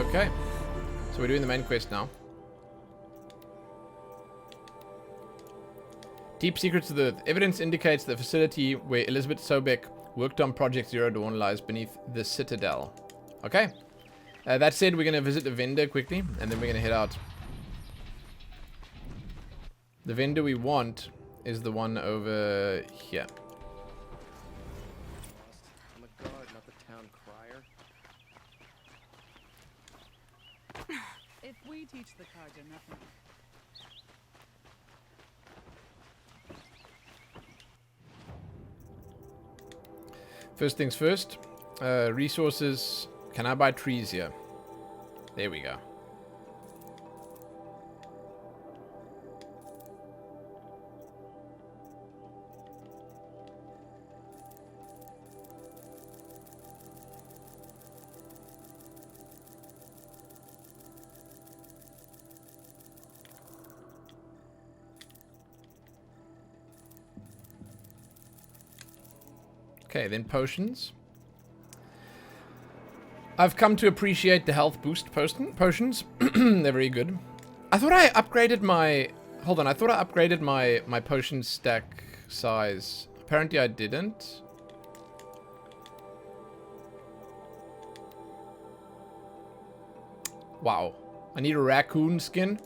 Okay. So we're doing the main quest now. Deep Secrets of the Earth. Evidence indicates the facility where Elizabeth Sobeck worked on Project Zero Dawn lies beneath the Citadel. Okay. That said, we're going to visit the vendor quickly, and then we're going to head out. The vendor we want is the one over here. I'm a guard, not the town crier. If we teach the Kaja nothing. First things first. Resources. Can I buy trees here? There we go. Okay, then potions. I've come to appreciate the health boost potions. They're very good. I thought I upgraded my... Hold on, I thought I upgraded my potion stack size. Apparently I didn't. Wow. I need a raccoon skin?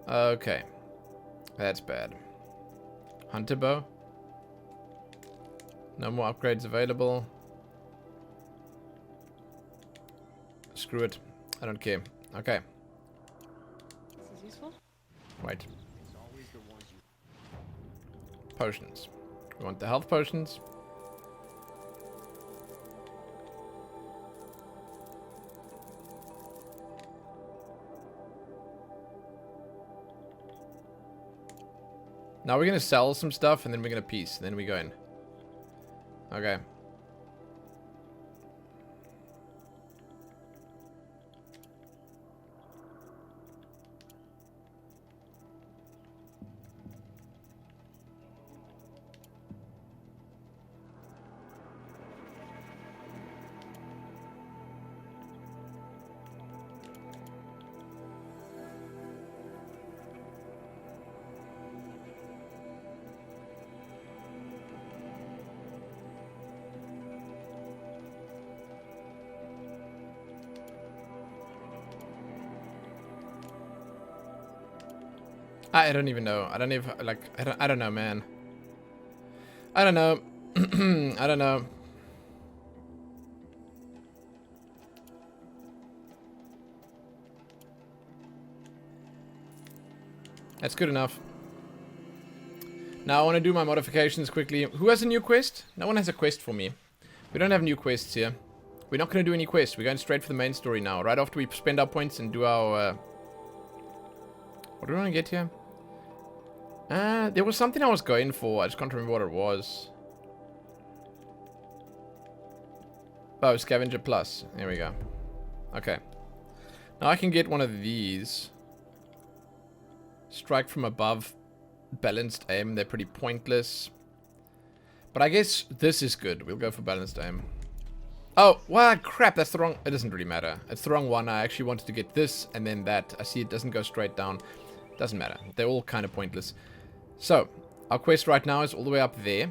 Okay. That's bad. Hunter bow. No more upgrades available. Screw it. I don't care. Okay. This is useful. Wait. Potions. We want the health potions. Now we're going to sell some stuff and then we're going to piece. Then we go in. Okay. I don't even know. I don't even, like, I don't know, man. I don't know. I don't know. That's good enough. Now I want to do my modifications quickly. Who has a new quest? No one has a quest for me. We don't have new quests here. We're not going to do any quests. We're going straight for the main story now. Right after we spend our points and do our... What do we want to get here? There was something I was going for. I just can't remember what it was. Oh, Scavenger Plus. There we go. Okay. Now I can get one of these. Strike from above. Balanced aim. They're pretty pointless. But I guess this is good. We'll go for balanced aim. Oh, well, crap. That's the wrong... It doesn't really matter. It's the wrong one. I actually wanted to get this and then that. I see it doesn't go straight down. Doesn't matter. They're all kind of pointless. So, our quest right now is all the way up there.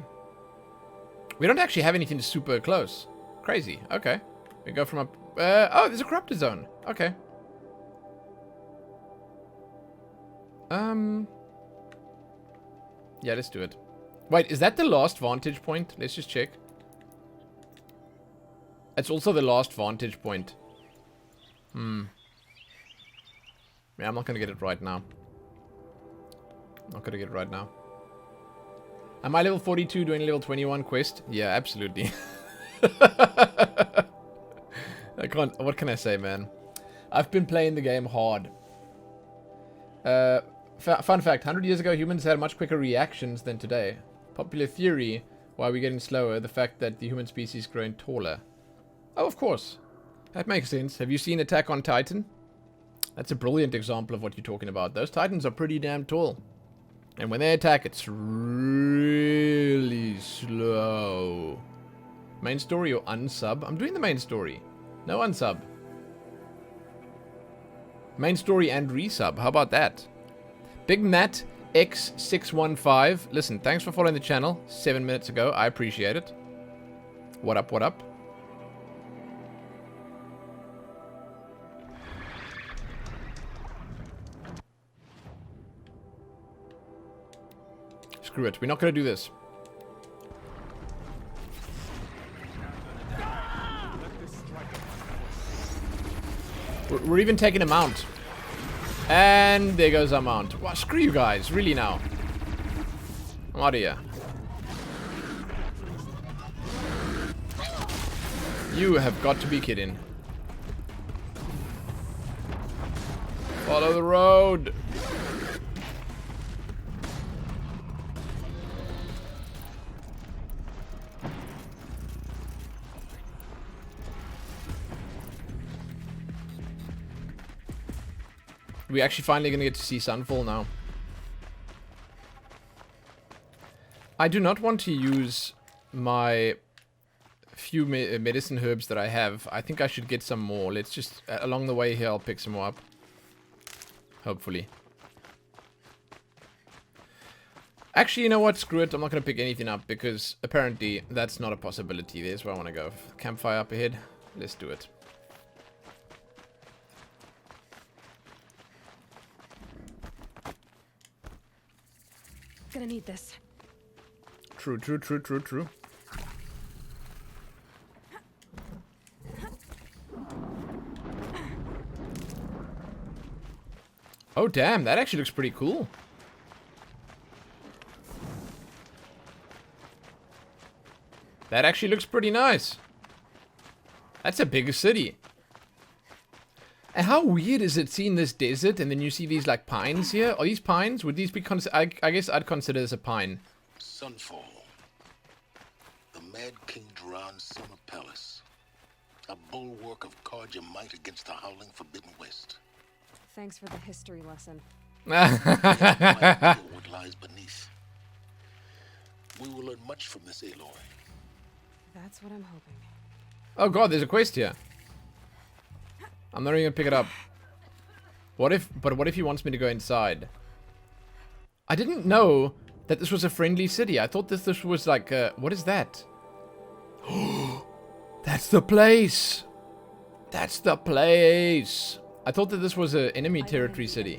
We don't actually have anything super close. Crazy. Okay. We go from up... oh, there's a corrupted zone. Okay. Yeah, let's do it. Wait, is that the last vantage point? Let's just check. It's also the last vantage point. Yeah, I'm not going to get it right now. Not going to get it right now. Am I level 42 doing level 21 quest? Yeah, absolutely. I can't... What can I say, man? I've been playing the game hard. Fun fact, 100 years ago, humans had much quicker reactions than today. Popular theory, why we're getting slower, the fact that the human species is growing taller. Oh, of course. That makes sense. Have you seen Attack on Titan? That's a brilliant example of what you're talking about. Those Titans are pretty damn tall. And when they attack, it's really slow. Main story or unsub? I'm doing the main story. No unsub. Main story and resub. How about that? Big Nat X615. Listen, thanks for following the channel 7 minutes ago. I appreciate it. What up, what up? Screw it. We're not going to do this. We're even taking a mount. And there goes our mount. Wow, screw you guys. Really now. I'm out of here. You have got to be kidding. Follow the road. We're actually finally going to get to see Sunfall now. I do not want to use my few medicine herbs that I have. I think I should get some more. Let's just, along the way here, I'll pick some more up. Hopefully. Actually, you know what? Screw it. I'm not going to pick anything up because apparently that's not a possibility. There's where I want to go. Campfire up ahead. Let's do it. Gonna need this. True, true, true, true, true. Oh, damn. That actually looks pretty cool. That actually looks pretty nice. That's a bigger city. And how weird is it seeing this desert and then you see these like pines here? Are these pines? Would these be I guess I'd consider this a pine. Sunfall. The Mad King Duran's summer palace. A bulwark of Karja might against the howling Forbidden West. Thanks for the history lesson. What lies beneath. We will learn much from this Aloy. That's what I'm hoping. Oh god, there's a quest here. I'm not even gonna pick it up. What if he wants me to go inside? I didn't know that this was a friendly city. I thought this was like, what is that? That's the place! That's the place! I thought that this was an enemy territory city.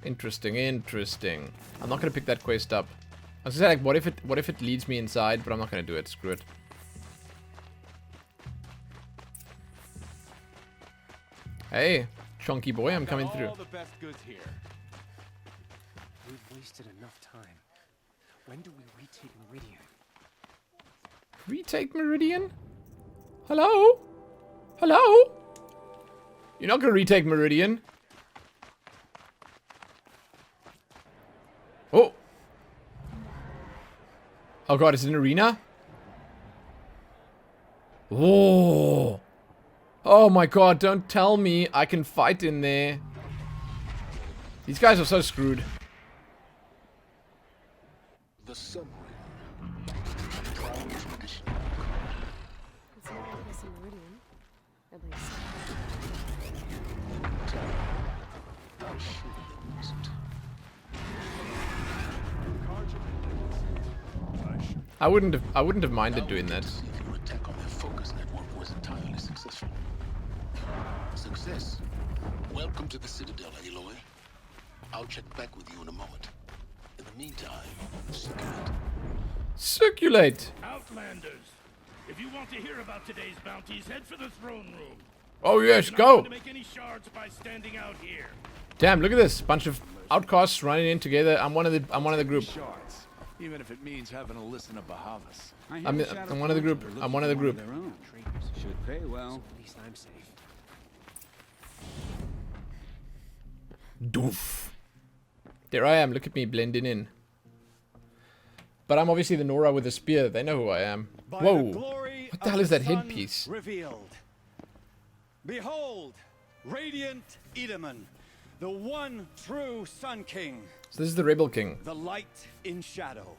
Interesting, interesting. I'm not gonna pick that quest up. I was gonna say, like, what if it leads me inside, but I'm not gonna do it. Screw it. Hey, chunky boy, I'm coming through. All the best goods here. We've wasted enough time. When do we retake Meridian? Retake Meridian? Hello? Hello? You're not gonna retake Meridian. Oh. Oh god, is it an arena? Oh. Oh my god, don't tell me I can fight in there. These guys are so screwed. The submarine. It's not like this in Meridian. At least. I wouldn't have minded doing that. See if your attack on their focus network was entirely successful. Success. Welcome to the Citadel, Aloy. I'll check back with you in a moment. In the meantime, circulate. Circulate. Outlanders, if you want to hear about today's bounties, head for the throne room. Oh yes, You're not go. going to make any shards by standing out here. Damn, look at this bunch of outcasts running in together. I'm one of the group. Shards, even if it means having to listen to Bahavas. I'm one of the group. I'm one of the group. Traitors. Should pay well. At least I'm safe. Doof. There I am. Look at me blending in. But I'm obviously the Nora with the spear. They know who I am. Whoa. What the hell is that headpiece? Revealed. Behold, radiant Edaman, the one true Sun King, So this is the Rebel King. the light in shadow,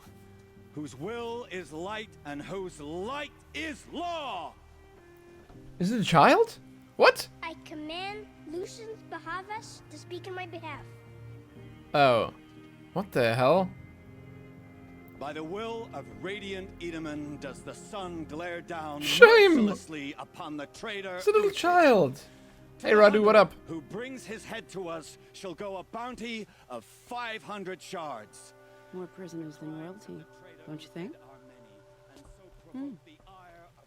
whose will is light and whose light is law. Is it a child? What? I command Lucius Bahavas to speak in my behalf. Oh. What the hell? By the will of radiant Edaman does the sun glare down Shame! mercilessly upon the traitor. It's a little Uthid. child. To Hey the Radu, what hunter up? Who brings his head to us shall go a bounty of 500 shards. More prisoners than royalty, don't you think?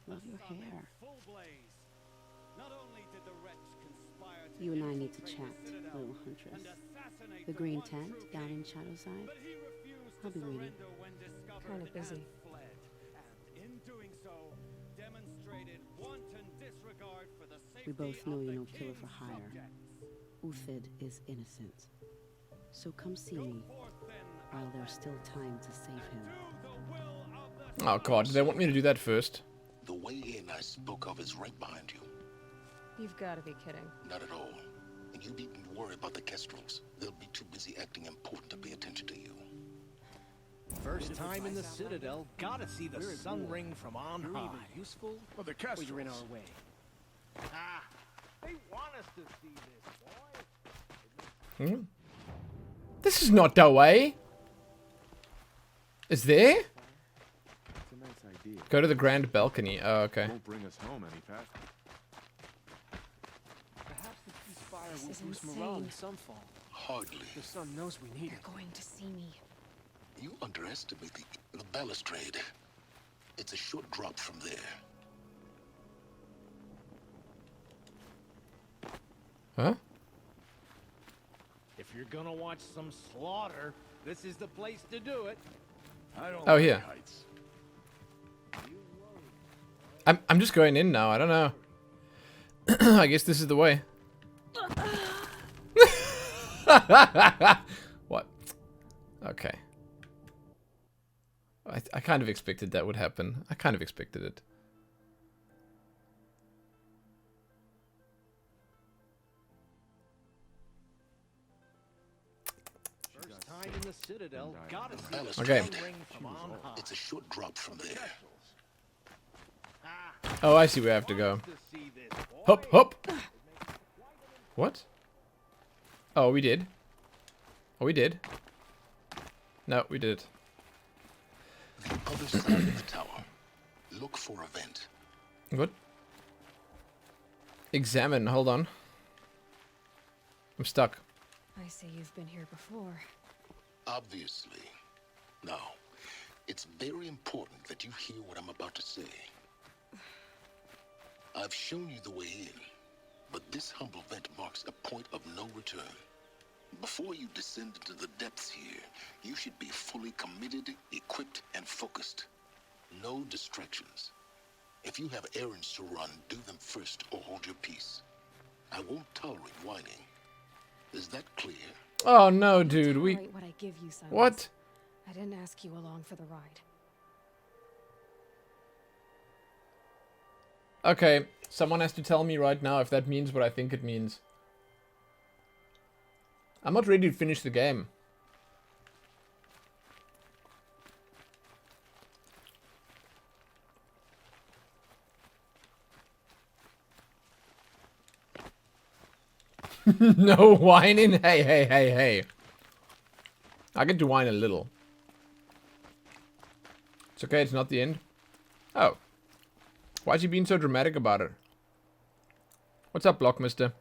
Love your hair. You and I need to chat, little huntress. The green tent down in Shadowside. I'll be waiting. Kind of busy. We both know you're no killer for hire. Uthid is innocent. So come see me while there's still time to save him. Oh god, do they want me to do that first? The way in I spoke of is right behind you. You've got to be kidding. Not at all. And you needn't worry about the Kestrels. They'll be too busy acting important to pay attention to you. First time in the Citadel, gotta see the sun ring from on high. Useful? Well, the Kestrels. You're in our way. Ah, they want us to see this, boy. Hmm? This is not the way. Is there? It's a nice idea. Go to the grand balcony. Oh, okay. Won't bring us home any faster. Perhaps the ceasefire This will is boost morale in insane. Sunfall. Hardly. The sun knows we need You're it. going to see me. You underestimate the balustrade. It's a short drop from there. Huh? If you're gonna watch some slaughter, this is the place to do it. I don't Oh, like here. heights. I'm just going in now. I don't know. I guess this is the way. What? Okay. I kind of expected that would happen. I kind of expected it. First time in the Citadel, gotta see the Balustrade. Okay. sun ring from on high. It's a short drop from there. Oh, I see where I have to go. To see this, boy. Hop, hop. What? Oh, we did. Oh, we did. No, we did. The other side of the tower. Look for a vent. What? Examine. Hold on. I'm stuck. I see you've been here before. Obviously. Now, it's very important that you hear what I'm about to say. I've shown you the way in, but this humble vent marks a point of no return. Before you descend into the depths here, you should be fully committed, equipped, and focused. No distractions. If you have errands to run, do them first or hold your peace. I won't tolerate whining. Is that clear? Oh no, dude. We. Tolerate what I give you, Silence. What? I didn't ask you along for the ride. Okay. Someone has to tell me right now if that means what I think it means. I'm not ready to finish the game. No whining. Hey, hey, hey, hey. I get to whine a little. It's okay, it's not the end. Oh. Why is he being so dramatic about it? What's up, Blockmister?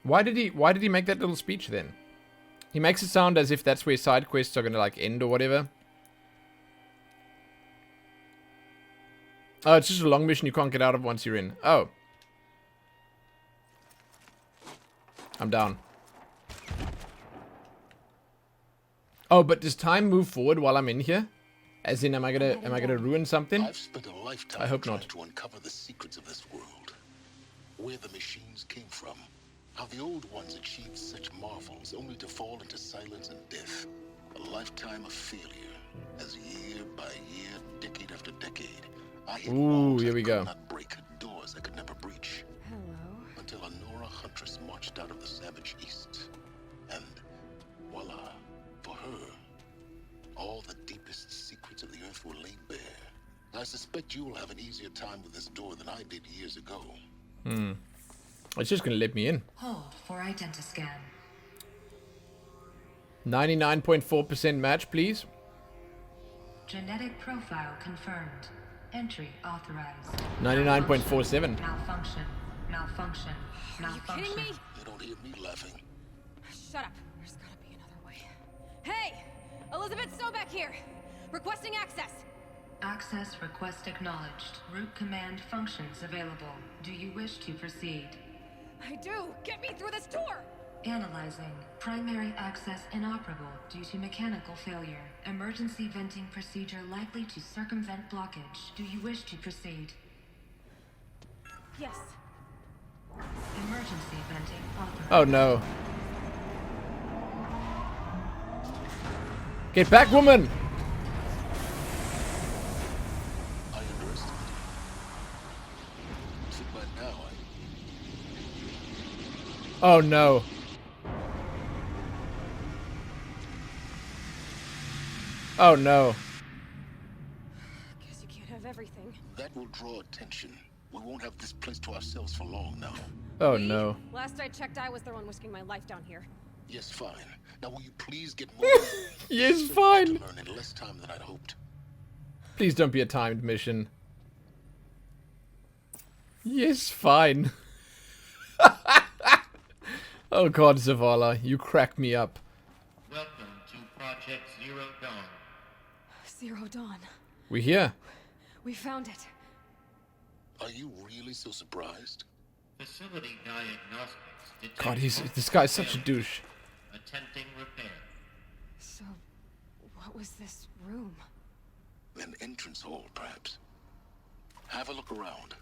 Why did he make that little speech then? He makes it sound as if that's where side quests are gonna like end or whatever. Oh, it's just a long mission you can't get out of once you're in. Oh. I'm down. Oh, but does time move forward while I'm in here? As in, am I gonna ruin something? I've spent a lifetime I hope trying not. to uncover the secrets of this world. Where the machines came from. How the old ones achieved such marvels only to fall into silence and death. A lifetime of failure. As year by year, decade after decade, I hit walls here I we could go. not break, doors I could never breach. Hello. Until a Nora huntress marched out of the savage east. And strength will lay bare. I suspect you will have an easier time with this door than I did years ago. It's just gonna let me in. Hold for identiscan. 99.4% match, please. Genetic profile confirmed. Entry authorized. 99.47. Malfunction. Malfunction. Are you kidding me? You don't hear me laughing. Shut up. There's gotta be another way. Hey! Elizabeth Sobeck here! Requesting access! Access request acknowledged. Root command functions available. Do you wish to proceed? I do! Get me through this door! Analyzing. Primary access inoperable due to mechanical failure. Emergency venting procedure likely to circumvent blockage. Do you wish to proceed? Yes. Emergency venting authorized. Oh no. Get back, woman! I underestimated. So by now, Oh no. Oh no. Guess you can't have everything. that will draw attention. We won't have this place to ourselves for long now. Oh Me? no. Last I checked, I was the one risking my life down here. Yes, fine. Now will you please get moving? Yes, fine. To learn in less time than I'd hoped. Please don't be a timed mission. Yes, fine. Oh god, Zavala, you crack me up. Welcome to Project Zero Dawn. Zero Dawn. We here? We found it. Are you really so surprised? Facility diagnostics detect God, this guy's such a douche. attempting repair. So, what was this room? An entrance hall, perhaps. Have a look around.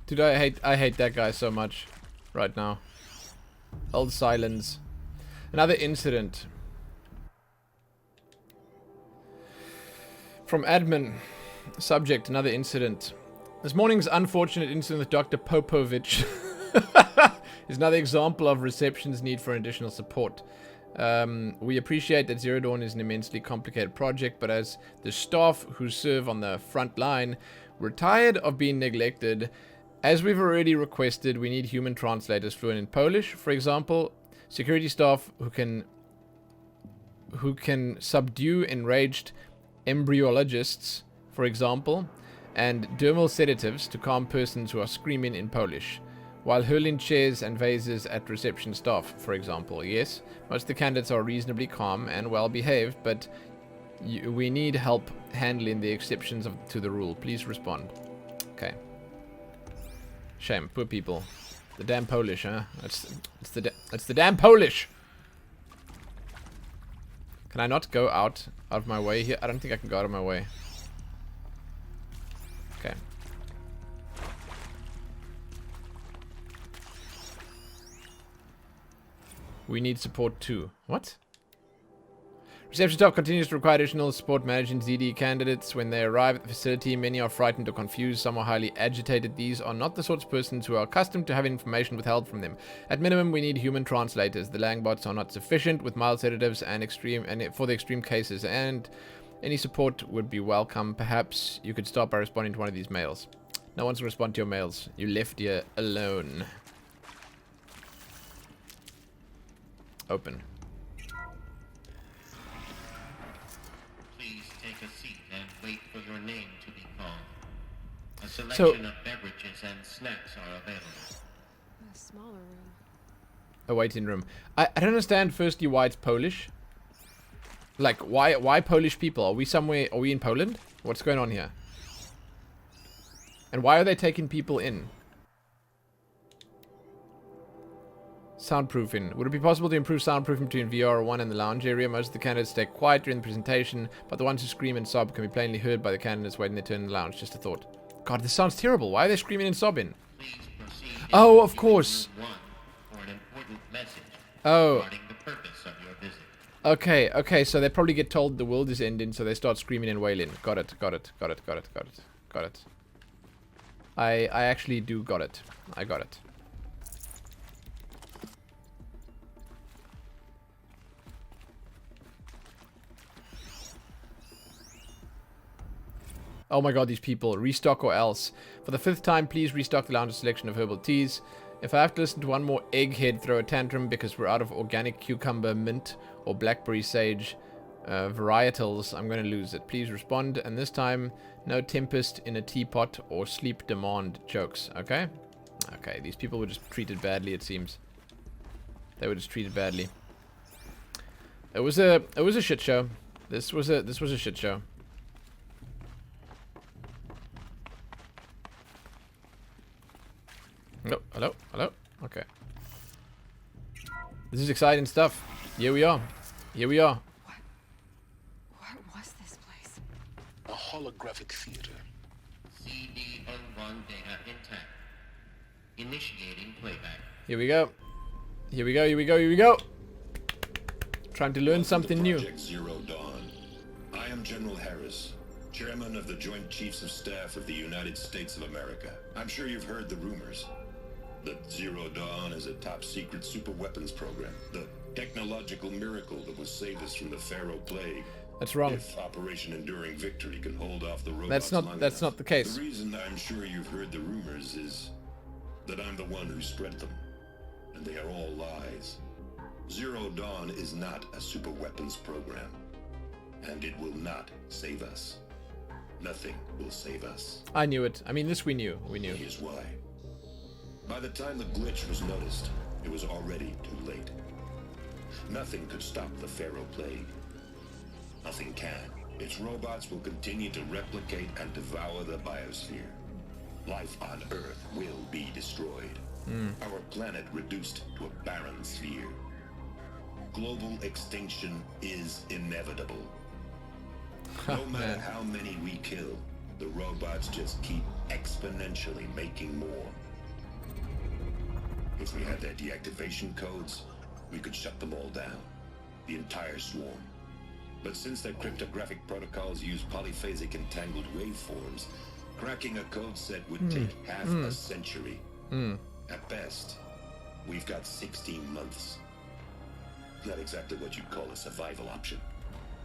Dude, I hate that guy so much right now. Old silence. Another incident. From admin. Subject, another incident. This morning's unfortunate incident with Dr. Popovich is another example of reception's need for additional support. We appreciate that Zero Dawn is an immensely complicated project, but as the staff who serve on the front line, we're tired of being neglected. As we've already requested, we need human translators fluent in Polish, for example, security staff who can subdue enraged embryologists, for example, and dermal sedatives to calm persons who are screaming in Polish, while hurling chairs and vases at reception staff, for example. Yes, most of the candidates are reasonably calm and well behaved, but we need help handling the exceptions to the rule. Please respond. Okay. Shame, poor people. The damn Polish, huh? It's the damn Polish. Can I not go out of my way here? I don't think I can go out of my way. Okay. We need support too. What? Reception staff continues to require additional support managing ZD candidates. When they arrive at the facility, many are frightened or confused. Some are highly agitated. These are not the sorts of persons who are accustomed to having information withheld from them. At minimum, we need human translators. The Langbots are not sufficient with mild sedatives and for the extreme cases, and any support would be welcome. Perhaps you could start by responding to one of these mails. No one's going to respond to your mails. You left here alone. Open. Please take a seat and wait for your name to be called. A selection of beverages and snacks are available. A smaller room. A waiting room. I don't understand, firstly, why it's Polish. Like, why Polish people? Are we in Poland? What's going on here? And why are they taking people in? Soundproofing. Would it be possible to improve soundproofing between VR1 and the lounge area? Most of the candidates stay quiet during the presentation, but the ones who scream and sob can be plainly heard by the candidates waiting their turn in the lounge. Just a thought. God, this sounds terrible. Why are they screaming and sobbing? Oh, of course. Oh. Okay, so they probably get told the world is ending, so they start screaming and wailing. Got it. I actually do got it. I got it. Oh my god, these people. Restock or else. For the 5th time, please restock the lounge selection of herbal teas. If I have to listen to one more egghead throw a tantrum because we're out of organic cucumber, mint, or blackberry sage varietals, I'm going to lose it. Please respond. And this time, no tempest in a teapot or sleep demand jokes. Okay? Okay, these people were just treated badly, it seems. They were just treated badly. It was a shit show. This was a shit show. No, hello, hello. Okay. This is exciting stuff. Here we are. Here we are. What was this place? A holographic theater. CD01 data intact. Initiating playback. Here we go. Here we go, here we go, here we go. Trying to learn something new. Project Zero Dawn. I am General Harris, Chairman of the Joint Chiefs of Staff of the United States of America. I'm sure you've heard the rumors that Zero Dawn is a top-secret super-weapons program, the technological miracle that will save us from the Pharaoh Plague. That's wrong. If Operation Enduring Victory can hold off the robots That's not the case. The reason I'm sure you've heard the rumors is that I'm the one who spread them, and they are all lies. Zero Dawn is not a super-weapons program, and it will not save us. Nothing will save us. I knew it. I mean, this we knew. We knew. Here's why. By the time the glitch was noticed, it was already too late. Nothing could stop the Pharaoh Plague. Nothing can. Its robots will continue to replicate and devour the biosphere. Life on Earth will be destroyed. Our planet reduced to a barren sphere. Global extinction is inevitable. No matter how many we kill, the robots just keep exponentially making more. If we had their deactivation codes, we could shut them all down. The entire swarm. But since their cryptographic protocols use polyphasic entangled waveforms, cracking a code set would take half a century. At best, we've got 16 months. Not exactly what you'd call a survival option.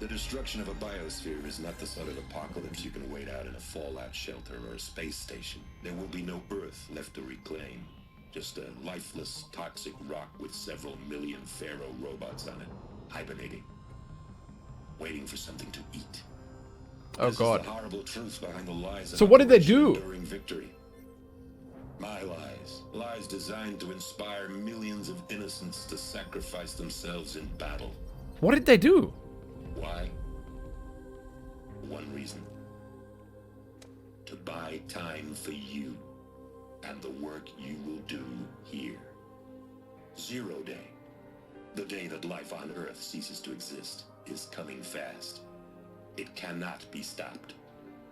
The destruction of a biosphere is not the sort of apocalypse you can wait out in a fallout shelter or a space station. There will be no Earth left to reclaim. Just a lifeless, toxic rock with several million Pharaoh robots on it, hibernating, waiting for something to eat. Oh God! This is the horrible truth behind the lies. So what did they do? During victory. My lies. Lies designed to inspire millions of innocents to sacrifice themselves in battle. What did they do? Why? One reason. To buy time for you and the work you will do here. Zero Day. The day that life on Earth ceases to exist is coming fast. It cannot be stopped.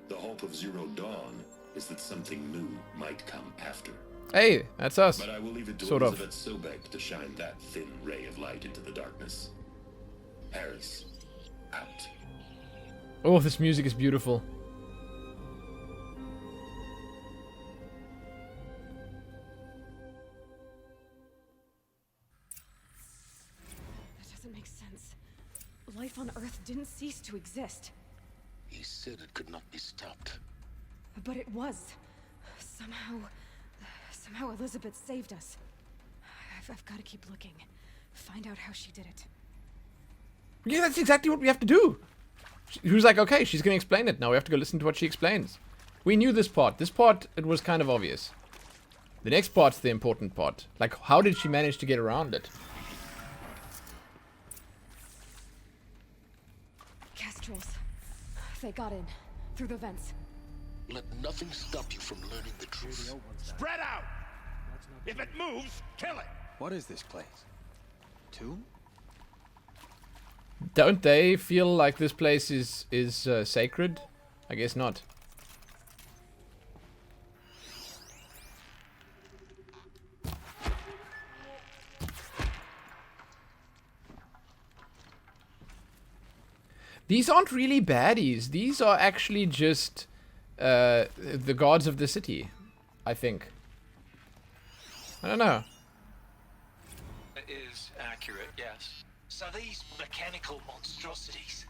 The hope of Zero Dawn is that something new might come after. Hey, that's us. But I will leave it to sort Elizabeth Sobek to shine that thin ray of light into the darkness. Harris, out. Oh, this music is beautiful. That doesn't make sense. Life on Earth didn't cease to exist. He said it could not be stopped. But it was. Somehow Elizabeth saved us. I've got to keep looking. Find out how she did it. Yeah, that's exactly what we have to do. He was like, okay, she's going to explain it now. We have to go listen to what she explains. We knew this part. This part, it was kind of obvious. The next part's the important part. Like, how did she manage to get around it? Kestrels. They got in. Through the vents. Let nothing stop you from learning the truth. Spread out! If it moves, kill it! What is this place? Tomb? Don't they feel like this place is sacred? I guess not. These aren't really baddies. These are actually just the gods of the city, I think. I don't know. It is accurate, yes. So these mechanical monstrosities,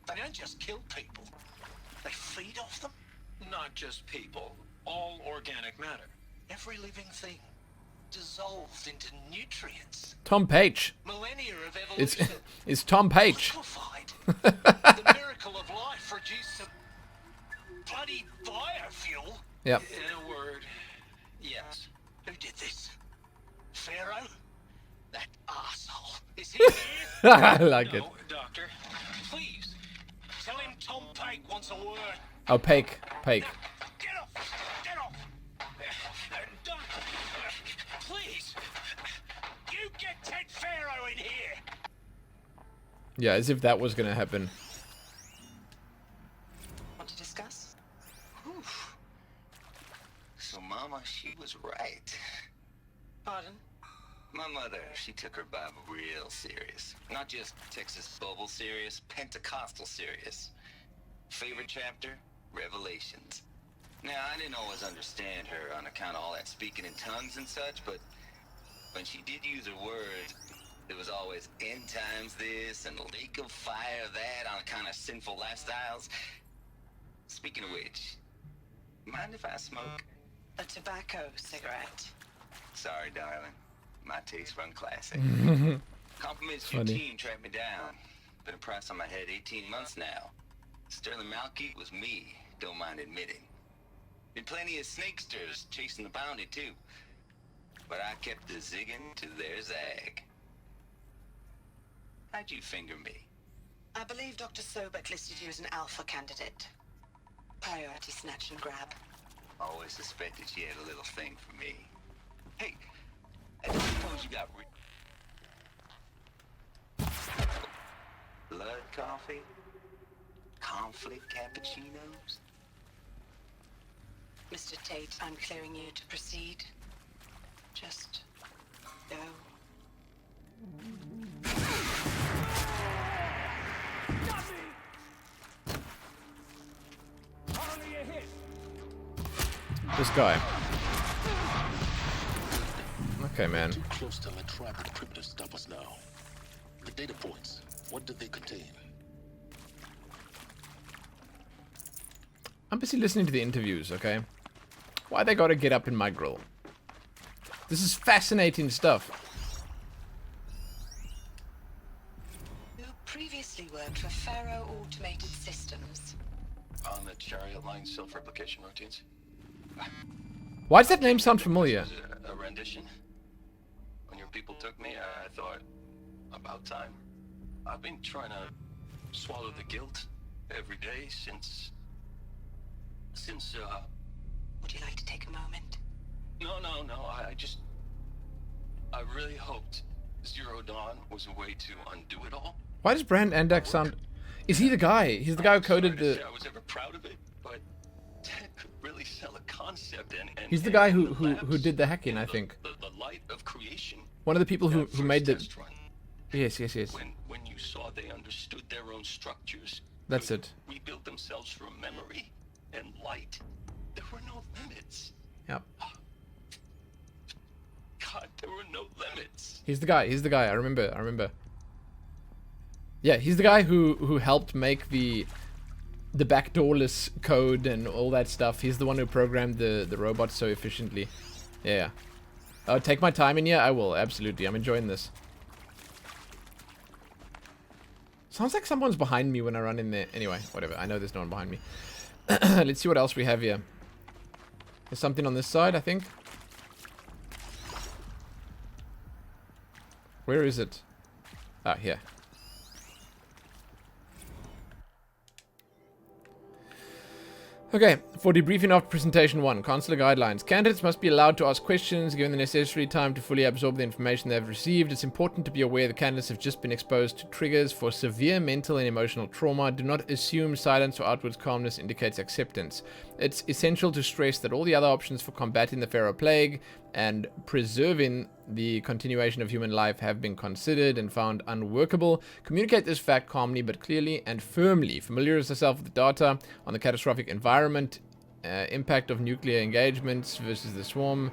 they don't just kill people, they feed off them? Not just people. All organic matter. Every living thing dissolved into nutrients. Tom Page. Millennia of evolution. It's Tom Page. The miracle of life reduced to bloody biofuel. Yep. In a word, yes. Who did this? Pharaoh? That arsehole. Is he here? I like it. No, Doctor. Please. Tell him Tom Pake wants a word. Oh, Pake. Pake. Get off! Get off! Doctor, please. You get Ted Pharaoh in here. Yeah, as if that was gonna happen. Want to discuss? Oof. So Mama, she was right. Pardon? My mother, she took her Bible real serious. Not just Texas Bible serious, Pentecostal serious. Favorite chapter? Revelations. Now, I didn't always understand her on account of all that speaking in tongues and such, but when she did use her words, there was always end times this and lake of fire that on account of sinful lifestyles. Speaking of which, mind if I smoke? A tobacco cigarette. Sorry, darling. My taste run classic. Compliments to your team tracked me down. Been a price on my head 18 months now. Sterling Malky was me, don't mind admitting. Been plenty of snakesters chasing the bounty too. But I kept the zigging to their zag. How'd you finger me? I believe Dr. Sobek listed you as an alpha candidate. Priority snatch and grab. Always suspected she had a little thing for me. Hey, I don't suppose you got blood coffee? Conflict cappuccinos? Mr. Tate, I'm clearing you to proceed. Just go. This guy. Okay, man. Too close to let tribe the crypt to stop us now. The data points, what did they contain? I'm busy listening to the interviews, okay? Why they gotta get up in my grill? This is fascinating stuff. You previously worked for Pharaoh Automated Systems. On the chariot line self-replication routines? Why does that name sound familiar? A rendition. When your people took me, I thought, about time. I've been trying to swallow the guilt every day since... Would you like to take a moment? No, I really hoped Zero Dawn was a way to undo it all. Why does Brand Andak sound... Is he the guy? He's the guy who coded the... I was ever proud of it, but Ted could really sell a concept and He's the guy who did the hacking, I think. The light of creation. One of the people who made the... Yes. When you saw they understood their own structures. That's it. Rebuild themselves from memory and light. There were no limits. Yep. God, there were no limits. He's the guy. I remember. Yeah, he's the guy who helped make the backdoorless code and all that stuff. He's the one who programmed the robots so efficiently. Yeah. Oh, take my time in here? I will, absolutely. I'm enjoying this. Sounds like someone's behind me when I run in there. Anyway, whatever. I know there's no one behind me. Let's see what else we have here. There's something on this side, I think. Where is it? Ah, here. Okay, for debriefing after presentation 1, Consular Guidelines. Candidates must be allowed to ask questions, given the necessary time to fully absorb the information they have received. It's important to be aware the candidates have just been exposed to triggers for severe mental and emotional trauma. Do not assume silence or outward calmness indicates acceptance. It's essential to stress that all the other options for combating the Pharaoh Plague and preserving the continuation of human life have been considered and found unworkable. Communicate this fact calmly but clearly and firmly. Familiarize yourself with the data on the catastrophic environment, impact of nuclear engagements versus the swarm,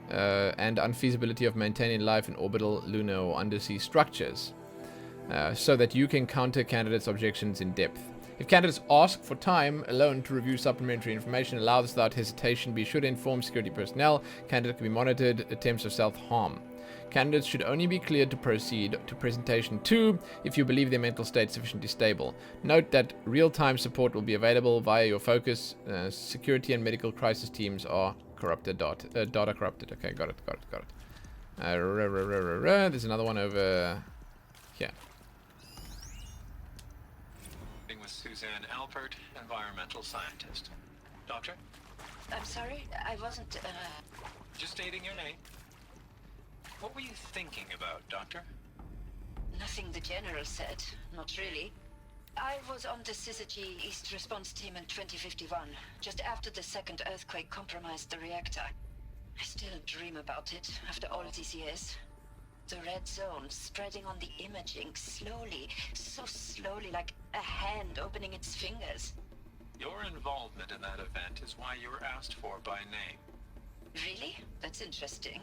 and unfeasibility of maintaining life in orbital, lunar, or undersea structures, so that you can counter candidates' objections in depth. If candidates ask for time alone to review supplementary information, allow this without hesitation. Be sure to inform security personnel. Candidate can be monitored. Attempts of self-harm. Candidates should only be cleared to proceed to presentation 2 if you believe their mental state is sufficiently stable. Note that real-time support will be available via your focus. Security and medical crisis teams are corrupted. Data corrupted. Okay, got it. There's another one over here. With Suzanne Alpert, environmental scientist. Doctor? I'm sorry, I wasn't, Just stating your name. What were you thinking about, Doctor? Nothing the General said. Not really. I was on the Syzygy East Response Team in 2051, just after the second earthquake compromised the reactor. I still dream about it, after all these years. The red zone spreading on the imaging, slowly, so slowly, like a hand opening its fingers. Your involvement in that event is why you were asked for by name. Really? That's interesting.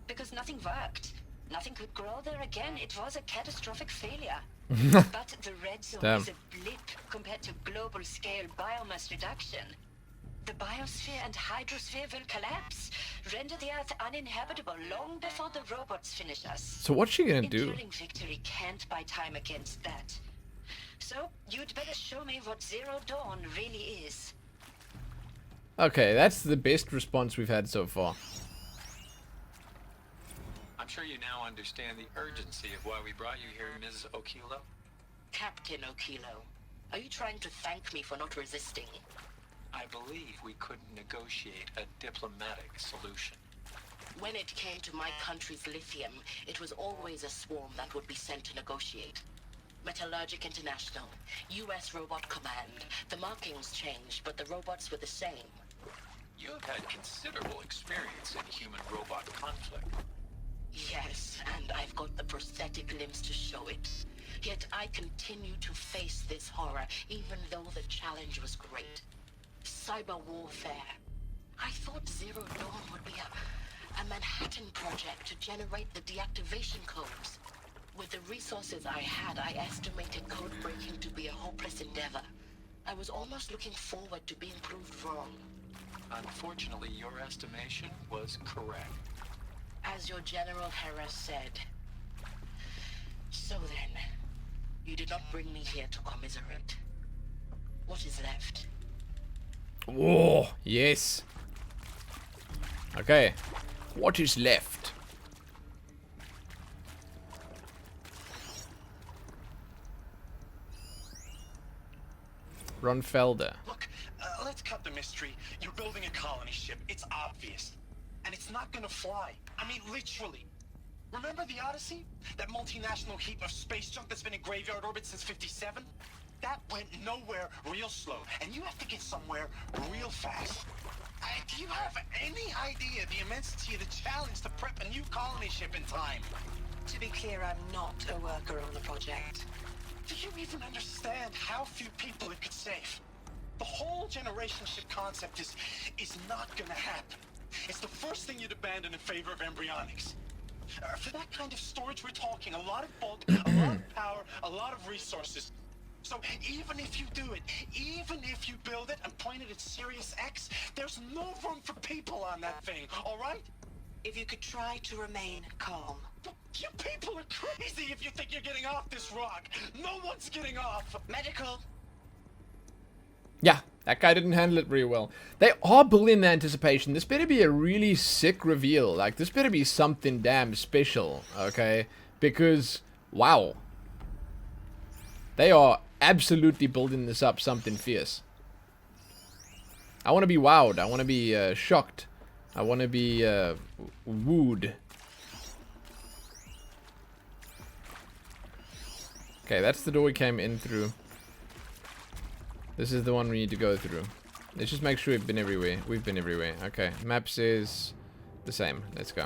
Because nothing worked. Nothing could grow there again. It was a catastrophic failure. But the red zone is a blip compared to global scale biomass reduction. The biosphere and hydrosphere will collapse, render the Earth uninhabitable long before the robots finish us. So what's she gonna do? Enduring victory can't buy time against that. So you'd better show me what Zero Dawn really is. Okay, that's the best response we've had so far. I'm sure you now understand the urgency of why we brought you here, Ms. Okilo. Captain Okilo, are you trying to thank me for not resisting? I believe we couldn't negotiate a diplomatic solution. When it came to my country's lithium, it was always a swarm that would be sent to negotiate. Metallurgic International, US Robot Command. The markings changed, but the robots were the same. You have had considerable experience in human-robot conflict. Yes, and I've got the prosthetic limbs to show it. Yet I continue to face this horror, even though the challenge was great. Cyber warfare. I thought Zero Dawn would be a Manhattan project to generate the deactivation codes. With the resources I had, I estimated code breaking to be a hopeless endeavor. I was almost looking forward to being proved wrong. Unfortunately, your estimation was correct. As your General Hera said. So then, you did not bring me here to commiserate. What is left? Oh, yes. Okay. What is left? Ron Felder. Look, let's cut the mystery. You're building a colony ship. It's obvious. And it's not gonna fly. I mean, literally. Remember the Odyssey? That multinational heap of space junk that's been in graveyard orbit since '57? That went nowhere real slow. And you have to get somewhere real fast. Do you have any idea the immensity of the challenge to prep a new colony ship in time? To be clear, I'm not a worker on the project. Do you even understand how few people it could save? The whole generation ship concept is not gonna happen. It's the first thing you'd abandon in favor of embryonics. For that kind of storage, we're talking a lot of bulk, a lot of power, a lot of resources. So even if you do it, even if you build it and point it at Sirius X, there's no room for people on that thing, all right? If you could try to remain calm. You people are crazy if you think you're getting off this rock. No one's getting off. Medical. Yeah, that guy didn't handle it very well. They are building the anticipation. This better be a really sick reveal. Like, this better be something damn special, okay? Because, wow. They are absolutely building this up something fierce. I want to be wowed. I want to be shocked. I want to be wooed. Okay, that's the door we came in through. This is the one we need to go through. Let's just make sure we've been everywhere. We've been everywhere. Okay, map says the same. Let's go.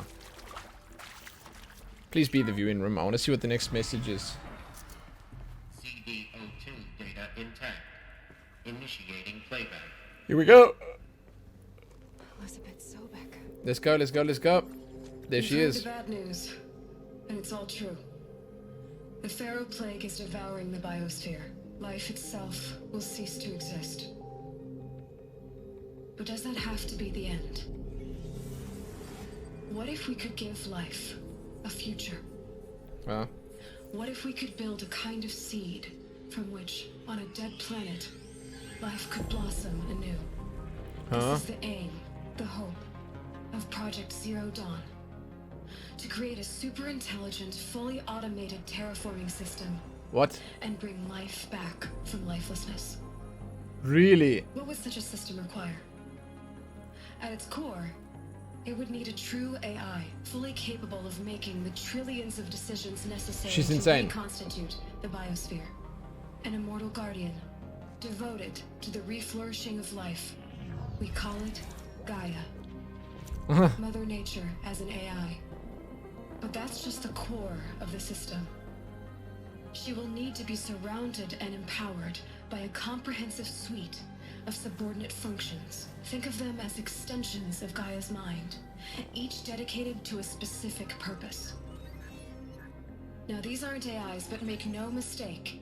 Please be the viewing room. I want to see what the next message is. CD02 data intact. Initiating playback. Here we go. Elizabeth Sobek. Let's go, let's go, let's go. There she is. The bad news, and it's all true. The Pharaoh plague is devouring the biosphere. life itself will cease to exist. But does that have to be the end? What if we could give life a future? Huh? What if we could build a kind of seed from which, on a dead planet, life could blossom anew? This is the aim, the hope, of Project Zero Dawn. To create a super intelligent, fully automated terraforming system. What? And bring life back from lifelessness. Really? What would such a system require? At its core, it would need a true AI, fully capable of making the trillions of decisions necessary to reconstitute the biosphere. An immortal guardian, devoted to the reflourishing of life. We call it Gaia. Mother Nature as an AI. But that's just the core of the system. She will need to be surrounded and empowered by a comprehensive suite of subordinate functions. Think of them as extensions of Gaia's mind, each dedicated to a specific purpose. Now, these aren't AIs, but make no mistake,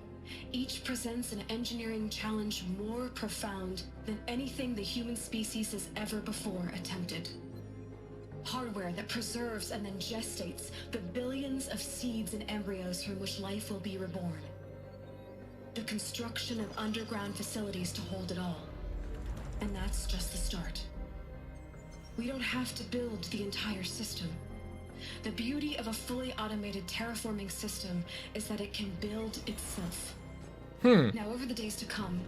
each presents an engineering challenge more profound than anything the human species has ever before attempted. Hardware that preserves and then gestates the billions of seeds and embryos from which life will be reborn. The construction of underground facilities to hold it all. And that's just the start. We don't have to build the entire system. The beauty of a fully automated terraforming system is that it can build itself. Now, over the days to come,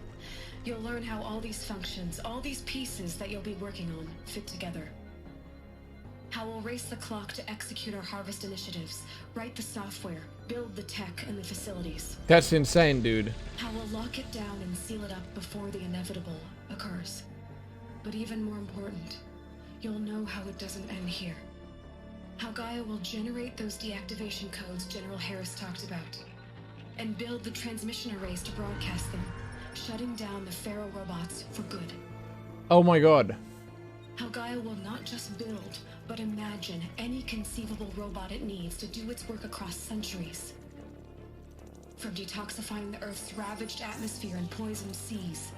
you'll learn how all these functions, all these pieces that you'll be working on, fit together. How we'll race the clock to execute our harvest initiatives, write the software, build the tech and the facilities. That's insane, dude. How we'll lock it down and seal it up before the inevitable occurs. But even more important, you'll know how it doesn't end here. How Gaia will generate those deactivation codes General Harris talked about, and build the transmission arrays to broadcast them, shutting down the Pharaoh robots for good. Oh my god. How Gaia will not just build, but imagine any conceivable robot it needs to do its work across centuries. From detoxifying the Earth's ravaged atmosphere and poisoned seas.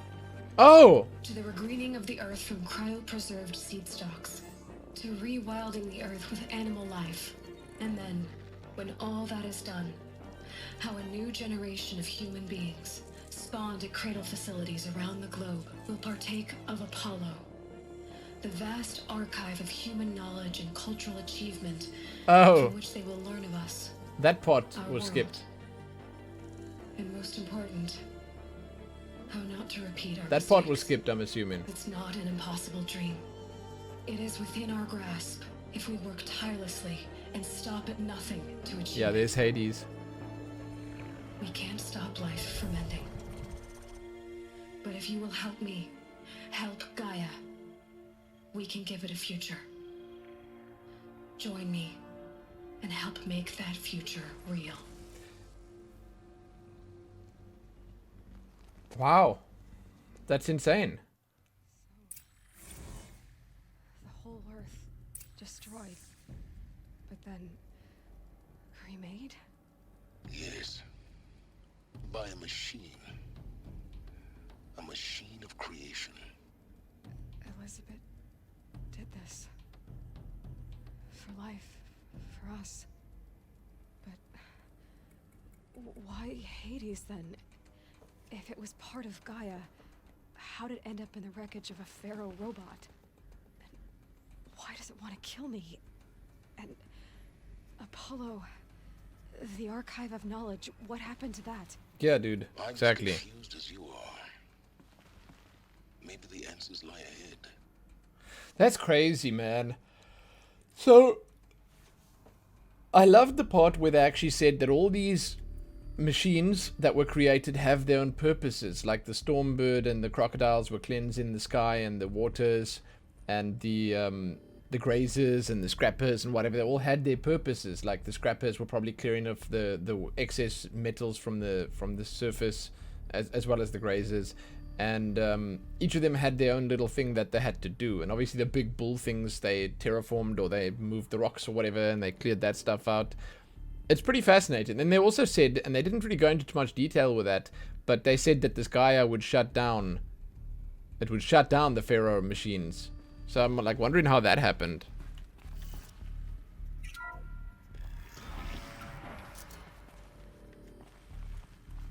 Oh! To the regreening of the Earth from cryopreserved seed stalks. To rewilding the Earth with animal life. And then, when all that is done, how a new generation of human beings, spawned at cradle facilities around the globe, will partake of Apollo. The vast archive of human knowledge and cultural achievement from which they will learn of us. That part our was world. skipped. And most important, how not to repeat our That part mistakes. was skipped, I'm assuming. It's not an impossible dream. It is within our grasp if we work tirelessly and stop at nothing to achieve Yeah, it. there's Hades. We can't stop life from ending. But if you will help me, help Gaia, we can give it a future. Join me and help make that future real. Wow. That's insane. The whole Earth destroyed, but then remade? Yes. By a machine. A machine of creation. Elizabeth did this. For life. For us. But why Hades then? If it was part of Gaia, how did it end up in the wreckage of a Pharaoh robot? And why does it want to kill me? And Apollo, the archive of knowledge, what happened to that? Yeah, dude. Exactly. I'm as confused as you are. Maybe the answers lie ahead. That's crazy, man. So, I loved the part where they actually said that all these machines that were created have their own purposes, like the Stormbird and the crocodiles were cleansing the sky and the waters, and the grazers and the scrappers and whatever, they all had their purposes. Like the scrappers were probably clearing off the excess metals from the surface, as well as the grazers, and each of them had their own little thing that they had to do. And obviously the big bull things, they terraformed or they moved the rocks or whatever, and they cleared that stuff out. It's pretty fascinating. And they also said, and they didn't really go into too much detail with that, but they said that this Gaia would shut down. It would shut down the Pharaoh machines. So I'm like wondering how that happened.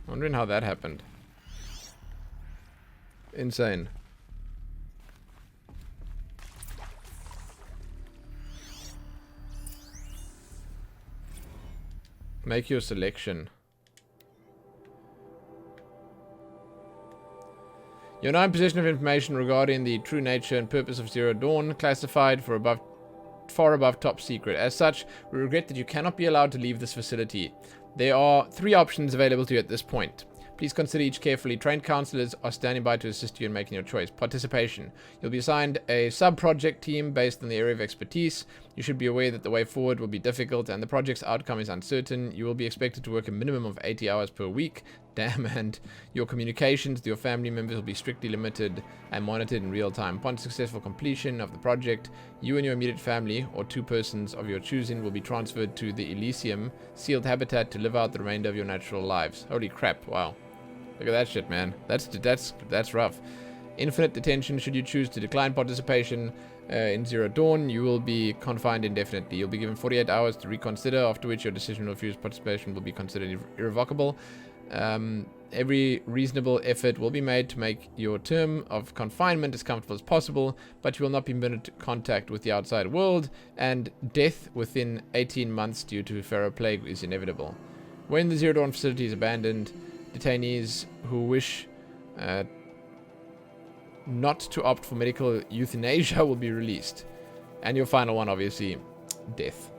Wondering how that happened. Insane. Make your selection. You're now in possession of information regarding the true nature and purpose of Zero Dawn, classified for far above top secret. As such, we regret that you cannot be allowed to leave this facility. There are 3 options available to you at this point. Please consider each carefully. Trained counselors are standing by to assist you in making your choice. Participation. You'll be assigned a sub-project team based on the area of expertise. You should be aware that the way forward will be difficult and the project's outcome is uncertain. You will be expected to work a minimum of 80 hours per week. Damn, and your communications with your family members will be strictly limited and monitored in real time. Upon successful completion of the project, you and your immediate family, or 2 persons of your choosing, will be transferred to the Elysium sealed habitat to live out the remainder of your natural lives. Holy crap, wow. Look at that shit, man. That's rough. Infinite detention. Should you choose to decline participation in Zero Dawn, you will be confined indefinitely. You'll be given 48 hours to reconsider, after which your decision to refuse participation will be considered irrevocable. Every reasonable effort will be made to make your term of confinement as comfortable as possible, but you will not be permitted contact with the outside world, and death within 18 months due to Pharaoh Plague is inevitable. When the Zero Dawn facility is abandoned, detainees who wish not to opt for medical euthanasia will be released. And your final one, obviously, death.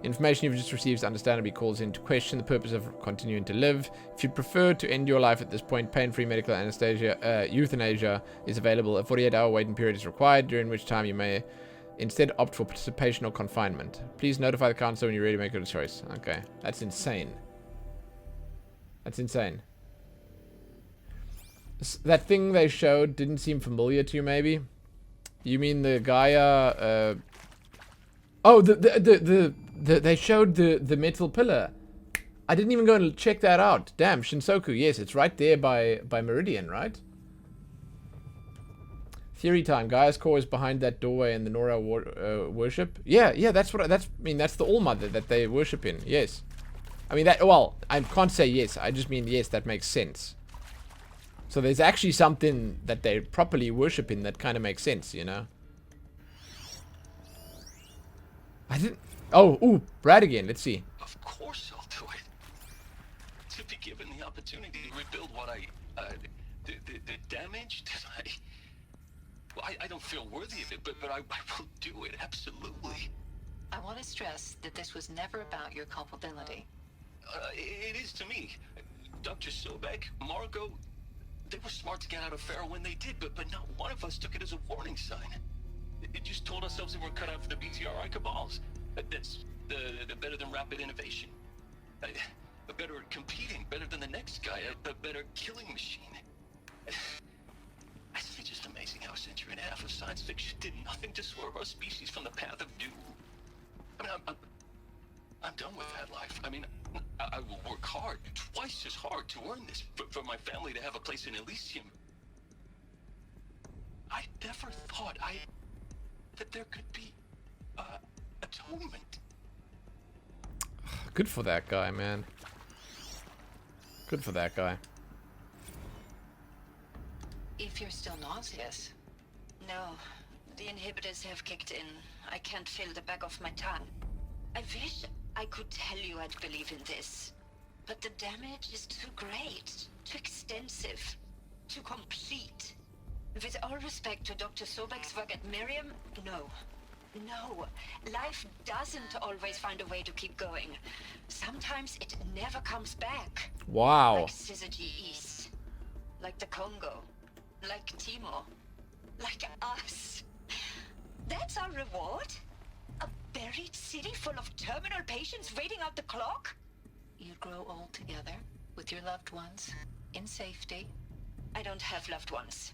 Information you've just received understandably calls into question the purpose of continuing to live. If you'd prefer to end your life at this point, pain-free medical anesthesia, euthanasia is available. A 48-hour waiting period is required, during which time you may instead opt for participation or confinement. Please notify the council when you're ready to make your choice. Okay, that's insane. That's insane. That thing they showed didn't seem familiar to you, maybe? You mean the Gaia? Oh, they showed the metal pillar. I didn't even go and check that out. Damn, Shinsoku. Yes, it's right there by Meridian, right? Theory time. Gaia's core is behind that doorway in the Nora worship. Yeah, that's what. I mean, that's the All Mother that they worship in. Yes. I mean that. Well, I can't say yes. I just mean yes. That makes sense. So there's actually something that they properly worship in that kind of makes sense, you know. I didn't. Oh, ooh, Brad again. Let's see. Of course I'll do it. To be given the opportunity to rebuild what the damage that well, I don't feel worthy of it, but I will do it, absolutely. I want to stress that this was never about your culpability. It is to me. Dr. Sobek, Margot, they were smart to get out of Pharaoh when they did, but not one of us took it as a warning sign. It just told ourselves that we're cut out for the BTRI cabals. That's the better than rapid innovation. Better at competing, better than the next guy, a better killing machine. It's just amazing how a century and a half of science fiction did nothing to swerve our species from the path of doom. I mean, I'm done with that life. I mean, I will work hard, twice as hard, to earn this, for my family to have a place in Elysium. I never thought that there could be atonement. Good for that guy, man. Good for that guy. If you're still nauseous. No, the inhibitors have kicked in. I can't feel the back of my tongue. I wish I could tell you I'd believe in this, but the damage is too great, too extensive, too complete. With all respect to Dr. Sobek's work at Miriam, no. No, life doesn't always find a way to keep going. Sometimes it never comes back. Wow. Like Syzygy East, like the Congo, like Timor, like us. That's our reward? A buried city full of terminal patients waiting out the clock? You grow old together with your loved ones in safety. I don't have loved ones.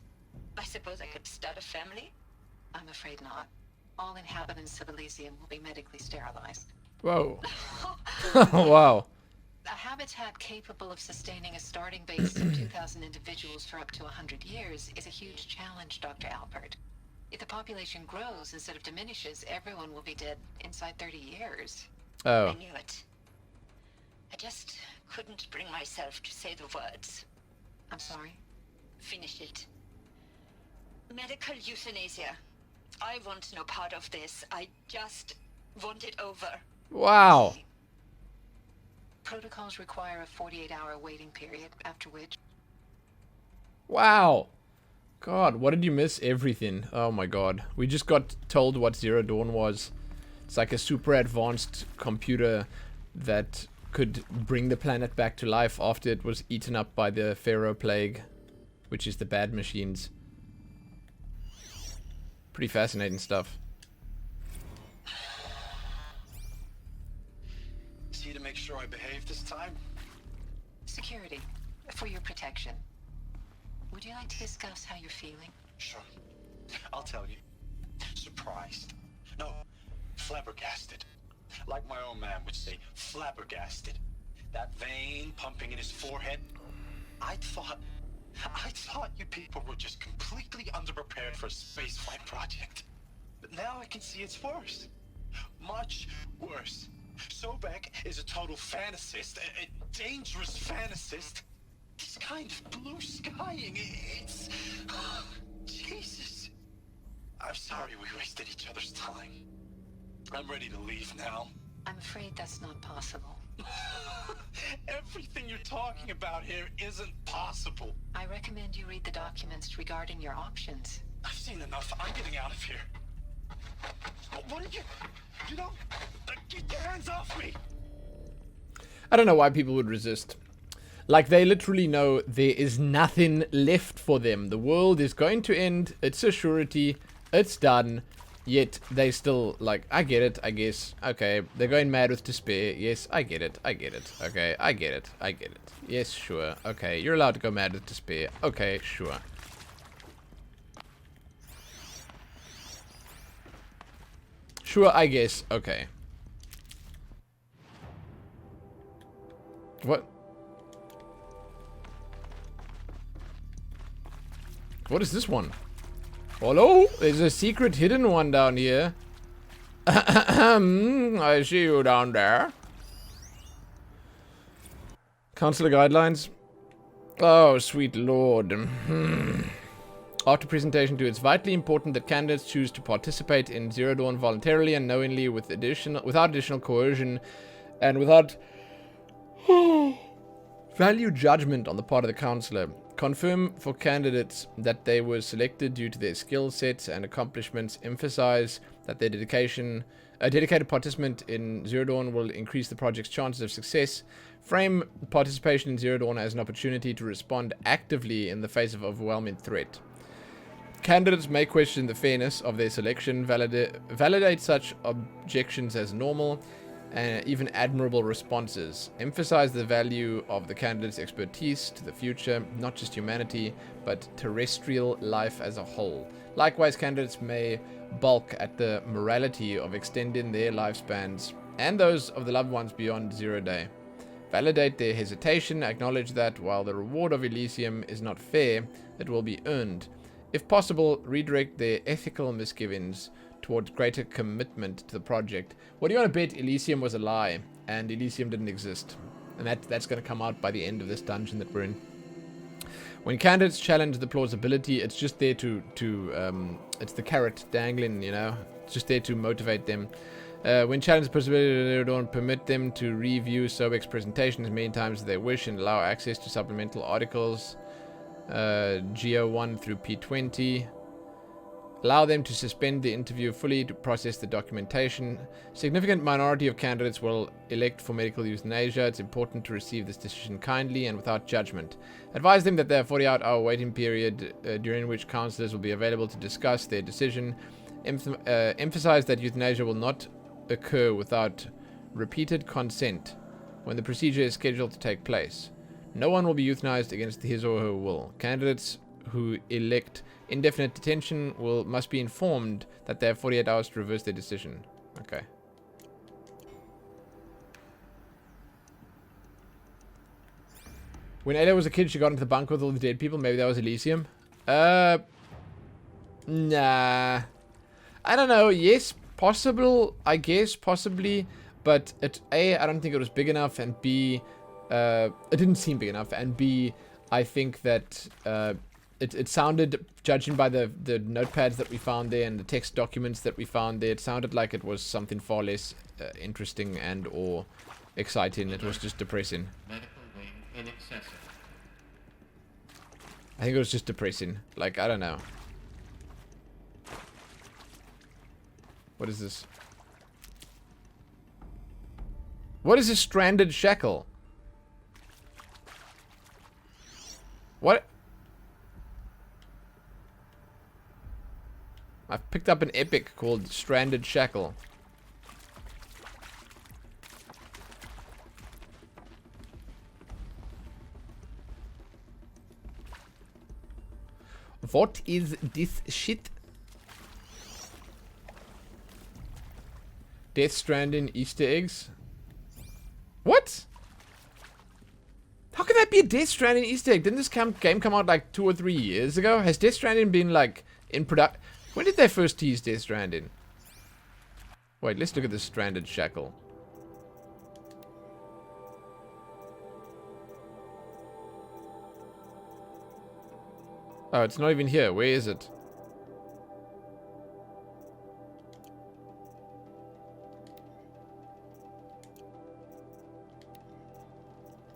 I suppose I could start a family? I'm afraid not. All inhabitants of Elysium will be medically sterilized. Whoa. Wow. A habitat habitat capable of sustaining a starting base of 2,000 individuals for up to 100 years is a huge challenge, Dr. Alpert. If the population grows instead of diminishes, everyone will be dead inside 30 years. Oh. I knew it. I just couldn't bring myself to say the words. I'm sorry. Finish it. Medical euthanasia. I want no part of this. I just want it over. Wow. Protocols require a 48-hour waiting period, after which... Wow. God, what did you miss? Everything. Oh my god. We just got told what Zero Dawn was. It's like a super advanced computer that could bring the planet back to life after it was eaten up by the Pharaoh Plague, which is the bad machines. Pretty fascinating stuff. See to make sure I behave this time? Security. For your protection. Would you like to discuss how you're feeling? Sure. I'll tell you. Surprised. No, flabbergasted. Like my own man would say, flabbergasted. That vein pumping in his forehead. I thought you people were just completely underprepared for a spaceflight project. But now I can see it's worse. Much worse. Sobek is a total fantasist, a dangerous fantasist. This kind of blue skying, it's... Jesus. I'm sorry we wasted each other's time. I'm ready to leave now. I'm afraid that's not possible. Everything you're talking about here isn't possible. I recommend you read the documents regarding your options. I've seen enough. I'm getting out of here. What did you know? Get your hands off me! I don't know why people would resist. Like, they literally know there is nothing left for them. The world is going to end. It's a surety. It's done. Yet, they still, like, I get it, I guess. Okay, they're going mad with despair. Yes, I get it, I get it. Okay, I get it, I get it. Yes, sure. Okay, you're allowed to go mad with despair. Okay, sure. Sure, I guess. Okay. What? What is this one? Hello? There's a secret hidden one down here. I see you down there. Counselor guidelines. Oh, sweet lord. After presentation 2, it's vitally important that candidates choose to participate in Zero Dawn voluntarily and knowingly without additional coercion and without value judgment on the part of the counselor. Confirm for candidates that they were selected due to their skill sets and accomplishments. Emphasize that their a dedicated participant in Zero Dawn will increase the project's chances of success. Frame participation in Zero Dawn as an opportunity to respond actively in the face of overwhelming threat. Candidates may question the fairness of their selection, validate such objections as normal, and even admirable responses. Emphasize the value of the candidate's expertise to the future, not just humanity, but terrestrial life as a whole. Likewise, candidates may balk at the morality of extending their lifespans and those of the loved ones beyond 0 day. Validate their hesitation, acknowledge that while the reward of Elysium is not fair, it will be earned. If possible, redirect their ethical misgivings towards greater commitment to the project. What do you want to bet Elysium was a lie and Elysium didn't exist? And that's going to come out by the end of this dungeon that we're in. When candidates challenge the plausibility, it's just there to it's the carrot dangling, you know? It's just there to motivate them. When challenged the possibility, they don't permit them to review Sobek's presentation as many times as they wish and allow access to supplemental articles. GO1 through P20. Allow them to suspend the interview fully to process the documentation. Significant minority of candidates will elect for medical euthanasia. It's important to receive this decision kindly and without judgment. Advise them that there are 48-hour waiting period during which counselors will be available to discuss their decision. Emphasize that euthanasia will not occur without repeated consent when the procedure is scheduled to take place. No one will be euthanized against his or her will. Candidates who elect indefinite detention must be informed that they have 48 hours to reverse their decision. Okay. When Ada was a kid, she got into the bunker with all the dead people. Maybe that was Elysium. Nah. I don't know. Yes, possible. I guess, possibly. But A, I don't think it was big enough. And B, it didn't seem big enough. And B, I think that it sounded, judging by the notepads that we found there and the text documents that we found there, it sounded like it was something far less interesting and or exciting. It was just depressing. I think it was just depressing. Like, I don't know. What is this? What is a stranded shackle? What? I've picked up an epic called Stranded Shackle. What is this shit? Death Stranding Easter eggs? What? How can that be a Death Stranding Easter egg? Didn't this game come out like 2 or 3 years ago? Has Death Stranding been like in production? When did they first tease Death Stranding? Wait, let's look at this Stranded Shackle. Oh, it's not even here. Where is it?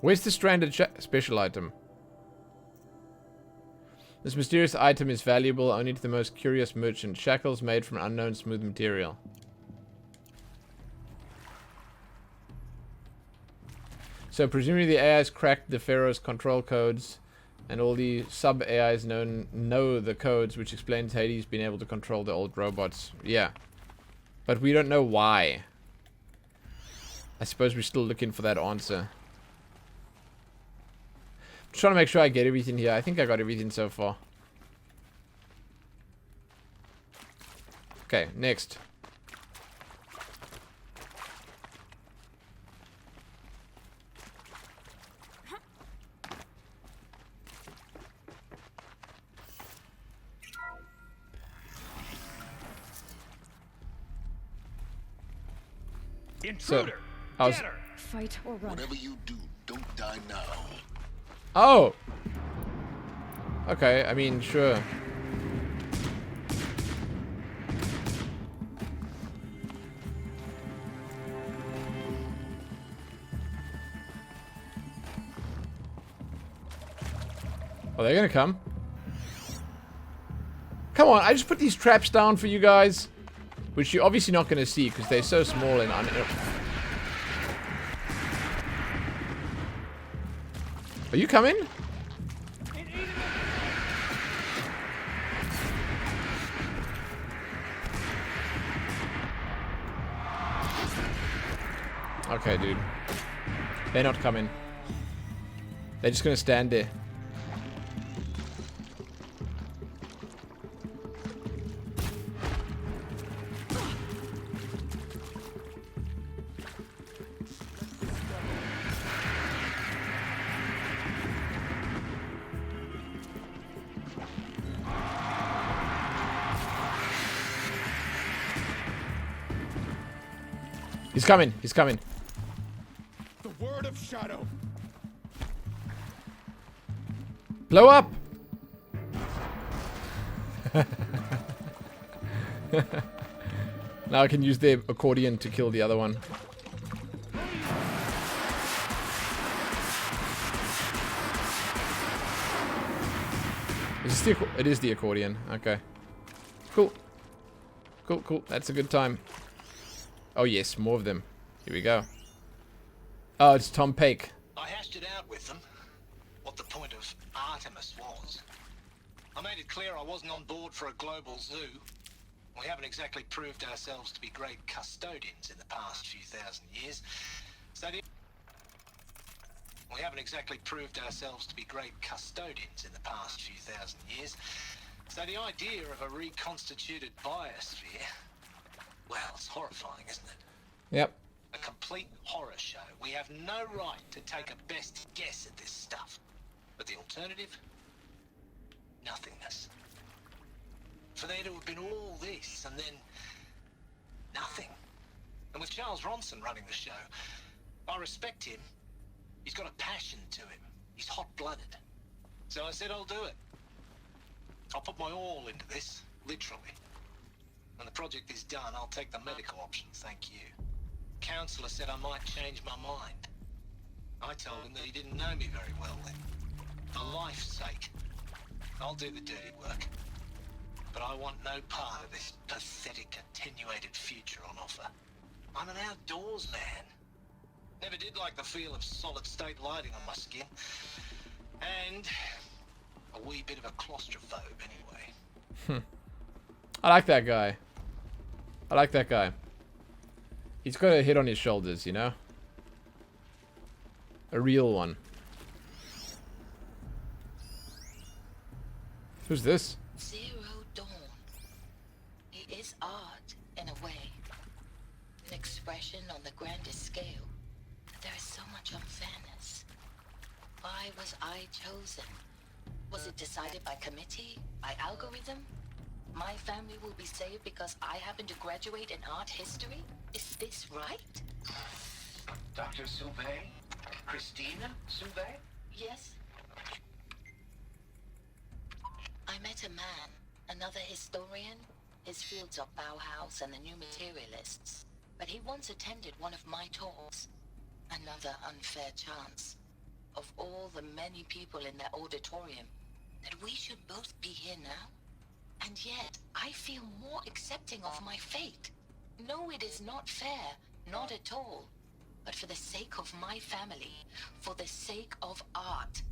Where's the Stranded special item? This mysterious item is valuable only to the most curious merchant. Shackles made from unknown smooth material. So presumably the AIs cracked the Pharaoh's control codes, and all the sub-AIs know the codes, which explains Hades being able to control the old robots. Yeah. But we don't know why. I suppose we're still looking for that answer. I'm trying to make sure I get everything here. I think I got everything so far. Okay, next. Intruder! So, Get her! Fight or run. Whatever you do, don't die now. Oh! Okay, I mean, sure. Are they gonna come? Come on, I just put these traps down for you guys. Which you're obviously not gonna see because they're so small and Are you coming? Okay, dude. They're not coming. They're just gonna stand there. He's coming. He's coming. The word of Shadow. Blow up. Now I can use their accordion to kill the other one. Is this it is the accordion. Okay. Cool. Cool, cool. That's a good time. Oh yes, more of them. Here we go. Oh, it's Tom Paik. I hashed it out with them, what the point of Artemis was. I made it clear I wasn't on board for a global zoo. We haven't exactly proved ourselves to be great custodians in the past few thousand years. So we haven't exactly proved ourselves to be great custodians in the past few thousand years. So the idea of a reconstituted biosphere, well, it's horrifying, isn't it? Yep. A complete horror show. We have no right to take a best guess at this stuff. But the alternative? Nothingness. For there to have been all this and then nothing. And with Charles Ronson running the show, I respect him. He's got a passion to him. He's hot-blooded. So I said I'll do it. I'll put my all into this, literally. When the project is done, I'll take the medical option, thank you. Counselor said I might change my mind. I told him that he didn't know me very well then. For life's sake, I'll do the dirty work. But I want no part of this pathetic, attenuated future on offer. I'm an outdoors man. Never did like the feel of solid-state lighting on my skin. And a wee bit of a claustrophobe, anyway. I like that guy. I like that guy. He's got a head on his shoulders, you know? A real one. Who's this? Zero Dawn. It is art, in a way. An expression on the grandest scale. There is so much unfairness. Why was I chosen? Was it decided by committee? By algorithm? My family will be saved because I happen to graduate in art history? Is this right? Dr. Sauvé? Christina Sauvé? Yes. I met a man, another historian. His fields are Bauhaus and the New Materialists. But he once attended one of my talks. Another unfair chance. Of all the many people in that auditorium, that we should both be here now? And yet, I feel more accepting of my fate. No, it is not fair. Not at all. But for the sake of my family, for the sake of art.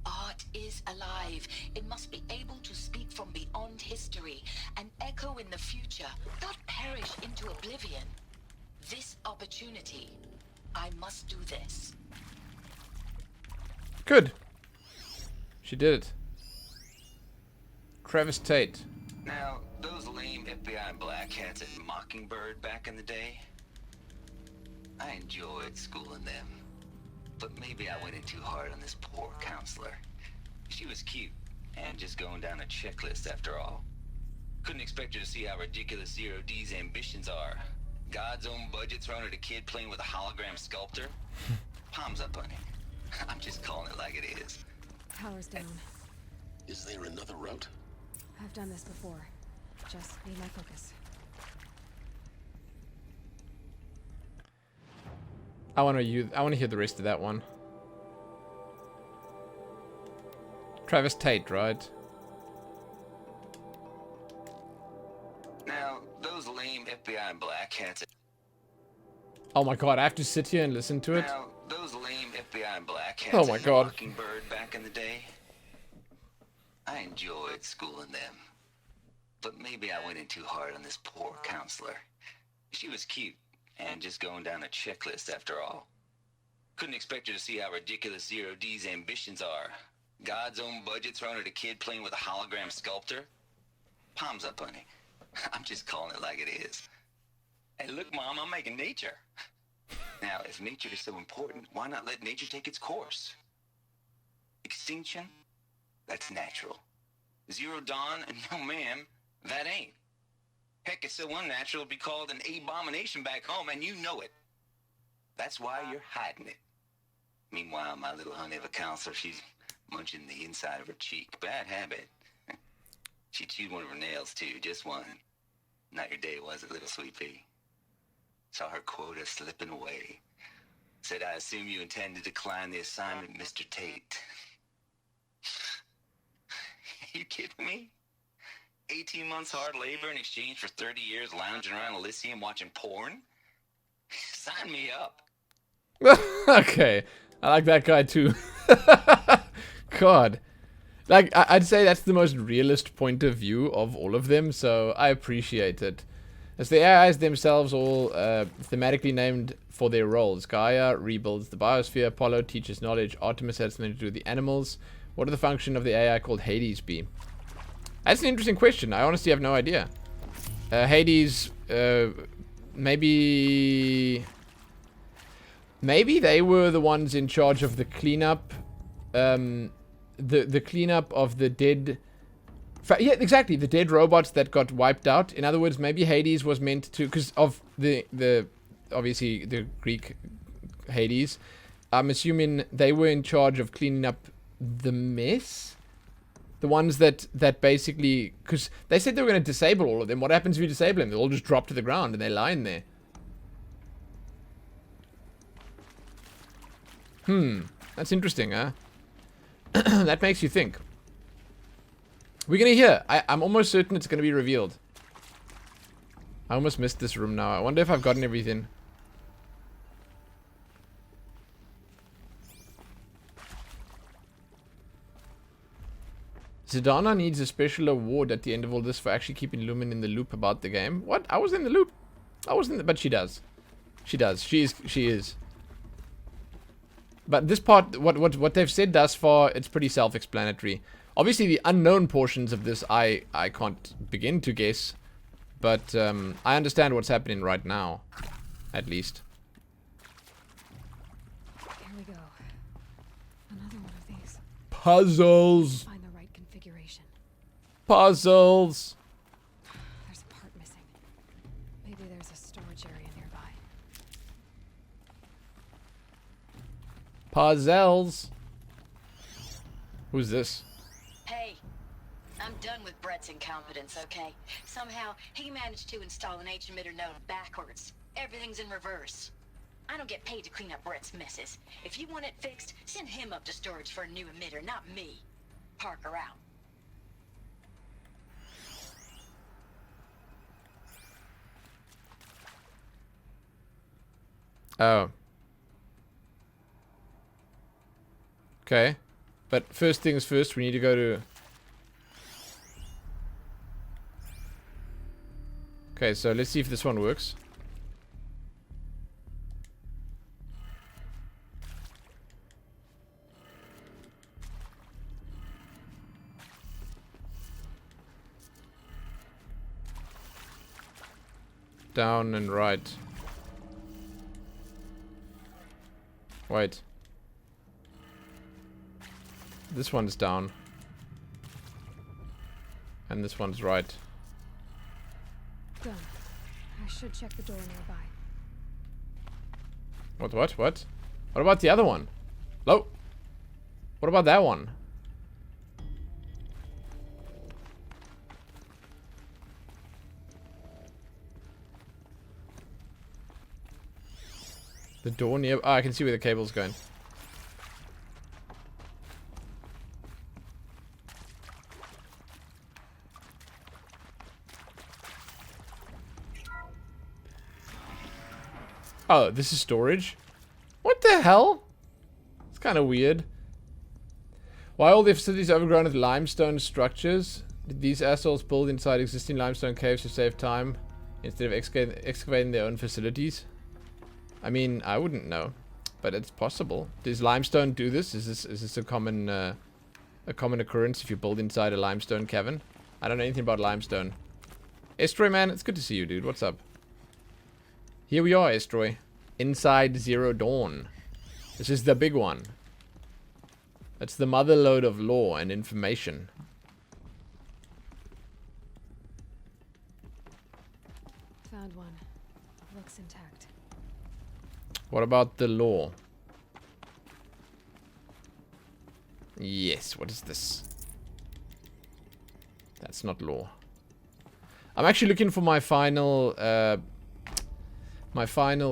Art is alive. It must be able to speak from beyond history and echo in the future, not perish into oblivion. This opportunity, I must do this. Good. She did it. Travis Tate. Now, those lame FBI black hats at Mockingbird back in the day, I enjoyed schooling them. But maybe I went in too hard on this poor counselor. She was cute, and just going down a checklist after all. Couldn't expect her to see how ridiculous Zero D's ambitions are. God's own budget thrown at a kid playing with a hologram sculptor? Palms up, honey. I'm just calling it like it is. Power's down. Is there another route? I've done this before. Just need my focus. I want to hear the rest of that one. Travis Tate, right? Now, those lame FBI black hats. Oh my god, I have to sit here and listen to it? Now, those lame FBI black hats Oh my god. Mockingbird back in the day, I enjoyed schooling them. But maybe I went in too hard on this poor counselor. She was cute, and just going down a checklist after all. Couldn't expect her to see how ridiculous Zero D's ambitions are. God's own budget thrown at a kid playing with a hologram sculptor? Palms up, honey. I'm just calling it like it is. Hey, look, Mom, I'm making nature. Now, if nature is so important, why not let nature take its course? Extinction? That's natural. Zero Dawn? No, ma'am, that ain't. Heck, it's so unnatural it'd be called an abomination back home, and you know it. That's why you're hiding it. Meanwhile, my little honey of a counselor, she's munching the inside of her cheek. Bad habit. She chewed one of her nails, too, just one. Not your day, was it, little sweet pea? Saw her quota slipping away. Said, I assume you intend to decline the assignment, Mr. Tate. You kidding me? 18 months hard labor in exchange for 30 years lounging around Elysium watching porn? Sign me up. Okay. I like that guy too. God. Like, I'd say that's the most realist point of view of all of them, so I appreciate it. As the AIs themselves all thematically named for their roles. Gaia rebuilds the biosphere, Apollo teaches knowledge, Artemis has something to do with the animals. What would the function of the AI called Hades be? That's an interesting question. I honestly have no idea. Hades, maybe they were the ones in charge of the cleanup the cleanup of the dead. Yeah, exactly. The dead robots that got wiped out. In other words, maybe Hades was meant to, because of the obviously the Greek Hades. I'm assuming they were in charge of cleaning up the mess. The ones that basically, because they said they were going to disable all of them. What happens if you disable them? They all just drop to the ground and they're lying there. That's interesting, huh? That makes you think. We're gonna hear. I'm almost certain it's gonna be revealed. I almost missed this room now. I wonder if I've gotten everything. Zidana needs a special award at the end of all this for actually keeping Lumen in the loop about the game. What? I was in the loop. I wasn't, but she does. She does. She is. But this part, what they've said thus far, it's pretty self-explanatory. Obviously, the unknown portions of this, I can't begin to guess. But I understand what's happening right now, at least. Here we go. Another one of these. Puzzles. Find the right configuration. Puzzles. There's a part missing. Maybe there's a storage area nearby. Puzzles. Who's this? Hey, I'm done with Brett's incompetence, okay? Somehow, he managed to install an H-emitter node backwards. Everything's in reverse. I don't get paid to clean up Brett's messes. If you want it fixed, send him up to storage for a new emitter, not me. Parker out. Oh. Okay. But first things first, we need to go to... Okay, so let's see if this one works. Down and right. Wait. This one's down. And this one's right. Done. I should check the door nearby. What? What about the other one? Hello? What about that one? The door near... Oh, I can see where the cable's going. Oh, this is storage? What the hell? It's kind of weird. Why all the facilities overgrown with limestone structures? Did these assholes build inside existing limestone caves to save time instead of excavating their own facilities? I mean, I wouldn't know, but it's possible. Does limestone do this? Is this a common occurrence if you build inside a limestone cavern? I don't know anything about limestone. Estroy, man, it's good to see you, dude. What's up? Here we are, Estroy. Inside Zero Dawn. This is the big one. It's the motherlode of lore and information. Found one. Looks intact. What about the lore? Yes, what is this? That's not lore. I'm actually looking for my final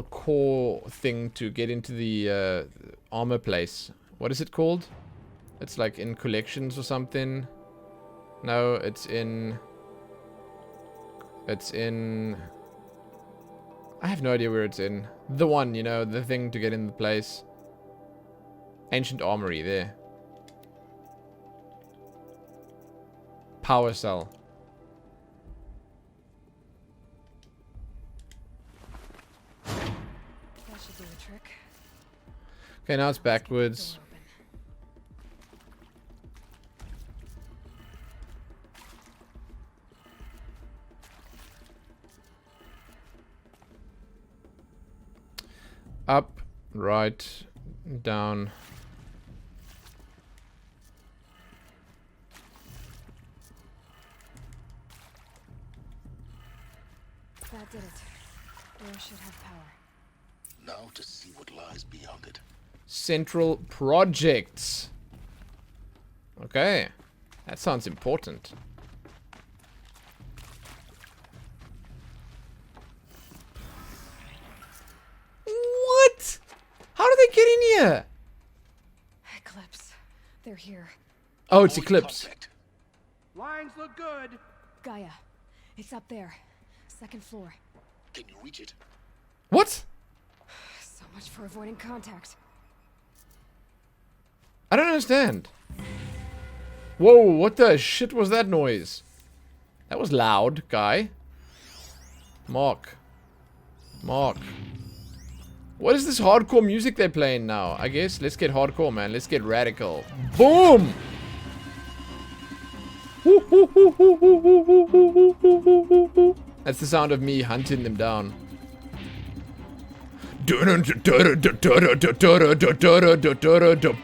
core thing to get into the armor place. What is it called? It's like in collections or something. No, it's in... I have no idea where it's in. The one, you know, the thing to get in the place. Ancient Armory, there. Power cell. That should do the trick. Okay, now it's backwards. Up, right, down. Did it. Door should have power. Now to see what lies beyond it. Central projects. Okay. That sounds important. What? How did they get in here? Eclipse. They're here. Oh, it's Eclipse. Lines look good. Gaia. It's up there. Second floor. Can you reach it? What? So much for avoiding contact. I don't understand. Whoa, what the shit was that noise? That was loud, guy. Mark. What is this hardcore music they're playing now? I guess let's get hardcore, man. Let's get radical. Boom! That's the sound of me hunting them down.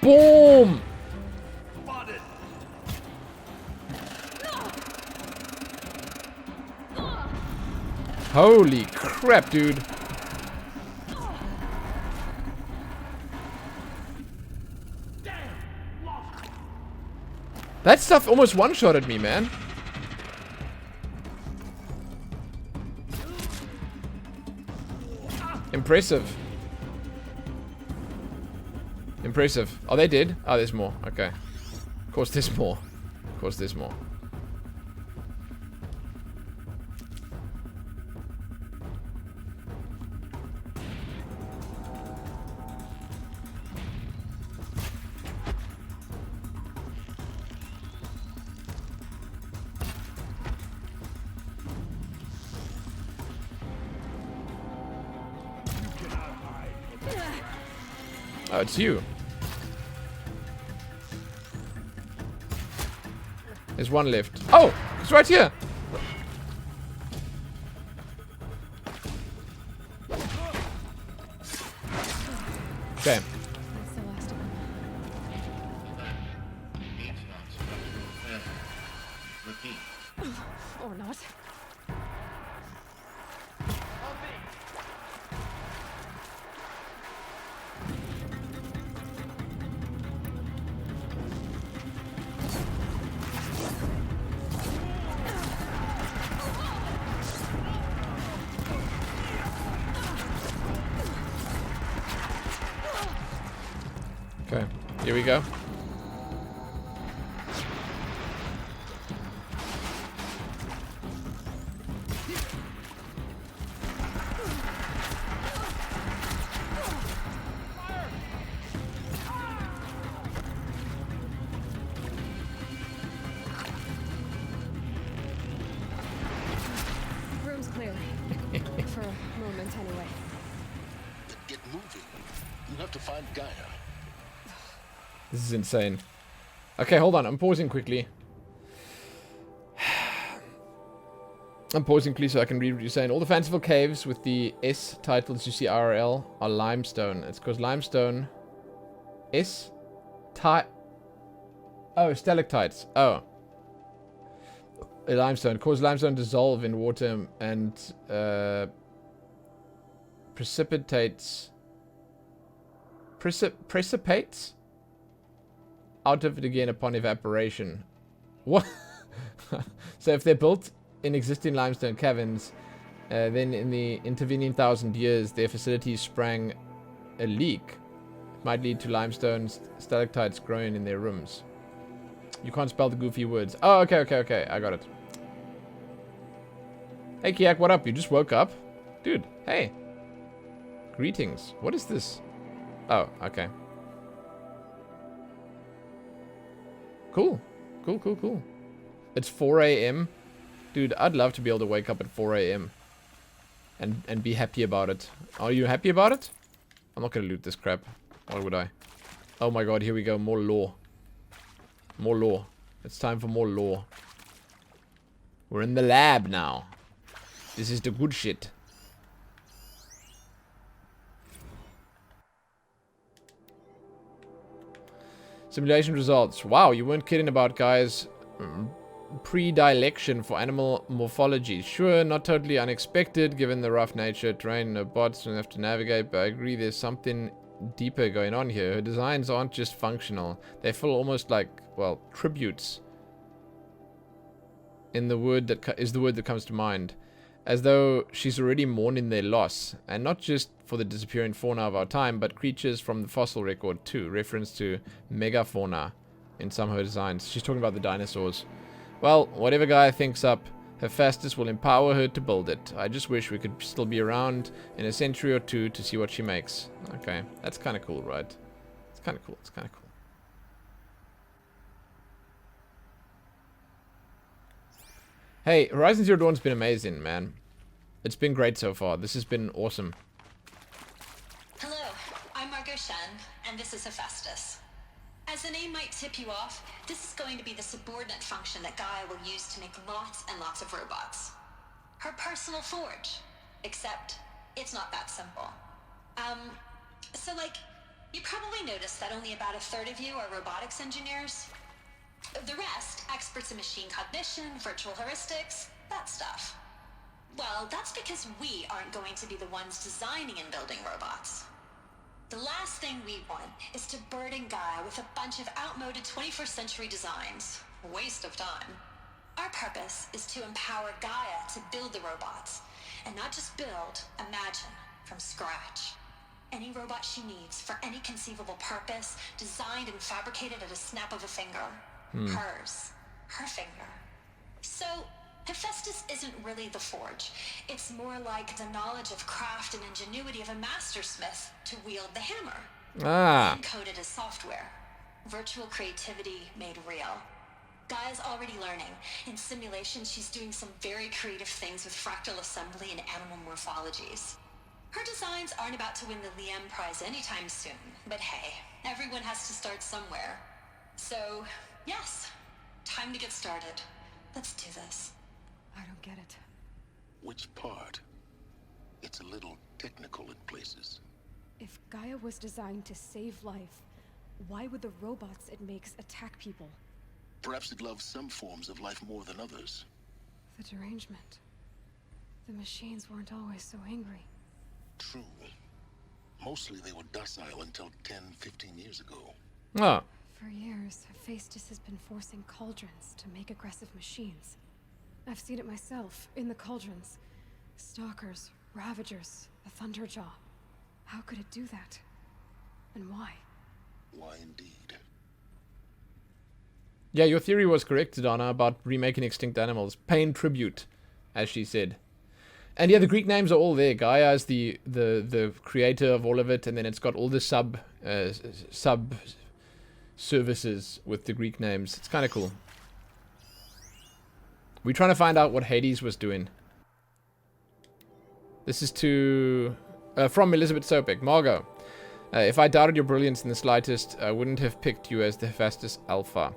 Boom! Holy crap, dude. That stuff almost one-shotted me, man. Impressive. Impressive. Oh, they did? Oh, there's more. Okay. Of course there's more. Of course there's more. Oh, it's you. There's one left. Oh, it's right here. Okay. That's the last of them. Or not. Okay, here we go. Room's clear. For a moment, anyway. Then get moving. You have to find Gaia. This is insane. Okay, hold on. I'm pausing quickly. I'm pausing quickly so I can read what you're saying. All the fanciful caves with the S titles you see IRL are limestone. It's because limestone... S? Oh, stalactites. Oh. A limestone. Cause limestone dissolve in water and precipitates... Precipitates? Out of it again upon evaporation. What? So if they're built in existing limestone caverns, then in the intervening 1,000 years, their facilities sprang a leak. It might lead to limestone stalactites growing in their rooms. You can't spell the goofy words. Oh, okay. I got it. Hey, Kiak, what up? You just woke up? Dude, hey. Greetings. What is this? Oh, okay. Cool. It's 4 a.m. Dude, I'd love to be able to wake up at 4 a.m. and be happy about it. Are you happy about it? I'm not gonna loot this crap. Why would I? Oh my god, here we go. More lore. More lore. It's time for more lore. We're in the lab now. This is the good shit. Simulation results. Wow, you weren't kidding about guys predilection for animal morphology. Sure, not totally unexpected given the rough nature, terrain, no bots, don't have to navigate, but I agree there's something deeper going on here. Her designs aren't just functional. They feel almost like, well, tributes. In the word that is the word that comes to mind. As though she's already mourning their loss. And not just for the disappearing fauna of our time, but creatures from the fossil record too. Reference to megafauna in some of her designs. She's talking about the dinosaurs. Well, whatever Gaia thinks up, Hephaestus will empower her to build it. I just wish we could still be around in a century or two to see what she makes. Okay, that's kind of cool, right? It's kind of cool. It's kind of cool. Hey, Horizon Zero Dawn's been amazing, man. It's been great so far. This has been awesome. Hello, I'm Margot Shen, and this is Hephaestus. As the name might tip you off, this is going to be the subordinate function that Gaia will use to make lots and lots of robots. Her personal forge. Except, it's not that simple. So like, you probably noticed that only about a third of you are robotics engineers. The rest, experts in machine cognition, virtual heuristics, that stuff. Well, that's because we aren't going to be the ones designing and building robots. The last thing we want is to burden Gaia with a bunch of outmoded 21st century designs. Waste of time. Our purpose is to empower Gaia to build the robots. And not just build, imagine, from scratch. Any robot she needs for any conceivable purpose, designed and fabricated at a snap of a finger. Hers. Her finger. So, Hephaestus isn't really the forge. It's more like the knowledge of craft and ingenuity of a mastersmith to wield the hammer. Ah. Encoded as software. Virtual creativity made real. Gaia's already learning. In simulation, she's doing some very creative things with fractal assembly and animal morphologies. Her designs aren't about to win the Liam Prize anytime soon, but hey, everyone has to start somewhere. So, yes, time to get started. Let's do this. I don't get it. Which part? It's a little technical in places. If Gaia was designed to save life, why would the robots it makes attack people? Perhaps it loves some forms of life more than others. The derangement. The machines weren't always so angry. True. Mostly they were docile until 10, 15 years ago. Ah. For years, Hephaestus has been forcing cauldrons to make aggressive machines. I've seen it myself, in the cauldrons. Stalkers, Ravagers, the Thunderjaw. How could it do that? And why? Why indeed? Yeah, your theory was correct, Donna, about remaking extinct animals. Paying tribute, as she said. And yeah, the Greek names are all there. Gaia is the creator of all of it, and then it's got all the sub services with the Greek names. It's kind of cool. We're trying to find out what Hades was doing. This is to from Elizabeth Sopek. Margot, if I doubted your brilliance in the slightest, I wouldn't have picked you as the Hephaestus Alpha.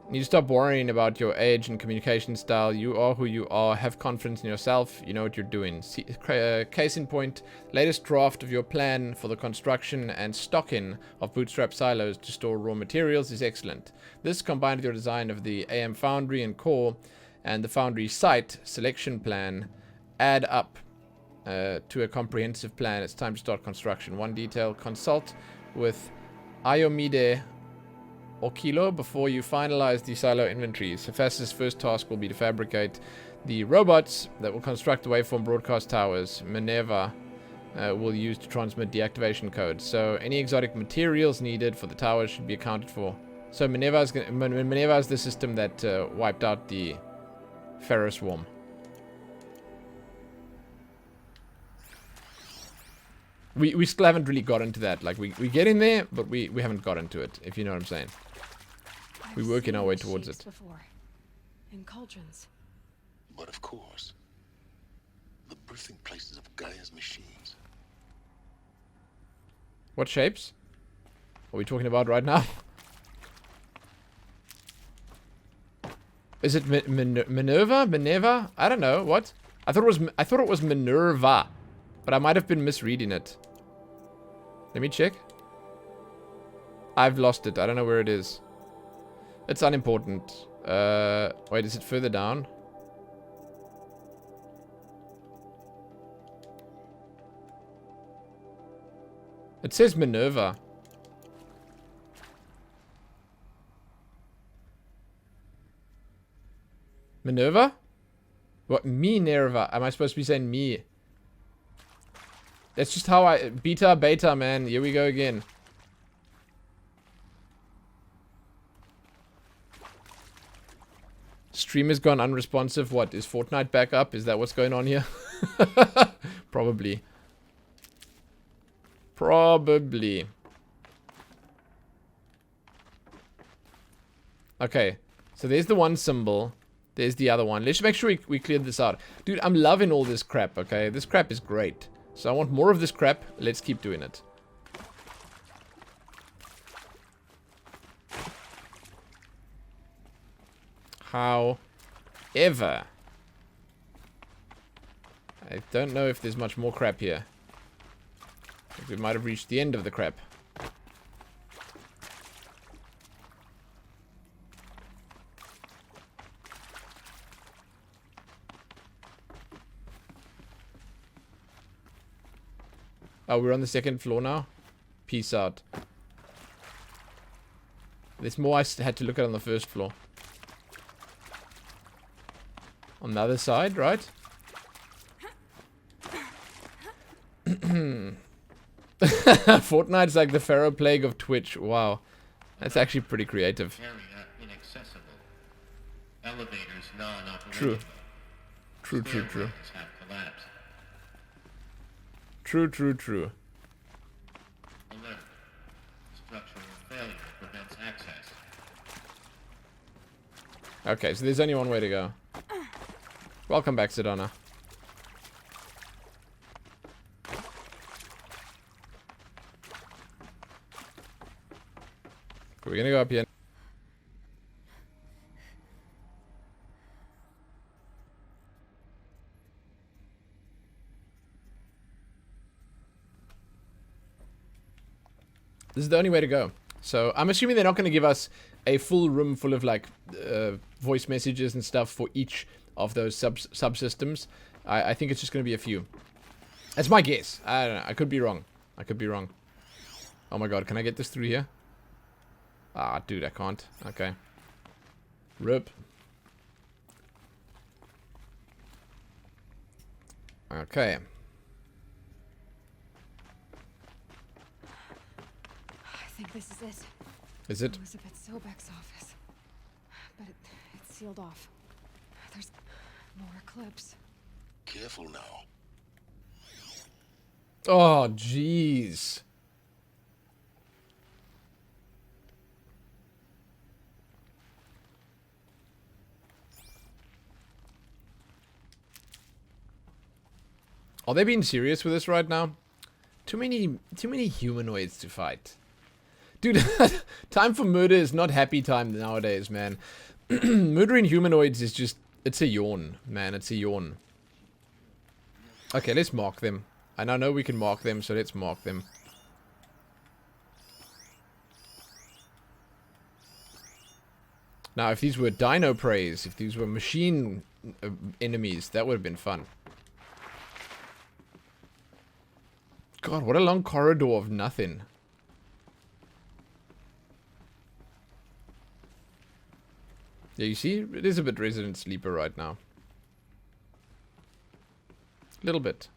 You need to stop worrying about your age and communication style. You are who you are. Have confidence in yourself. You know what you're doing. Case in point, latest draft of your plan for the construction and stocking of bootstrap silos to store raw materials is excellent. This, combined with your design of the AM Foundry and core and the Foundry site selection plan, add up to a comprehensive plan. It's time to start construction. One detail, consult with Iomide or Kilo before you finalize the silo inventories. Hephaestus' first task will be to fabricate the robots that will construct the waveform broadcast towers Minerva will use to transmit deactivation codes. So any exotic materials needed for the towers should be accounted for. So Minerva is the system that wiped out the Ferris swarm. We still haven't really got into that. Like, we get in there, but we haven't got into it, if you know what I'm saying. We're working our way towards it. Before. In cauldrons. But of course, the birthing places of Gaia's machines. What shapes are we talking about right now? Is it Minerva? Minerva? I don't know. What? I thought it was Minerva, but I might have been misreading it. Let me check. I've lost it. I don't know where it is. It's unimportant. Wait, is it further down? It says Minerva. Minerva? What? Minerva? Am I supposed to be saying me? That's just how I... Beta, man. Here we go again. Stream has gone unresponsive. What? Is Fortnite back up? Is that what's going on here? Probably. Probably. Okay. So there's the one symbol. There's the other one. Let's make sure we cleared this out. Dude, I'm loving all this crap, okay? This crap is great. So I want more of this crap. Let's keep doing it. However, I don't know if there's much more crap here. I think we might have reached the end of the crap. Oh, we're on the second floor now? Peace out. There's more I had to look at on the first floor. On the other side, right? Fortnite's like the Pharaoh Plague of Twitch. Wow. That's actually pretty creative. Inaccessible. Elevators True. True. True. Alert. Structural failure prevents access. Okay, so there's only one way to go. Welcome back, Sedona. We're gonna go up here. This is the only way to go. So I'm assuming they're not going to give us a full room full of like voice messages and stuff for each of those subsystems. I think it's just going to be a few. That's my guess. I don't know. I could be wrong. Oh my god, can I get this through here? Ah, dude, I can't. Okay. RIP. Okay. I think this is it. Is it? Elizabeth Sobek's office. But it's sealed off. There's more clips. Careful now. Oh, jeez. Are they being serious with this right now? Too many humanoids to fight. Dude, time for murder is not happy time nowadays, man. Murdering humanoids is just... It's a yawn, man. It's a yawn. Okay, let's mark them. And I know we can mark them, so let's mark them. Now, if these were dino preys, if these were machine enemies, that would have been fun. God, what a long corridor of nothing. Yeah, you see? It is a bit Resident Sleeper right now. Little bit.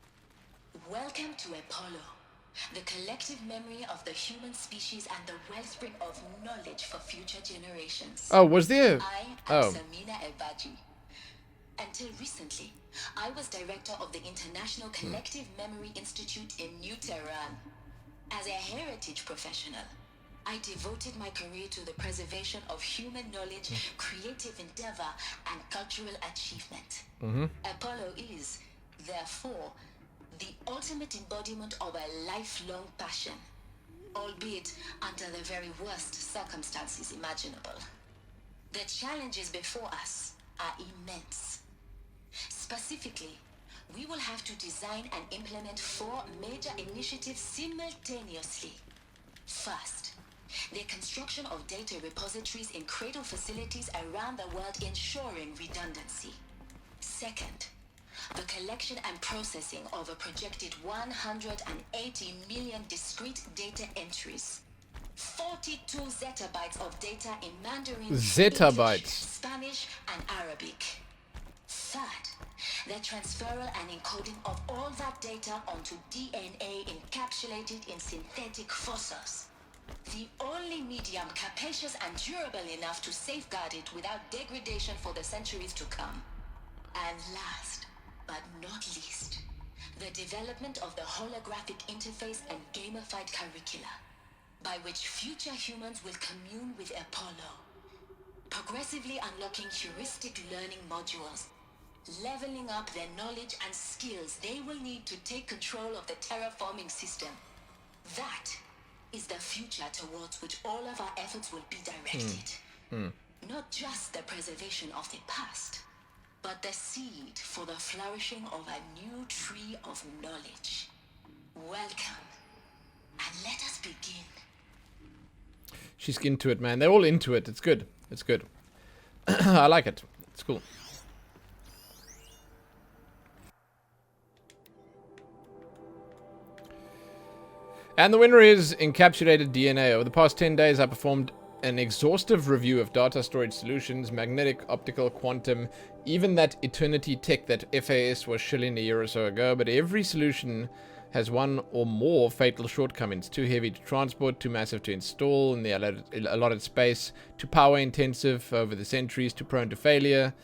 Welcome to Apollo, the collective memory of the human species and the wellspring of knowledge for future generations. Oh, was there? I am Samina Elbaji. Until recently, I was director of the International Collective Memory Institute in New Tehran. As a heritage professional, I devoted my career to the preservation of human knowledge, creative endeavor, and cultural achievement. Apollo is, therefore, the ultimate embodiment of a lifelong passion, albeit under the very worst circumstances imaginable. The challenges before us are immense. Specifically, we will have to design and implement 4 major initiatives simultaneously. First, the construction of data repositories in cradle facilities around the world ensuring redundancy. Second, the collection and processing of a projected 180 million discrete data entries. 42 zettabytes of data in Mandarin, Zettabytes. English, Spanish, and Arabic. Third, the transferal and encoding of all that data onto DNA encapsulated in synthetic fossils. The only medium capacious and durable enough to safeguard it without degradation for the centuries to come. And last, but not least, the development of the holographic interface and gamified curricula, by which future humans will commune with Apollo, progressively unlocking heuristic learning modules, leveling up their knowledge and skills they will need to take control of the terraforming system. That is the future towards which all of our efforts will be directed. Not just the preservation of the past, but the seed for the flourishing of a new tree of knowledge. Welcome, and let us begin. She's into it, man. They're all into it. It's good. It's good. I like it. It's cool. And the winner is Encapsulated DNA. Over the past 10 days, I performed an exhaustive review of data storage solutions, magnetic, optical, quantum, even that eternity tech that FAS was shilling a year or so ago, but every solution has one or more fatal shortcomings. Too heavy to transport, too massive to install in the allotted space, too power intensive over the centuries, too prone to failure,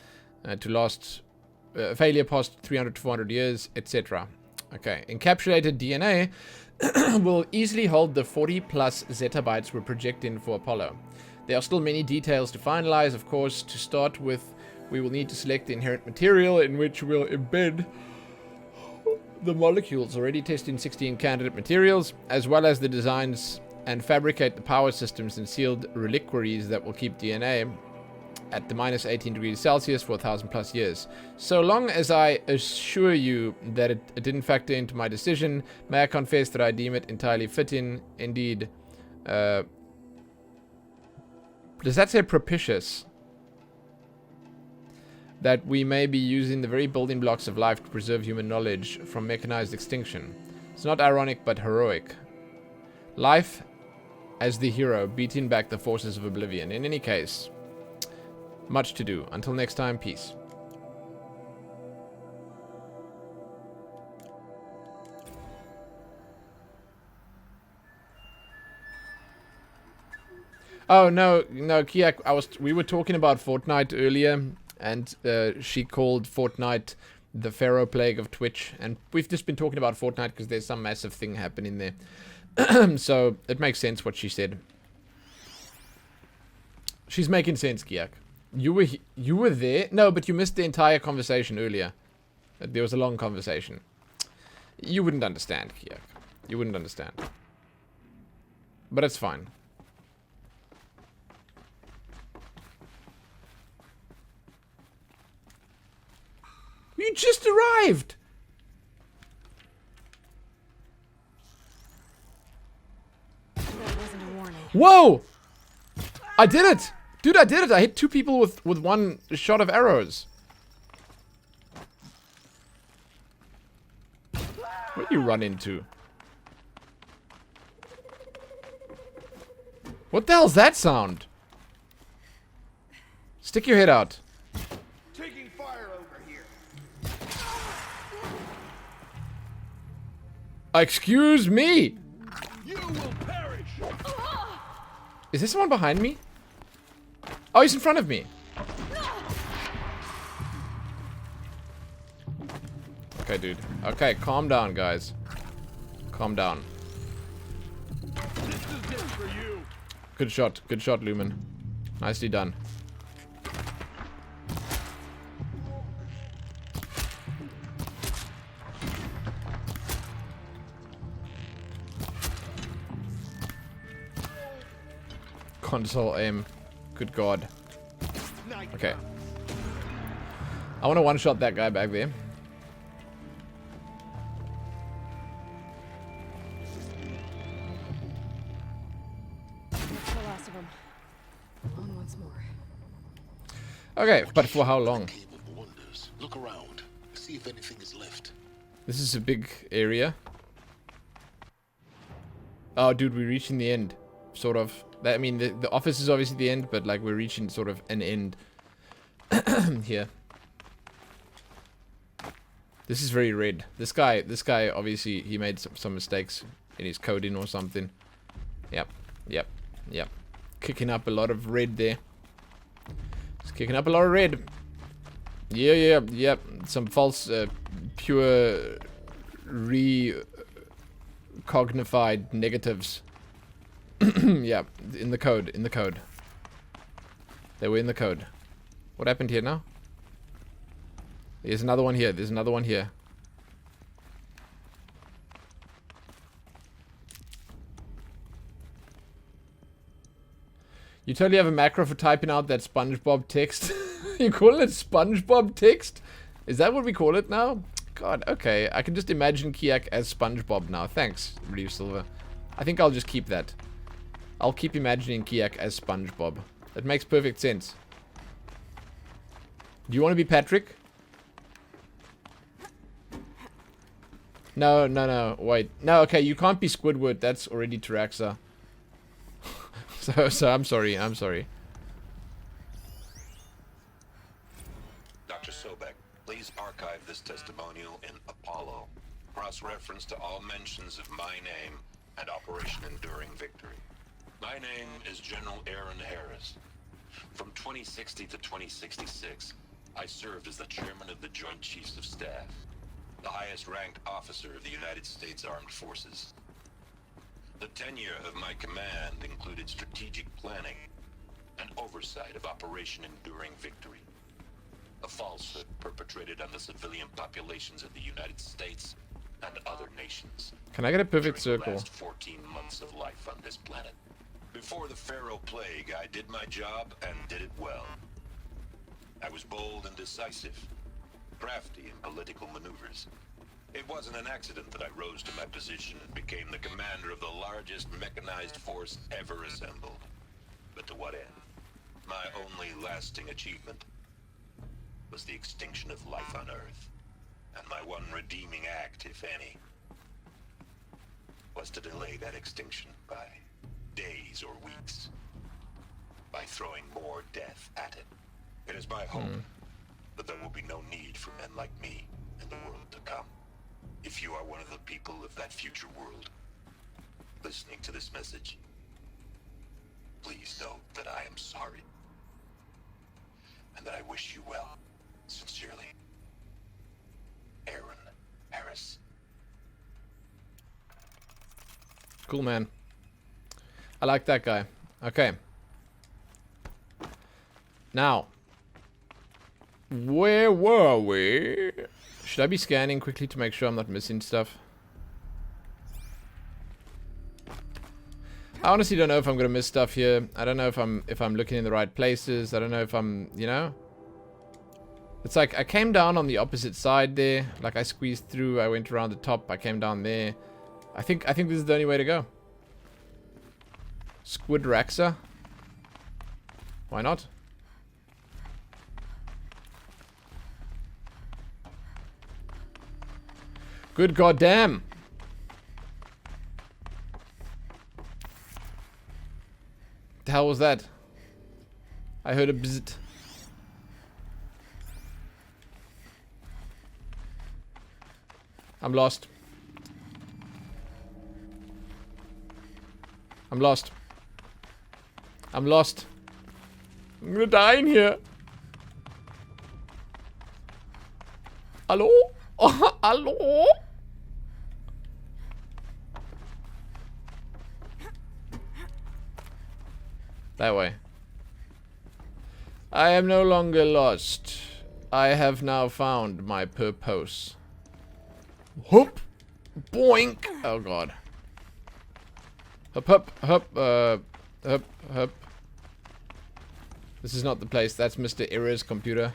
failure past 300 to 400 years, etc. Okay, encapsulated DNA will easily hold the 40 plus zettabytes we're projecting for Apollo. There are still many details to finalize, of course. To start with, we will need to select the inherent material in which we'll embed the molecules, already testing 16 candidate materials, as well as the designs, and fabricate the power systems and sealed reliquaries that will keep DNA at the minus 18 degrees Celsius for 1,000 plus years. So long as I assure you that it didn't factor into my decision, may I confess that I deem it entirely fitting, indeed. Does that say propitious? That we may be using the very building blocks of life to preserve human knowledge from mechanized extinction. It's not ironic, but heroic. Life as the hero, beating back the forces of oblivion. In any case, much to do. Until next time, peace. Oh no, Kiak, we were talking about Fortnite earlier, and she called Fortnite the Pharaoh Plague of Twitch, and we've just been talking about Fortnite because there's some massive thing happening there. So it makes sense what she said. She's making sense, Kiak. You were there? No, but you missed the entire conversation earlier. There was a long conversation. You wouldn't understand, Kiak. You wouldn't understand. But it's fine. You just arrived! That wasn't a warning. Whoa! I did it! Dude, I did it! I hit 2 people with one shot of arrows. Where do you run into? What the hell's that sound? Stick your head out. Taking fire over here. Excuse me! You will perish. Is there someone behind me? Oh, he's in front of me. Okay, dude. Okay, calm down, guys. Calm down. This is it for you. Good shot, Lumen. Nicely done. Console aim. Good God. Okay. I want to one-shot that guy back there. last of them. On once more. Okay, but for how long? Look around. See if anything is left. This is a big area. Oh, dude, we're reaching the end. Sort of. I mean, the office is obviously the end, but like we're reaching sort of an end here. This is very red. This guy obviously he made some mistakes in his coding or something. Yep. Kicking up a lot of red there. It's kicking up a lot of red. Yep. Some false, pure recognified negatives. Yeah, in the code. They were in the code. What happened here now? There's another one here. You totally have a macro for typing out that SpongeBob text. You call it SpongeBob text? Is that what we call it now? God, okay. I can just imagine Kiak as SpongeBob now. Thanks, Reeve Silver. I think I'll just keep that. I'll keep imagining Kiak as SpongeBob. That makes perfect sense. Do you want to be Patrick? No. Wait. No, okay. You can't be Squidward. That's already Taraxa. So I'm sorry. Dr. Sobek, please archive this testimonial in Apollo. Cross-reference to all mentions of my name and Operation Enduring Victory. My name is General Aaron Harris. From 2060 to 2066, I served as the chairman of the Joint Chiefs of Staff, the highest-ranked officer of the United States Armed Forces. The tenure of my command included strategic planning and oversight of Operation Enduring Victory, a falsehood perpetrated on the civilian populations of the United States and other nations. Can I get a perfect during circle? The last 14 months of life on this planet. Before the Pharaoh Plague, I did my job and did it well. I was bold and decisive, crafty in political maneuvers. It wasn't an accident that I rose to my position and became the commander of the largest mechanized force ever assembled. But to what end? My only lasting achievement was the extinction of life on Earth. And my one redeeming act, if any, was to delay that extinction by days or weeks, by throwing more death at it. It is my hope that there will be no need for men like me in the world to come. If you are one of the people of that future world listening to this message, please know that I am sorry and that I wish you well. Sincerely, Aaron Harris. Cool, man. I like that guy. Okay. Now, where were we? Should I be scanning quickly to make sure I'm not missing stuff? I honestly don't know if I'm gonna miss stuff here. I don't know if I'm looking in the right places. I don't know if I'm, you know. It's like I came down on the opposite side there. Like I squeezed through. I went around the top. I came down there. I think this is the only way to go. Squidraxa. Why not? Good goddamn. The hell was that? I heard a bzzzt. I'm lost. I'm lost. I'm lost. I'm gonna die in here. Hello? Oh, hello? That way. I am no longer lost. I have now found my purpose. Whoop! Boink! Oh god. Hup, hup, hup, hup, hup. This is not the place. That's Mr. Error's computer.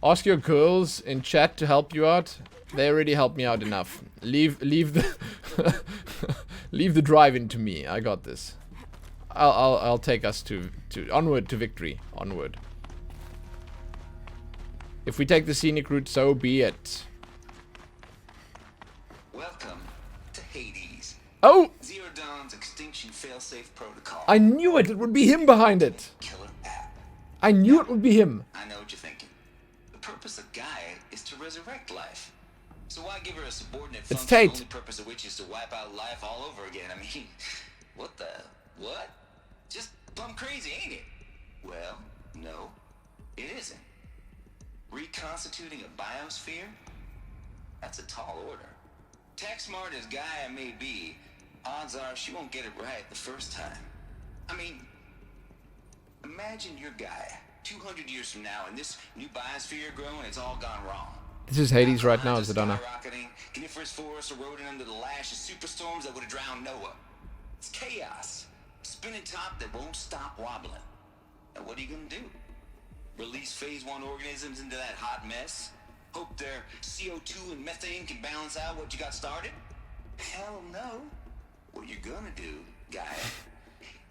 Ask your girls in chat to help you out. They already helped me out enough. Leave the Leave the drive-in to me. I got this. I'll take us to onward to victory. Onward. If we take the scenic route, so be it. Welcome to Hades. Oh! Zero Dawn's extinction failsafe protocol. I knew it. It would be him behind it. Killer app. I knew it would be him. I know what you're thinking. The purpose of Gaia is to resurrect life. So why give her a subordinate function, Tate. the only purpose of which is to wipe out life all over again? I mean, what? Just plumb crazy, ain't it? Well, no, it isn't. Reconstituting a biosphere? That's a tall order. Tech smart as Gaia may be, odds are she won't get it right the first time. I mean, imagine your Gaia 200 years from now and this new biosphere growing, it's all gone wrong. This is Hades right now, Zadana. Skyrocketing, coniferous forests eroding under the lash of superstorms that would have drowned Noah. It's chaos. A spinning top that won't stop wobbling. And what are you gonna do? Release phase 1 organisms into that hot mess? Hope their CO2 and methane can balance out what you got started? Hell no. What you're gonna do, Gaia,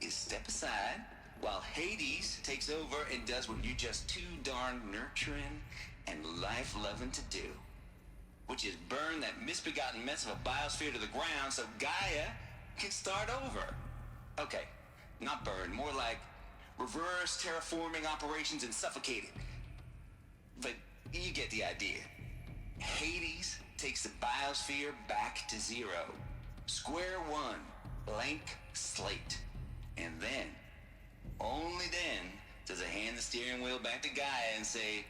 is step aside while Hades takes over and does what you're just too darn nurturing and life-loving to do, which is burn that misbegotten mess of a biosphere to the ground so Gaia can start over. Okay, not burn, more like reverse terraforming operations and suffocate it. But you get the idea. Hades takes the biosphere back to zero. Square one, blank slate. And then, only then, does it hand the steering wheel back to Gaia and say,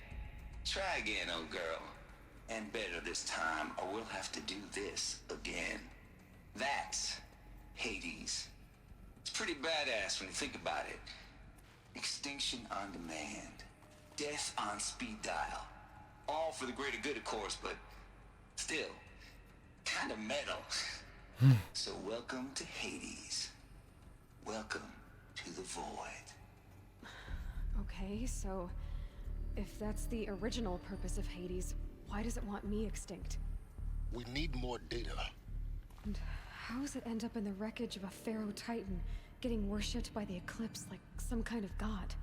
try again, old girl. And better this time, or we'll have to do this again. That's Hades. It's pretty badass when you think about it. Extinction on demand. Death on speed dial. All for the greater good, of course, but still, kind of metal. So welcome to Hades. Welcome to the void. Okay, so if that's the original purpose of Hades, why does it want me extinct? We need more data. And how does it end up in the wreckage of a Pharaoh Titan, getting worshipped by the Eclipse like some kind of god?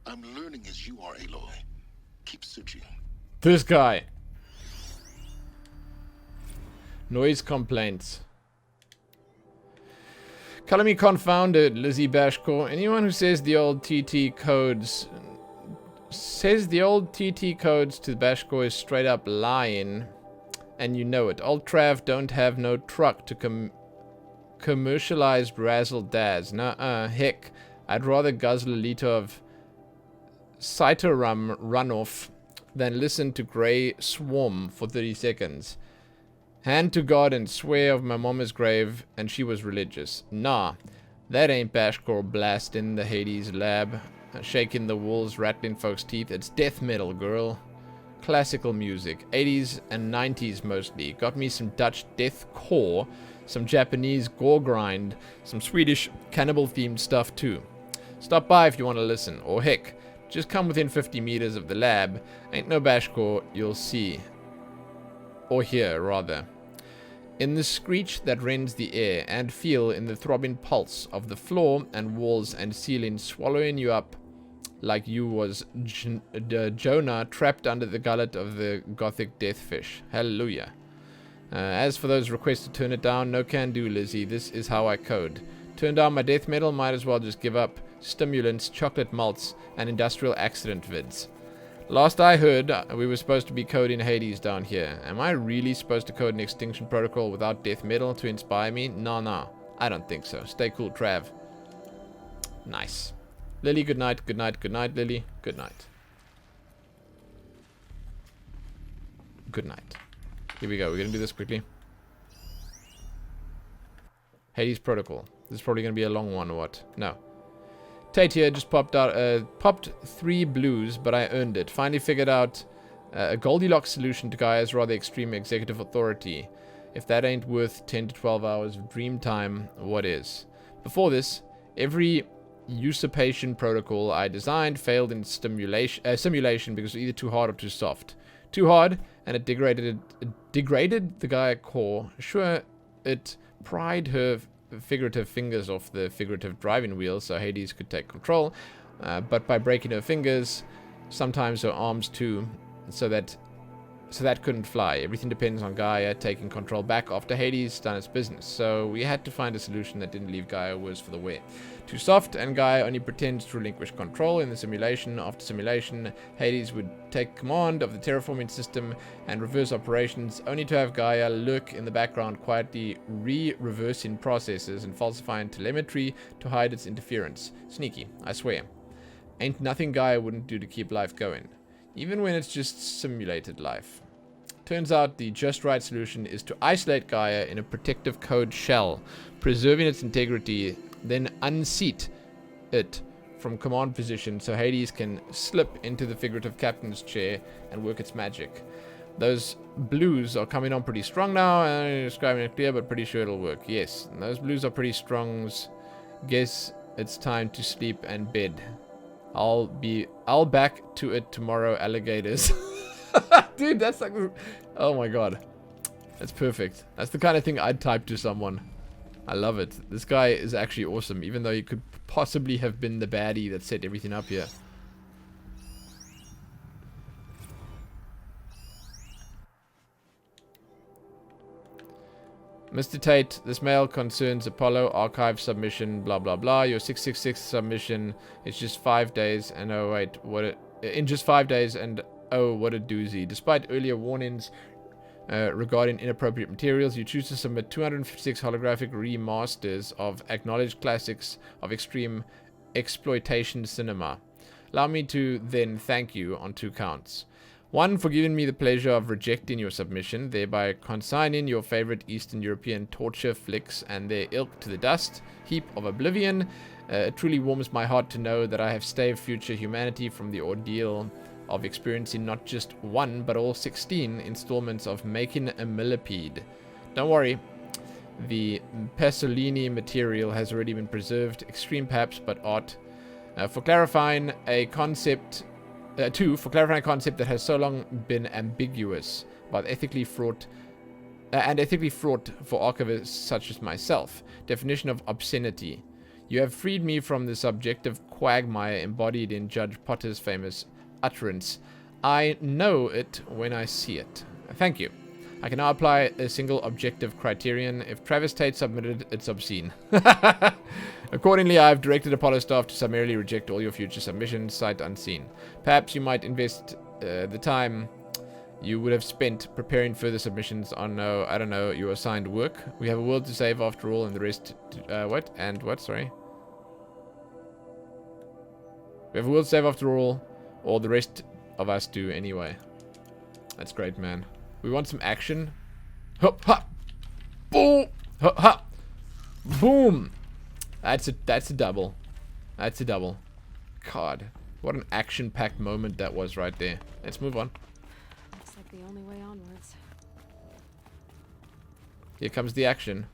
I'm learning as you are, Aloy. Keep searching. This guy. Noise complaints. Color me confounded, Lizzie Bashcore. Anyone who says the old TT codes to the Bashcore is straight up lying, and you know it. Old Trav don't have no truck to commercialize razzle dazz. Nuh-uh. Heck, I'd rather guzzle a liter of Cytorum runoff than listen to Grey Swarm for 30 seconds. Hand to God and swear of my mama's grave, and she was religious. Nah, that ain't Bashcore blasting the Hades lab, shaking the walls, rattling folks' teeth. It's death metal, girl. Classical music, 80s and 90s mostly. Got me some Dutch deathcore, some Japanese gore grind, some Swedish cannibal-themed stuff too. Stop by if you want to listen, or heck, just come within 50 meters of the lab. Ain't no Bashcore you'll see. Or hear, rather. In the screech that rends the air, and feel in the throbbing pulse of the floor and walls and ceiling swallowing you up like you was Jonah trapped under the gullet of the gothic deathfish. Hallelujah. As for those requests to turn it down, no can do, Lizzie. This is how I code. Turn down my death metal, might as well just give up stimulants, chocolate malts, and industrial accident vids. Last I heard, we were supposed to be coding Hades down here. Am I really supposed to code an extinction protocol without death metal to inspire me? No, I don't think so. Stay cool, Trav. Nice. Lily, good night, good night, good night, Lily. Good night. Good night. Here we go. We're going to do this quickly. Hades protocol. This is probably going to be a long one or what? No. Tate here just popped 3 blues, but I earned it. Finally figured out a Goldilocks solution to Gaia's rather extreme executive authority. If that ain't worth 10 to 12 hours of dream time, what is? Before this, every usurpation protocol I designed failed in simulation because it was either too hard or too soft. Too hard, and it degraded the Gaia core. Sure, it pried her figurative fingers off the figurative driving wheel so Hades could take control, but by breaking her fingers, sometimes her arms too, so that couldn't fly. Everything depends on Gaia taking control back after Hades done its business. So we had to find a solution that didn't leave Gaia worse for the wear. Too soft, and Gaia only pretends to relinquish control in the simulation. After simulation, Hades would take command of the terraforming system and reverse operations, only to have Gaia lurk in the background, quietly reversing processes and falsifying telemetry to hide its interference. Sneaky, I swear. Ain't nothing Gaia wouldn't do to keep life going, even when it's just simulated life. Turns out the just right solution is to isolate Gaia in a protective code shell, preserving its integrity, then unseat it from command position so Hades can slip into the figurative captain's chair and work its magic. Those blues are coming on pretty strong now. I'm describing it clear, but pretty sure it'll work. Yes, those blues are pretty strong. Guess it's time to sleep and bed. I'll back to it tomorrow, alligators. Dude, that's like, oh my god, that's perfect. That's the kind of thing I'd type to someone. I love it. This guy is actually awesome, even though he could possibly have been the baddie that set everything up here. Mr. Tate, this mail concerns Apollo archive submission, blah blah blah. Your 666 submission is just 5 days, and oh wait, in just 5 days, and oh, what a doozy. Despite earlier warnings regarding inappropriate materials, you choose to submit 256 holographic remasters of acknowledged classics of extreme exploitation cinema. Allow me to then thank you on 2 counts. 1, for giving me the pleasure of rejecting your submission, thereby consigning your favorite Eastern European torture flicks and their ilk to the dust heap of oblivion. It truly warms my heart to know that I have staved future humanity from the ordeal of experiencing not just 1 but all 16 installments of making a millipede. Don't worry, the Pasolini material has already been preserved, extreme perhaps, but art. For clarifying a concept 2, for clarifying a concept that has so long been ambiguous about ethically fraught for archivists such as myself. Definition of obscenity. You have freed me from the subjective quagmire embodied in Judge Potter's famous utterance. I know it when I see it. Thank you. I can now apply a single objective criterion. If Travis Tate submitted, it's obscene. Accordingly, I have directed Apollo staff to summarily reject all your future submissions, sight unseen. Perhaps you might invest the time you would have spent preparing further submissions on, I don't know, your assigned work. We have a world to save after all, and the rest... Sorry. We have a world to save after all the rest of us do anyway. That's great, man. We want some action. Hup, ha! Boom! Hup, ha! Boom! That's a double. That's a double. God, what an action-packed moment that was right there. Let's move on. Looks like the only way onwards. Here comes the action.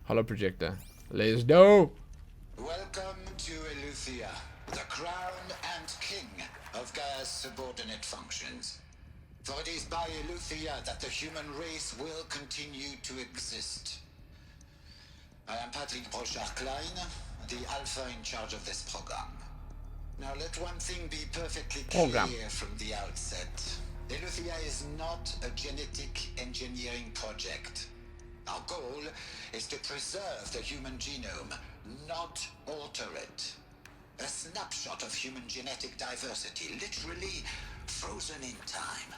Holo projector. Let's go! Welcome to Eleuthia, the crown and king of Gaia's subordinate functions. For it is by Eleuthia that the human race will continue to exist. I am Patrick Brochard-Klein, the alpha in charge of this program. Now let one thing be perfectly clear from the outset. Eleuthia is not a genetic engineering project. Our goal is to preserve the human genome, not alter it. A snapshot of human genetic diversity, literally frozen in time.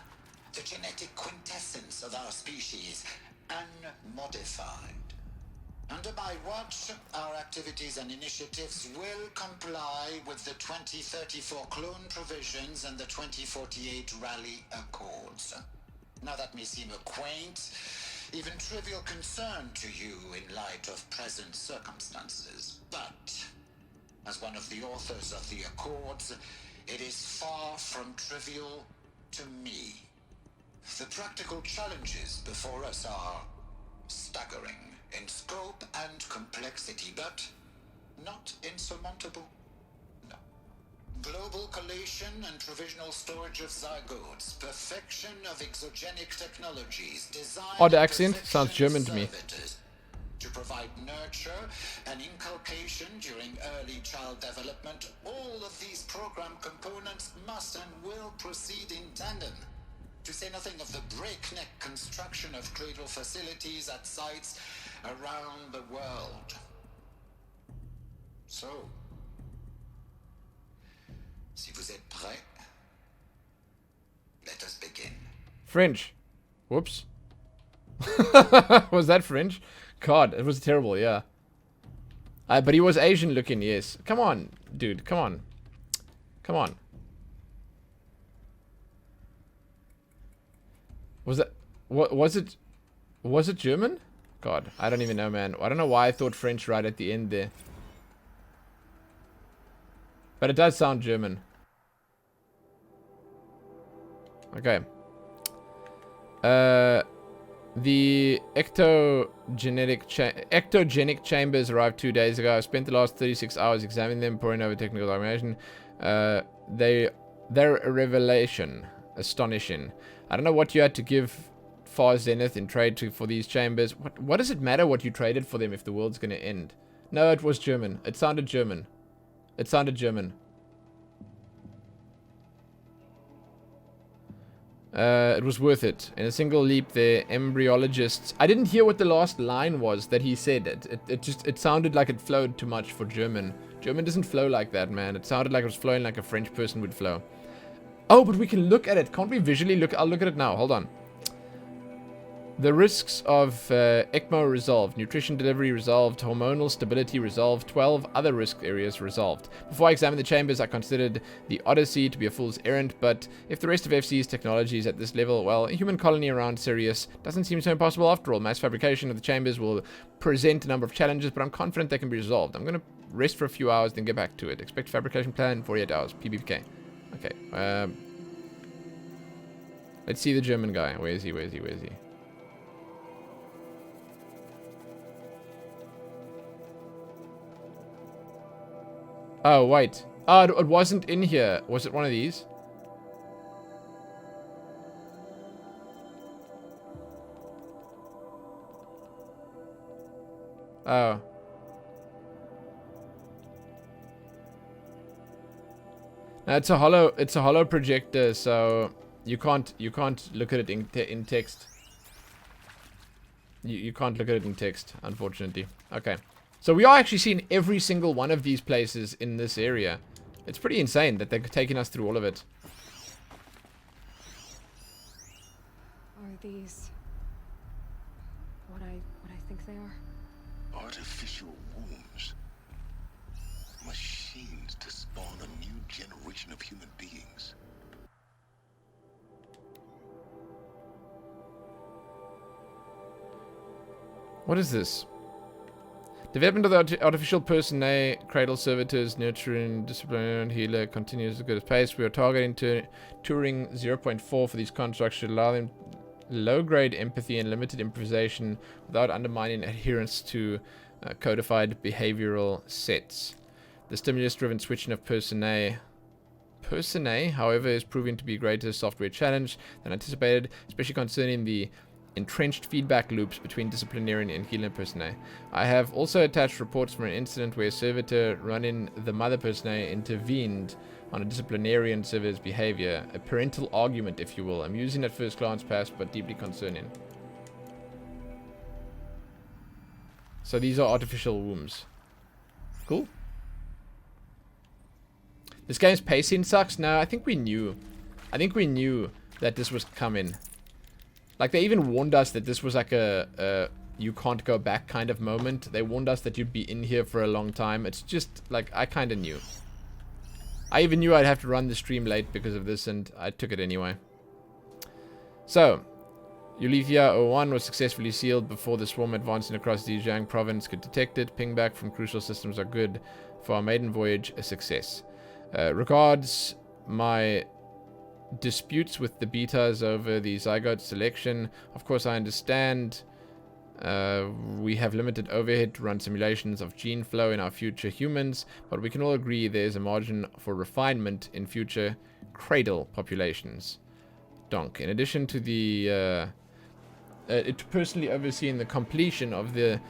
The genetic quintessence of our species, unmodified. Under my watch, our activities and initiatives will comply with the 2034 clone provisions and the 2048 Rally Accords. Now that may seem a quaint, even trivial concern to you in light of present circumstances, but as one of the authors of the Accords, it is far from trivial to me. The practical challenges before us are staggering in scope and complexity, but not insurmountable. No. Global collation and provisional storage of zygotes. Perfection of exogenic technologies. Design Odd accent. Sounds German to me. To provide nurture and inculcation during early child development, all of these program components must and will proceed in tandem. To say nothing of the breakneck construction of cradle facilities at sites around the world. So, si vous êtes prêts, let us begin. French. Whoops. Was that French? God, it was terrible, yeah. But he was Asian looking, yes. Come on, dude, come on. Come on. Was that... What was it? Was it German? God, I don't even know, man. I don't know why I thought French right at the end there. But it does sound German. Okay. The ectogenic chambers arrived 2 days ago. I spent the last 36 hours examining them, poring over technical documentation. They're a revelation. Astonishing. I don't know what you had to give Far Zenith in trade for these chambers. What does it matter what you traded for them if the world's going to end? No, it was German. It sounded German. It sounded German. It was worth it. In a single leap, the embryologists... I didn't hear what the last line was that he said. It sounded like it flowed too much for German. German doesn't flow like that, man. It sounded like it was flowing like a French person would flow. Oh, but we can look at it. Can't we visually look? I'll look at it now. Hold on. The risks of ECMO resolved, nutrition delivery resolved, hormonal stability resolved, 12 other risk areas resolved. Before I examined the chambers, I considered the Odyssey to be a fool's errand, but if the rest of FC's technology is at this level, well, a human colony around Sirius doesn't seem so impossible after all. Mass fabrication of the chambers will present a number of challenges, but I'm confident they can be resolved. I'm going to rest for a few hours, then get back to it. Expect fabrication plan in 48 hours. PBK. Okay. Let's see the German guy. Where is he? Where is he? Where is he? Oh, wait. Oh, it wasn't in here. Was it one of these? Oh. Now, it's a hollow projector, so you can't look at it in text. You can't look at it in text, unfortunately. Okay. So we are actually seeing every single one of these places in this area. It's pretty insane that they're taking us through all of it. Are these what I think they are? Artificial wombs. Machines to spawn a new generation of human beings. What is this? Development of the artificial personae, cradle servitors, nurturing, disciplinarian, healer continues at a good pace. We are targeting Turing 0.4 for these constructs should allow them low-grade empathy and limited improvisation without undermining adherence to codified behavioral sets. The stimulus-driven switching of personae, however, is proving to be a greater software challenge than anticipated, especially concerning the entrenched feedback loops between disciplinarian and healer personae. I have also attached reports from an incident where a servitor running the mother personae intervened on a disciplinarian servitor's behavior. A parental argument, if you will. Amusing at first glance past, but deeply concerning. So these are artificial wombs. Cool. This game's pacing sucks. No, I think we knew. That this was coming. Like, they even warned us that this was like a you can't go back kind of moment. They warned us that you'd be in here for a long time. It's just, like, I kind of knew. I even knew I'd have to run the stream late because of this, and I took it anyway. So, Ulithia 01 was successfully sealed before the swarm advancing across Zhejiang province could detect it. Ping back from crucial systems are good. For our maiden voyage, a success. Regards, my disputes with the betas over the zygote selection. Of course, I understand We have limited overhead to run simulations of gene flow in our future humans, but we can all agree there's a margin for refinement in future cradle populations. Donk. In addition to the it personally overseeing the completion of the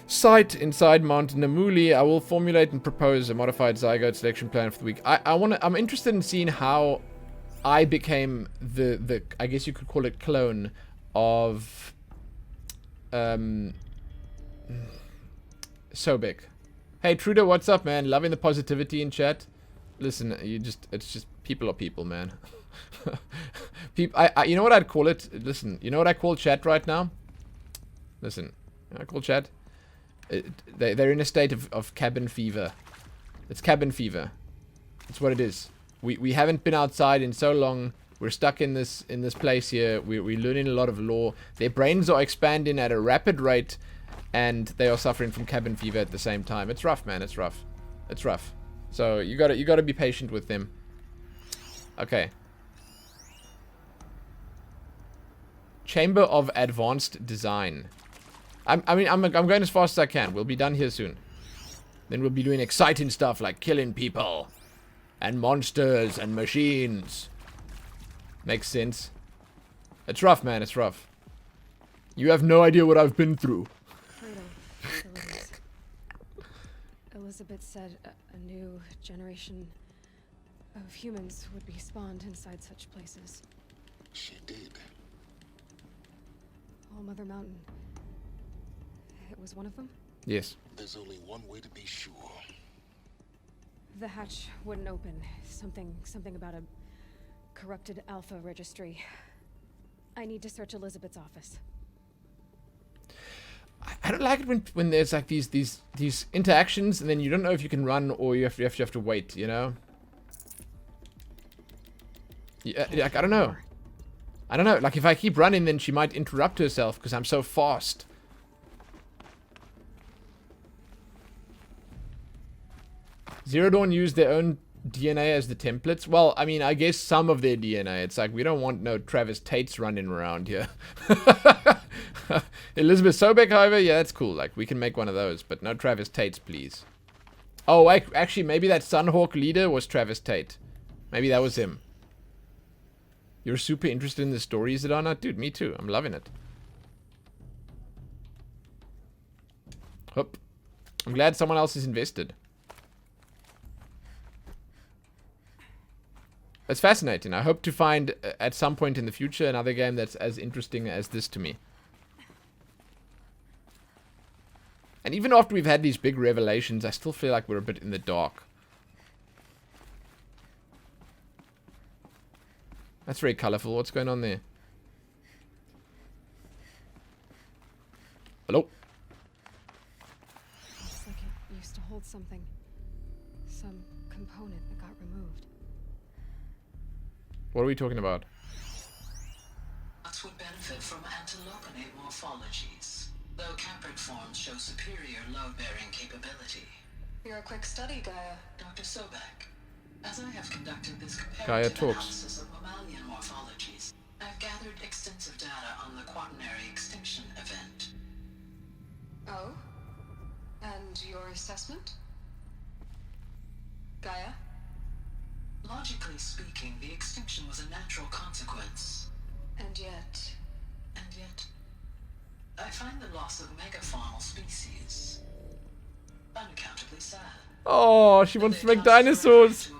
site inside Mount Namuli, I will formulate and propose a modified zygote selection plan for the week. I'm interested in seeing how I became the I guess you could call it clone of Sobek. Hey Trudeau, what's up, man? Loving the positivity in chat. Listen, it's just people are people, man. You know what I'd call it? Listen, you know what I call chat right now? Listen, I call chat. They're in a state of cabin fever. It's cabin fever. That's what it is. We haven't been outside in so long. We're stuck in this place here. We're learning a lot of lore. Their brains are expanding at a rapid rate, and they are suffering from cabin fever at the same time. It's rough, man. It's rough. It's rough. So you gotta be patient with them. Okay. Chamber of Advanced Design. I'm going as fast as I can. We'll be done here soon. Then we'll be doing exciting stuff like killing people and monsters and machines. Makes sense. It's rough, man. It's rough. You have no idea what I've been through. Elizabeth said a new generation of humans would be spawned inside such places. She did. All Mother Mountain. It was one of them? Yes. There's only one way to be sure. The hatch wouldn't open. Something about a corrupted alpha registry. I need to search Elizabeth's office. I don't like it when there's like these interactions and then you don't know if you can run or you have to wait, you know? Yeah, like, I don't know. I don't know. Like if I keep running, then she might interrupt herself because I'm so fast. Zero Dawn used their own DNA as the templates. Well, I mean, I guess some of their DNA. It's like, we don't want no Travis Tates running around here. Elizabeth Sobek, however, yeah, that's cool. Like, we can make one of those, but no Travis Tates, please. Oh, actually, maybe that Sunhawk leader was Travis Tate. Maybe that was him. You're super interested in the story, is it or not? Dude, me too. I'm loving it. Hup. I'm glad someone else is invested. It's fascinating. I hope to find at some point in the future another game that's as interesting as this to me. And even after we've had these big revelations, I still feel like we're a bit in the dark. That's very colorful. What's going on there? Hello? Looks like it used to hold something. Some component that got removed. What are we talking about? Nuts would benefit from antilogonate morphologies, though caprid forms show superior load-bearing capability. You're a quick study, Gaia. Dr. Sobek. As I have conducted this comparative analysis of mammalian morphologies, I've gathered extensive data on the quaternary extinction event. Oh? And your assessment? Gaia? Logically speaking, the extinction was a natural consequence. And yet, I find the loss of megafaunal species unaccountably sad. Oh, she wants to make dinosaurs.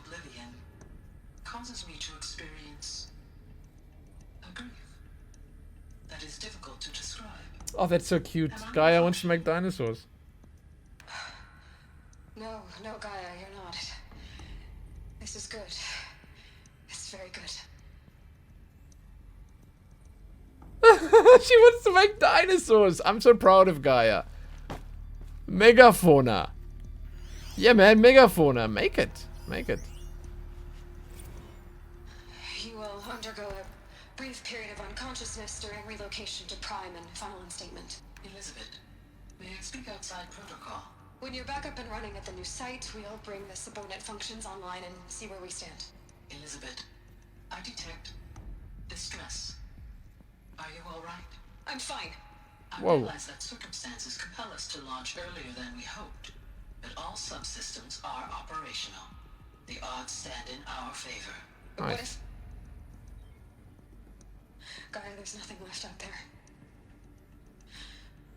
Causes me to experience a grief that is difficult to describe. Oh, that's so cute. Gaia wants to make dinosaurs. No, Gaia, you're not. This is good. It's very good. She wants to make dinosaurs. I'm so proud of Gaia. Megafauna. Yeah, man, megafauna. Make it. Make it. You will undergo a brief period of unconsciousness during relocation to Prime and final instatement. Elizabeth, may I speak outside protocol? When you're back up and running at the new site, we'll bring the subordinate functions online and see where we stand. Elizabeth, I detect distress. Are you all right? I'm fine. I Whoa. realize that circumstances compel us to launch earlier than we hoped, but all subsystems are operational. The odds stand in our favor. But what if... Gaia, there's nothing left out there.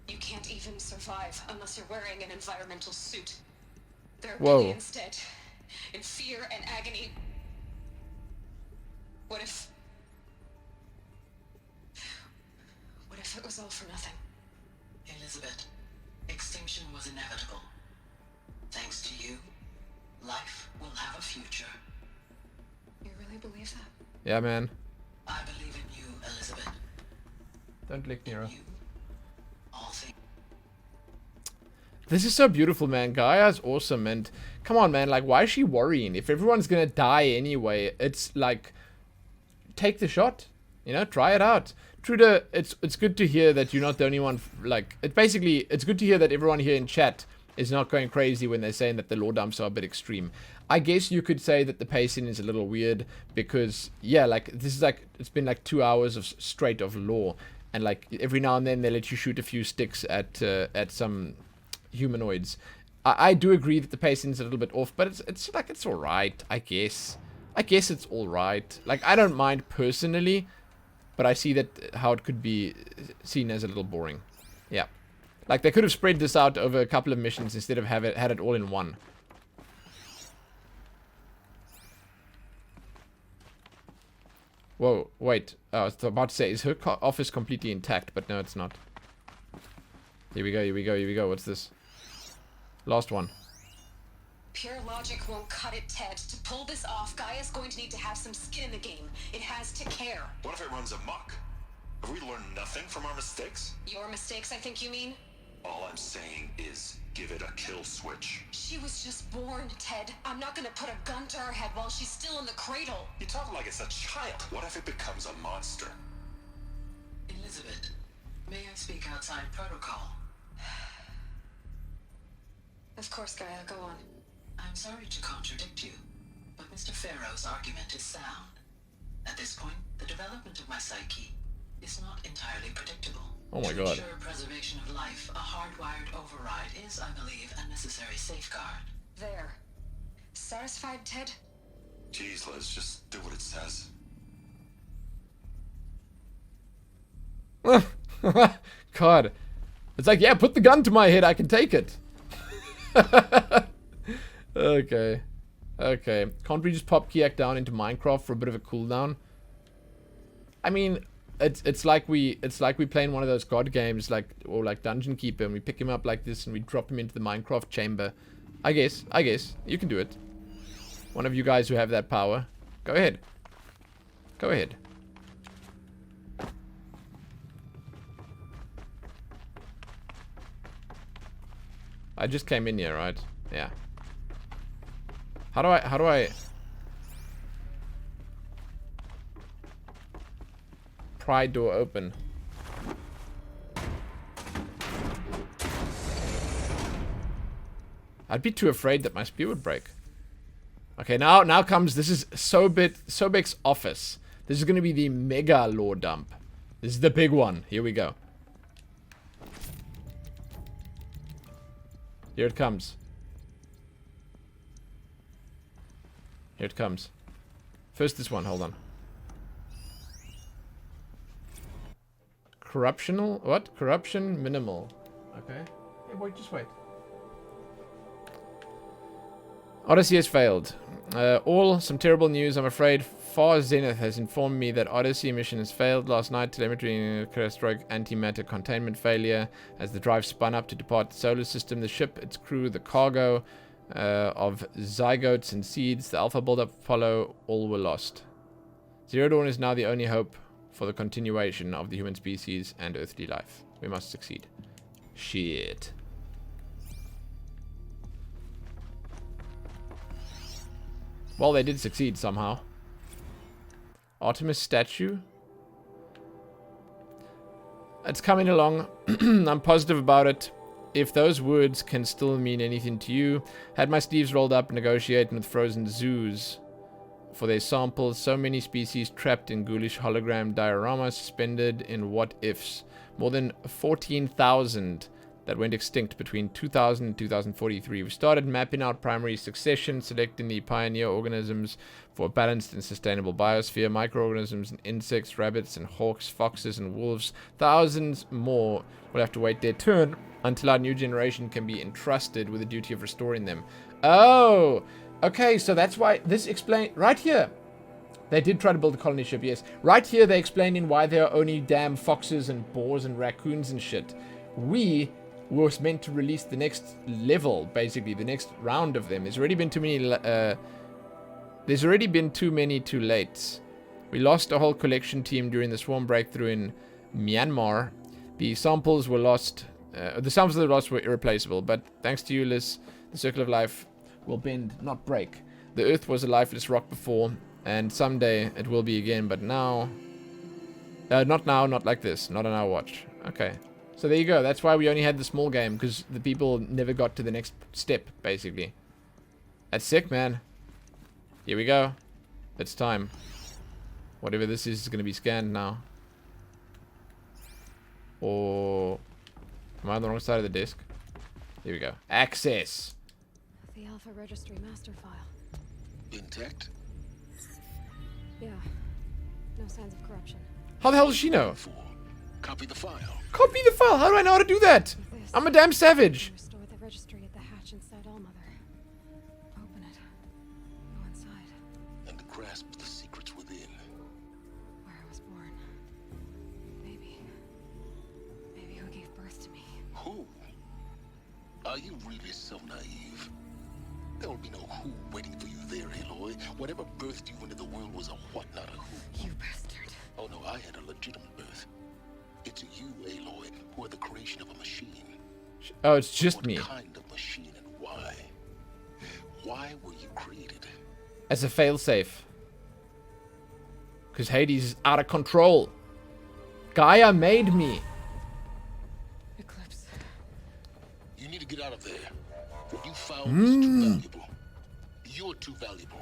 You can't even survive unless you're wearing an environmental suit. There are billions dead, in fear and agony. What if it was all for nothing? Elizabeth, extinction was inevitable. Thanks to you, life will have a future. You really believe that? Yeah, man. I believe in you, Elizabeth. Don't lick Nero. All things. This is so beautiful, man. Gaia's awesome, and come on, man. Like, why is she worrying? If everyone's gonna die anyway, it's like, take the shot. You know, try it out. Truda, it's good to hear that you're not the only one. Like, it's good to hear that everyone here in chat is not going crazy when they're saying that the lore dumps are a bit extreme. I guess you could say that the pacing is a little weird because, yeah, like, this is like, it's been like 2 hours of straight of lore, and like every now and then they let you shoot a few sticks at some humanoids. I do agree that the pacing is a little bit off, but it's like, it's all right, I guess. I guess it's all right. Like, I don't mind personally, but I see that how it could be seen as a little boring. Yeah. Like, they could have spread this out over a couple of missions instead of had it all in one. Whoa, wait. I was about to say, is her office completely intact? But no, it's not. Here we go, here we go, here we go. What's this? Last one. Pure logic won't cut it, Ted. To pull this off, Gaia's going to need to have some skin in the game. It has to care. What if it runs amok? Have we learned nothing from our mistakes? Your mistakes, I think you mean? All I'm saying is, give it a kill switch. She was just born, Ted. I'm not gonna put a gun to her head while she's still in the cradle. You talk like it's a child. What if it becomes a monster? Elizabeth, may I speak outside protocol? Of course, Gaia, go on. I'm sorry to contradict you, but Mr. Farrow's argument is sound. At this point, the development of my psyche is not entirely predictable. Oh my god. To ensure preservation of life, a hardwired override is, I believe, a necessary safeguard. There. Satisfied, Ted? Jeez, Liz, just do what it says. God. It's like, yeah, put the gun to my head, I can take it. Okay. Okay. Can't we just pop Kiak down into Minecraft for a bit of a cooldown? I mean, it's like we playing one of those god games, like, or like Dungeon Keeper, and we pick him up like this and we drop him into the Minecraft chamber. I guess you can do it. One of you guys who have that power, go ahead. Go ahead. I just came in here, right? Yeah. How do I pry door open? I'd be too afraid that my spear would break. Okay, now comes, this is Sobek's office. This is gonna be the mega lore dump. This is the big one. Here we go. Here it comes. Here it comes. First this one, hold on. Corruptional? What? Corruption minimal. Okay. Hey boy, just wait. Odyssey has failed. Some terrible news, I'm afraid. Far Zenith has informed me that Odyssey mission has failed last night. Telemetry catastrophic antimatter containment failure. As the drive spun up to depart the solar system, the ship, its crew, the cargo of zygotes and seeds, the Alpha build-up Apollo, all were lost. Zero Dawn is now the only hope for the continuation of the human species and earthly life. We must succeed. Shit. Well, they did succeed somehow. Artemis statue. It's coming along. I'm positive about it. If those words can still mean anything to you, had my sleeves rolled up negotiating with frozen zoos. for their samples. So many species trapped in ghoulish hologram dioramas suspended in what-ifs. More than 14,000 that went extinct between 2000 and 2043. We started mapping out primary succession, selecting the pioneer organisms for a balanced and sustainable biosphere. Microorganisms and insects, rabbits and hawks, foxes and wolves. Thousands more will have to wait their turn until our new generation can be entrusted with the duty of restoring them. Oh! Okay, so that's why this explain right here. They did try to build a colony ship, yes. Right here, they're explaining why there are only damn foxes and boars and raccoons and shit. We was meant to release the next level, basically, the next round of them. There's already been too many too late. We lost a whole collection team during the swarm breakthrough in Myanmar. The samples were lost. The samples that were lost were irreplaceable, but thanks to Ulyss, the circle of life will bend, not break. The Earth was a lifeless rock before, and someday it will be again, but now... not now, not like this. Not on our watch. Okay. So there you go. That's why we only had the small game, because the people never got to the next step, basically. That's sick, man. Here we go. It's time. Whatever this is going to be scanned now. Or... am I on the wrong side of the disk? Here we go. Access! The Alpha Registry master file. Intact? Yeah. No signs of corruption. How the hell does she know? Copy the file. Copy the file? How do I know how to do that? I'm a damn savage. Restore the registry at the hatch inside Allmother. Open it. Go inside. And grasp the secrets within. Where I was born. Maybe who gave birth to me. Who? Are you really so naive? There will be no who waiting for you there, Aloy. Whatever birthed you into the world was a what, not a who. You bastard. Oh no, I had a legitimate birth. It's you, Aloy, who are the creation of a machine. Oh, it's just me. What kind of machine and why? Why were you created? As a failsafe. Because Hades is out of control. Gaia made me. Eclipse. You need to get out of there. What you found is too valuable. You're too valuable.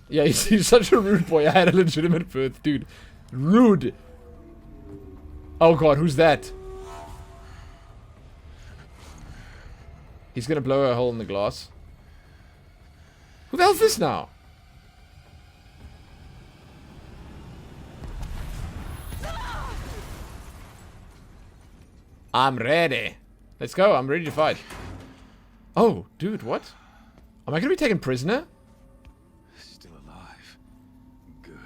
Yeah, he's such a rude boy. I had a legitimate birth, dude. Rude. Oh god, who's that? He's gonna blow a hole in the glass. Who the hell's this now? I'm ready. Let's go, I'm ready to fight. Oh, dude, what? Am I gonna be taken prisoner? Still alive. Good.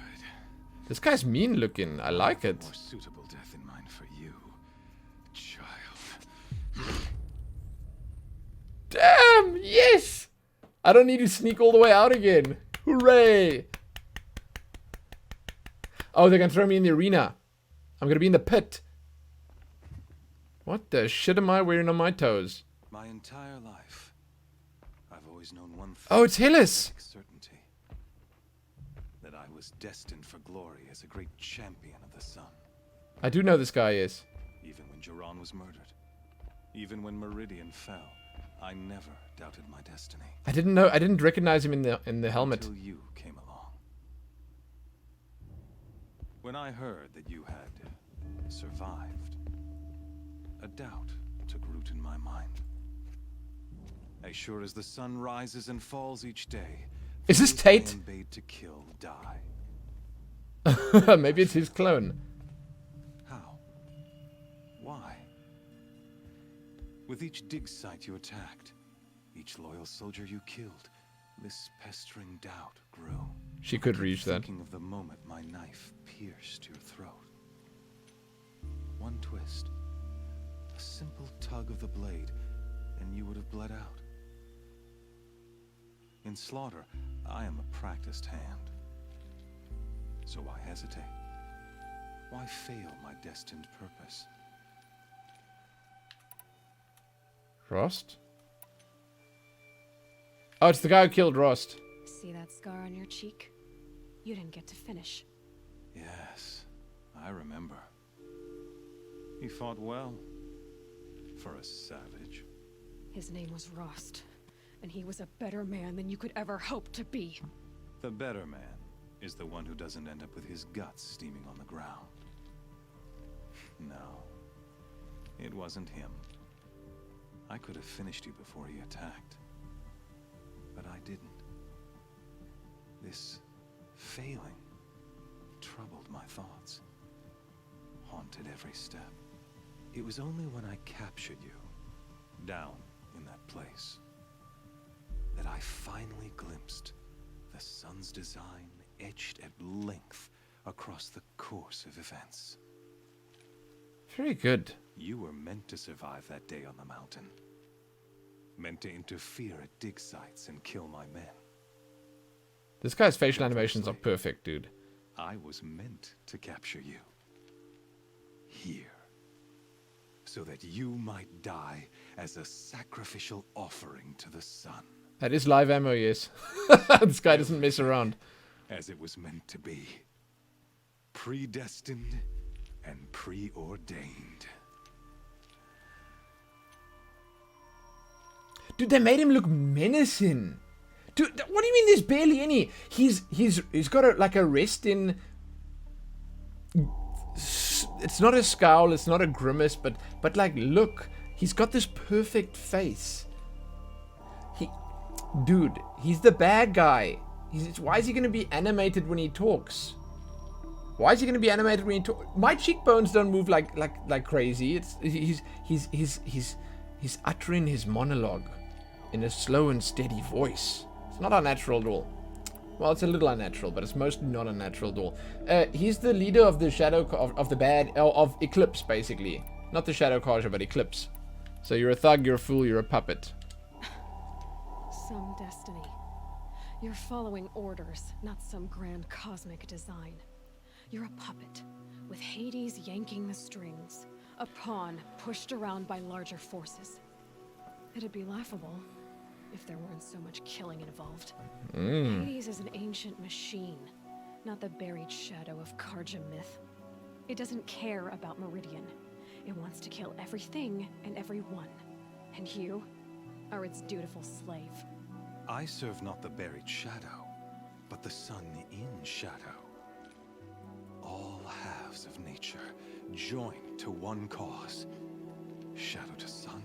This guy's mean looking. I like it. More suitable death in mind for you, child. Damn! Yes! I don't need to sneak all the way out again. Hooray! Oh, they're gonna throw me in the arena. I'm gonna be in the pit. What the shit am I wearing on my toes? My entire life, I've always known one thing. Oh, it's Hillis! Certainty. That I was destined for glory as a great champion of the sun. I do know this guy is. Even when Jiran was murdered. Even when Meridian fell. I never doubted my destiny. I didn't recognize him in the helmet. Until you came along. When I heard that you had survived, a doubt took root in my mind. As sure as the sun rises and falls each day, is this Tate? I am bade to kill, die. Maybe it's his clone. How? Why? With each dig site you attacked, each loyal soldier you killed, this pestering doubt grew. She could reach that. Thinking of the moment my knife pierced your throat. One twist, a simple tug of the blade, and you would have bled out. In slaughter, I am a practiced hand. So why hesitate? Why fail my destined purpose? Rost? Oh, it's the guy who killed Rost. See that scar on your cheek? You didn't get to finish. Yes, I remember. He fought well. For a savage. His name was Rost. and he was a better man than you could ever hope to be. The better man is the one who doesn't end up with his guts steaming on the ground. No, it wasn't him. I could have finished you before he attacked, but I didn't. This failing troubled my thoughts, haunted every step. It was only when I captured you, down in that place, that I finally glimpsed the sun's design etched at length across the course of events. Very good. You were meant to survive that day on the mountain. Meant to interfere at dig sites and kill my men. This guy's facial animations are perfect, dude. I was meant to capture you. Here. So that you might die as a sacrificial offering to the sun. That is live ammo, yes. This guy doesn't mess around. As it was meant to be. Predestined and preordained. Dude, they made him look menacing. Dude, what do you mean there's barely any? He's got like a resting. It's not a scowl, it's not a grimace, but like, look, he's got this perfect face. Dude, he's the bad guy. Why is he gonna be animated when he talks? Why is he gonna be animated when he talks? My cheekbones don't move like crazy. He's uttering his monologue in a slow and steady voice. It's not unnatural at all. Well, it's a little unnatural, but it's mostly not unnatural at all. He's the leader of the shadow of Eclipse, basically. Not the Shadow Carja, but Eclipse. So you're a thug, you're a fool, you're a puppet. Some destiny. You're following orders, not some grand cosmic design. You're a puppet, with Hades yanking the strings. A pawn pushed around by larger forces. It'd be laughable if there weren't so much killing involved. Hades is an ancient machine, not the buried shadow of Carja myth. It doesn't care about Meridian. It wants to kill everything and everyone. And you are its dutiful slave. I serve not the buried shadow, but the sun in shadow. All halves of nature joined to one cause. Shadow to sun,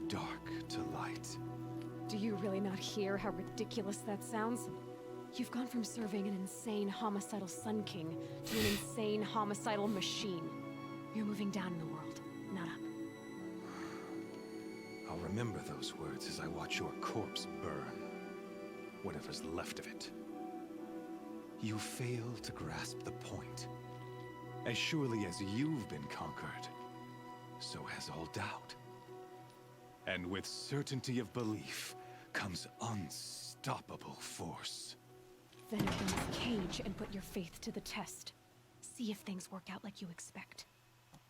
dark to light. Do you really not hear how ridiculous that sounds? You've gone from serving an insane homicidal Sun King to an insane homicidal machine. You're moving down in the world, not up. I'll remember those words as I watch your corpse burn. Whatever's left of it. You fail to grasp the point. As surely as you've been conquered, so has all doubt. And with certainty of belief comes unstoppable force. Then open this cage and put your faith to the test. See if things work out like you expect.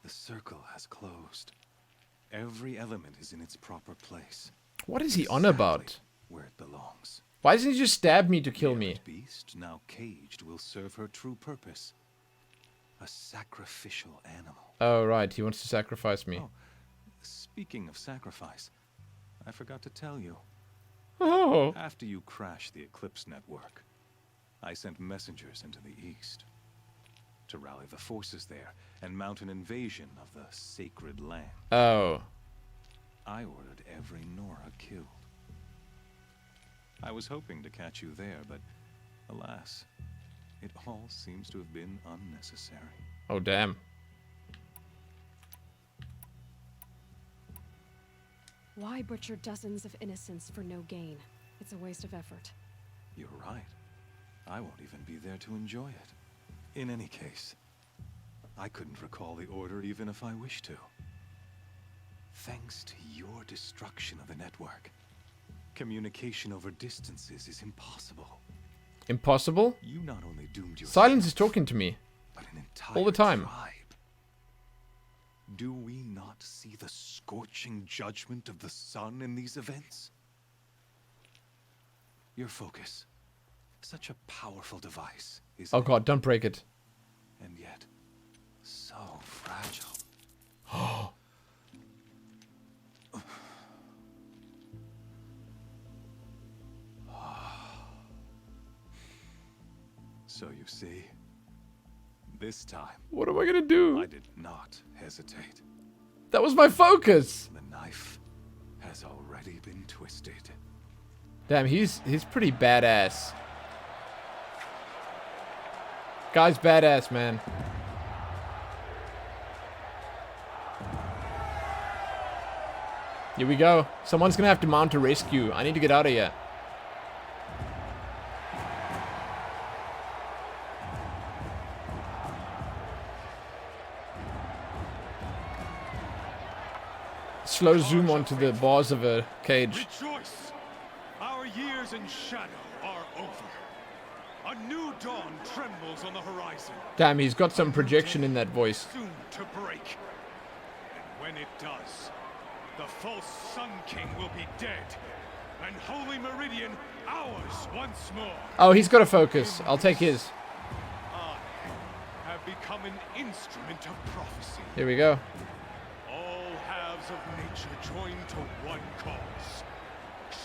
The circle has closed. Every element is in its proper place. What is he on about? Where it belongs. Why doesn't he just stab me to kill me? The beast, now caged, will serve her true purpose. A sacrificial animal. Oh, right. He wants to sacrifice me. Oh, speaking of sacrifice, I forgot to tell you. Oh. After you crashed the Eclipse network, I sent messengers into the east to rally the forces there and mount an invasion of the sacred land. Oh. I ordered every Nora killed. I was hoping to catch you there, but alas, it all seems to have been unnecessary. Oh, damn. Why butcher dozens of innocents for no gain? It's a waste of effort. You're right. I won't even be there to enjoy it. In any case, I couldn't recall the order even if I wished to. Thanks to your destruction of the network, communication over distances is impossible. Impossible? You not only doomed yourself, Silence is talking to me. But an entire all the time. Tribe. Do we not see the scorching judgment of the sun in these events? Your focus. Such a powerful device, isn't Oh god, don't break it. And yet, so fragile. So you see, this time, what am I gonna do? I did not hesitate. That was my focus. The knife has already been twisted. Damn, he's pretty badass. Guy's badass, man. Here we go. Someone's gonna have to mount a rescue. I need to get out of here. Slow zoom onto the bars of a cage. Rejoice! Our years in shadow are over. A new dawn trembles on the horizon. Damn, he's got some projection in that voice. Soon to break. And when it does, the false Sun King will be dead, and Holy Meridian ours once more. Oh, he's got a focus. I'll take his. I have become an instrument of prophecy. Here we go. All halves of nature join to one cause.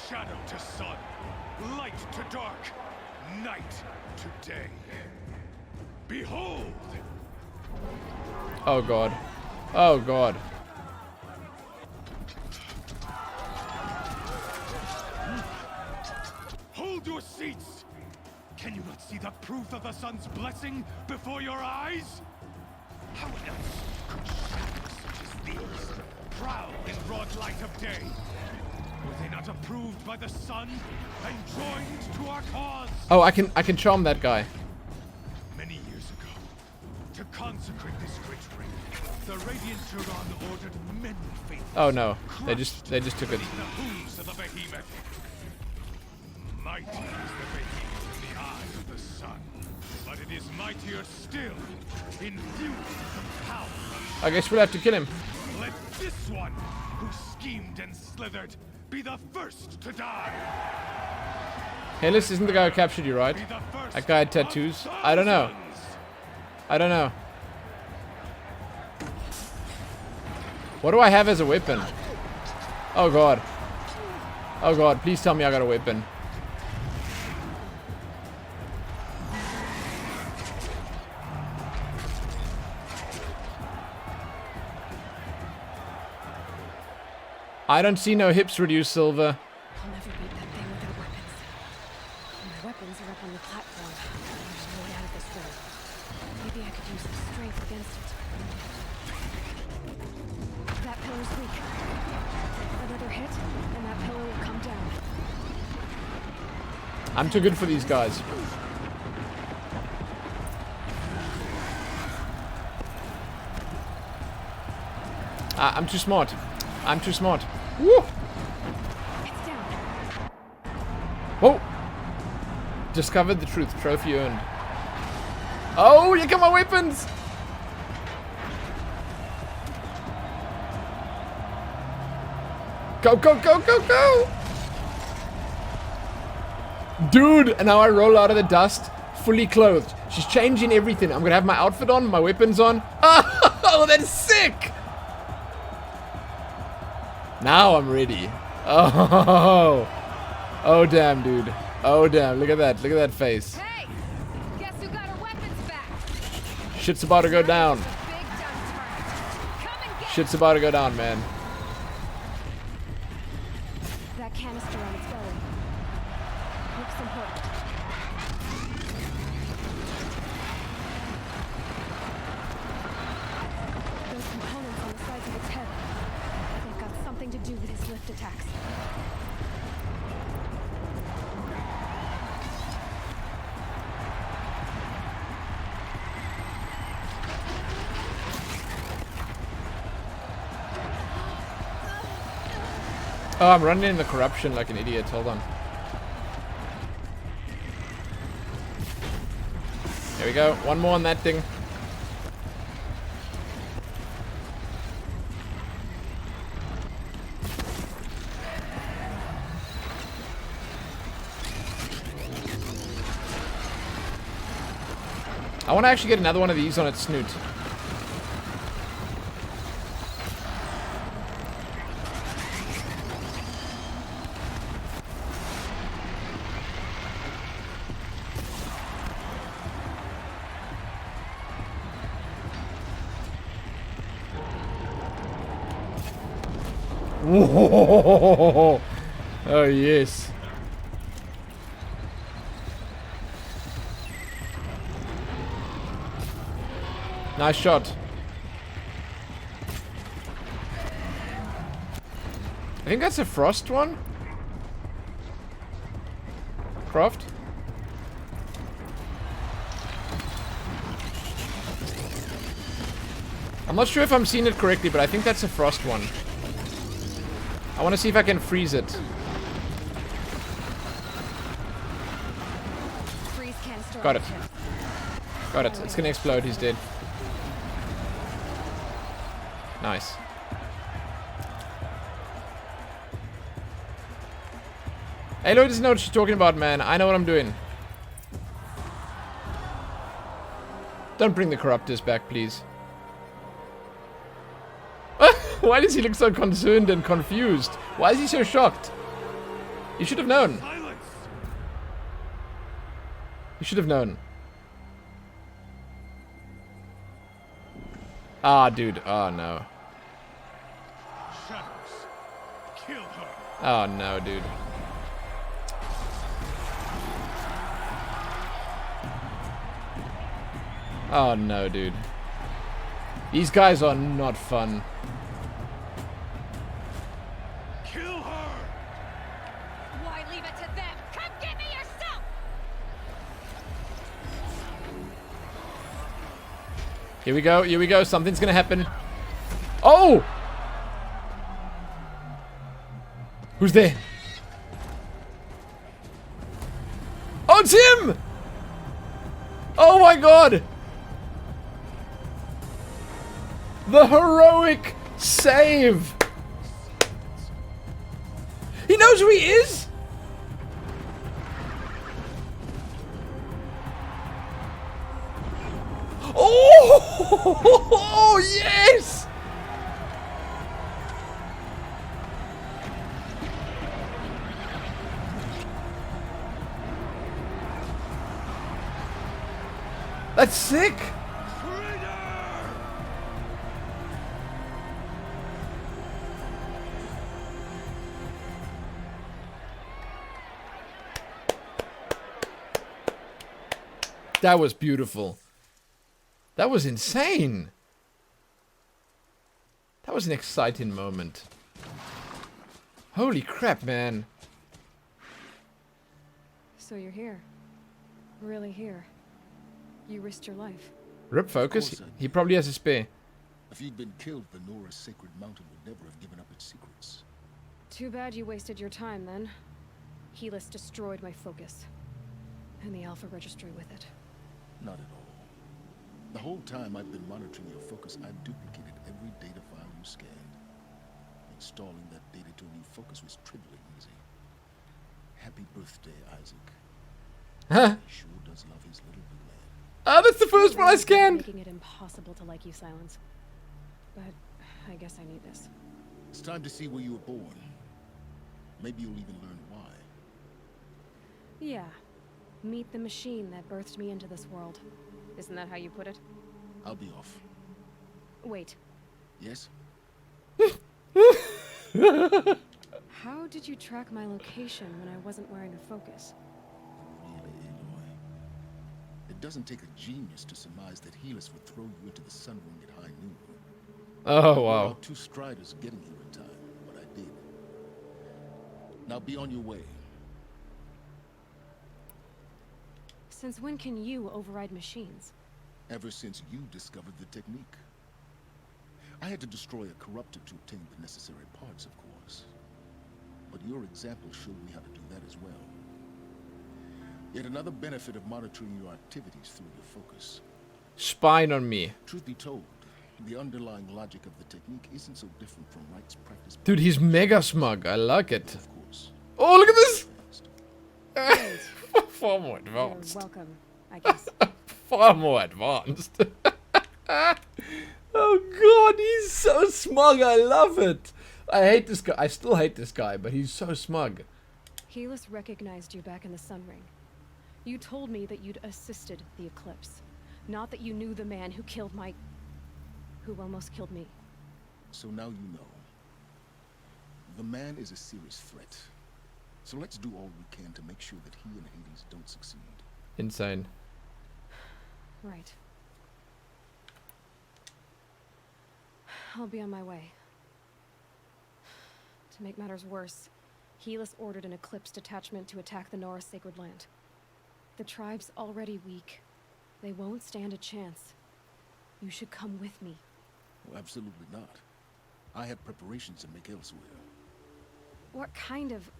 Shadow to sun, light to dark, night to day. Behold! Oh god. Oh god. Hold your seats! Can you not see the proof of the sun's blessing before your eyes? How else could shadows such as these prowl in broad light of day? Were they not approved by the sun and joined to our cause? Oh, I can charm that guy. Many years ago, to consecrate this great ring, the Radiant Turon ordered many faithful. Oh no, they just took it. The hooves of the behemoth. Mighty is the behemoth in the eyes of the sun, but it is mightier still, infused with power. I guess we'll have to kill him. Let this one, who schemed and slithered, be the first to die. Hey, isn't the guy who captured you, right? That guy had tattoos. I don't know. I don't know. What do I have as a weapon? Oh god. Oh god, please tell me I got a weapon. I don't see no hips reduce, Silver. I'll never beat that thing without weapons. My weapons are up on the platform. There's no way out of this room. Maybe I could use some strength against it. That pillar's weak. Another hit, and that pillar will come down. I'm too good for these guys. I'm too smart. I'm too smart. Woo! Whoa! Discovered the truth. Trophy earned. Oh, here come my weapons! Go, go, go, go, go! Dude, and now I roll out of the dust, fully clothed. She's changing everything. I'm gonna have my outfit on, my weapons on. Oh, that's sick! Now I'm ready. Oh, oh damn, dude. Oh damn, look at that. Look at that face. Hey, guess who got her weapons back? Shit's about to go down. Shit's about to go down, man. That canister on its belly. Hook some hook. Those components on the sides of its head. They've got something to do with his lift attacks. Oh, I'm running in the corruption like an idiot. Hold on. There we go. One more on that thing. I want to actually get another one of these on its snoot. Whoa. Oh, yes. Nice shot. I think that's a frost one. Croft. I'm not sure if I'm seeing it correctly, but I think that's a frost one. I want to see if I can freeze it. Got it. Got it. It's gonna explode. He's dead. Nice. Aloy doesn't know what she's talking about, man. I know what I'm doing. Don't bring the corruptors back, please. Why does he look so concerned and confused? Why is he so shocked? You should have known. You should have known. Ah, dude. Oh, no. Oh, no, dude. Oh, no, dude. These guys are not fun. Here we go, here we go. Something's gonna happen. Oh! Who's there? Oh, it's him! Oh my god! The heroic save! He knows who he is? Oh, yes! That's sick! That was beautiful. That was insane. That was an exciting moment. Holy crap, man. So you're here. Really here. You risked your life. Rip focus? He probably has a spare. If you'd been killed, Venora's sacred mountain would never have given up its secrets. Too bad you wasted your time then. Helis destroyed my focus. And the Alpha Registry with it. Not at all. The whole time I've been monitoring your focus, I've duplicated every data file you scanned. Installing that data to a new focus was trivially easy. Happy birthday, Isaac. Huh? He sure does love his little blue man. Oh, that's the first one I scanned! Making it impossible to like you, Silence. But I guess I need this. It's time to see where you were born. Maybe you'll even learn why. Yeah. Meet the machine that birthed me into this world. Isn't that how you put it? I'll be off. Wait. Yes? How did you track my location when I wasn't wearing a focus? Really, Aloy? It doesn't take a genius to surmise that Helis would throw you into the sun ring at high noon. Oh, wow. About 2 striders getting here in time, but I did. Now be on your way. Since when can you override machines? Ever since you discovered the technique. I had to destroy a corruptor to obtain the necessary parts, of course. But your example showed me how to do that as well. Yet another benefit of monitoring your activities through your focus. Spine on me. Truth be told, the underlying logic of the technique isn't so different from Wright's practice. Dude, he's mega smug. I like it. Of course. Oh, look at this! Far more advanced. You're welcome, I guess. Far more advanced. Oh god, he's so smug. I love it. I hate this guy. I still hate this guy, but he's so smug. Helis recognized you back in the Sun Ring. You told me that you'd assisted the Eclipse. Not that you knew the man who killed who almost killed me. So now you know. man is a serious threat. So let's do all we can to make sure that he and Hades don't succeed. Insane. Right. I'll be on my way. To make matters worse, Helis ordered an Eclipse detachment to attack the Nora Sacred Land. The tribe's already weak. They won't stand a chance. You should come with me. Well, absolutely not. I have preparations to make elsewhere. What kind of...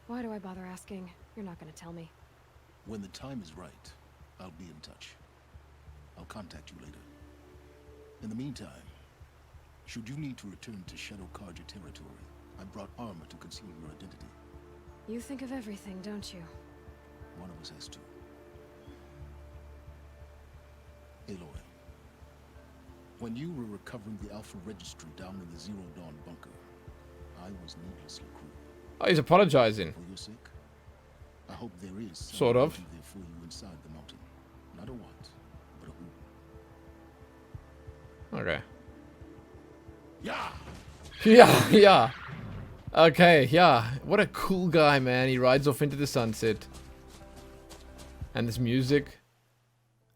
Why do I bother asking? You're not gonna tell me. When the time is right, I'll be in touch. I'll contact you later. In the meantime, should you need to return to Shadow Carja territory, I brought armor to conceal your identity. You think of everything, don't you? One of us has to. Aloy, when you were recovering the Alpha Registry down in the Zero Dawn bunker, I was needlessly cruel. Oh, he's apologizing. For your sake, I hope there is sort of there for you inside the mountain. Not a what, but a who. Okay. Yeah. Yeah, yeah. Okay, yeah. What a cool guy, man. He rides off into the sunset. And this music.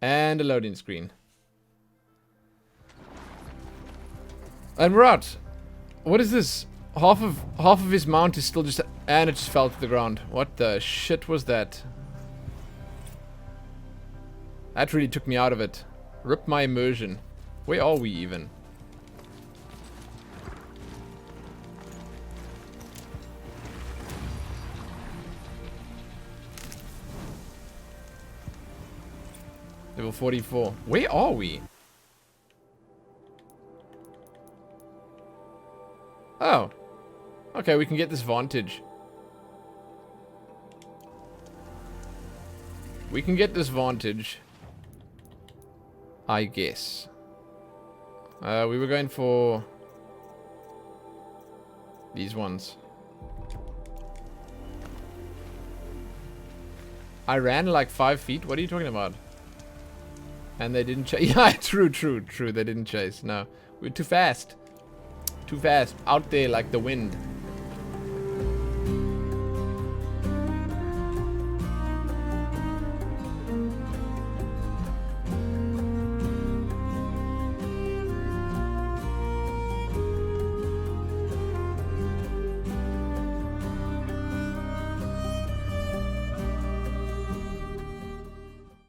And a loading screen. And we're out. What is this? Half of his mount is still just... And it just fell to the ground. What the shit was that? That really took me out of it. Ripped my immersion. Where are we even? Level 44. Where are we? Oh. Okay, we can get this vantage. We can get this vantage. I guess. We were going for these ones. I ran like 5 feet. What are you talking about? And they didn't chase. Yeah, true. They didn't chase. No. We're too fast. Too fast. Out there like the wind.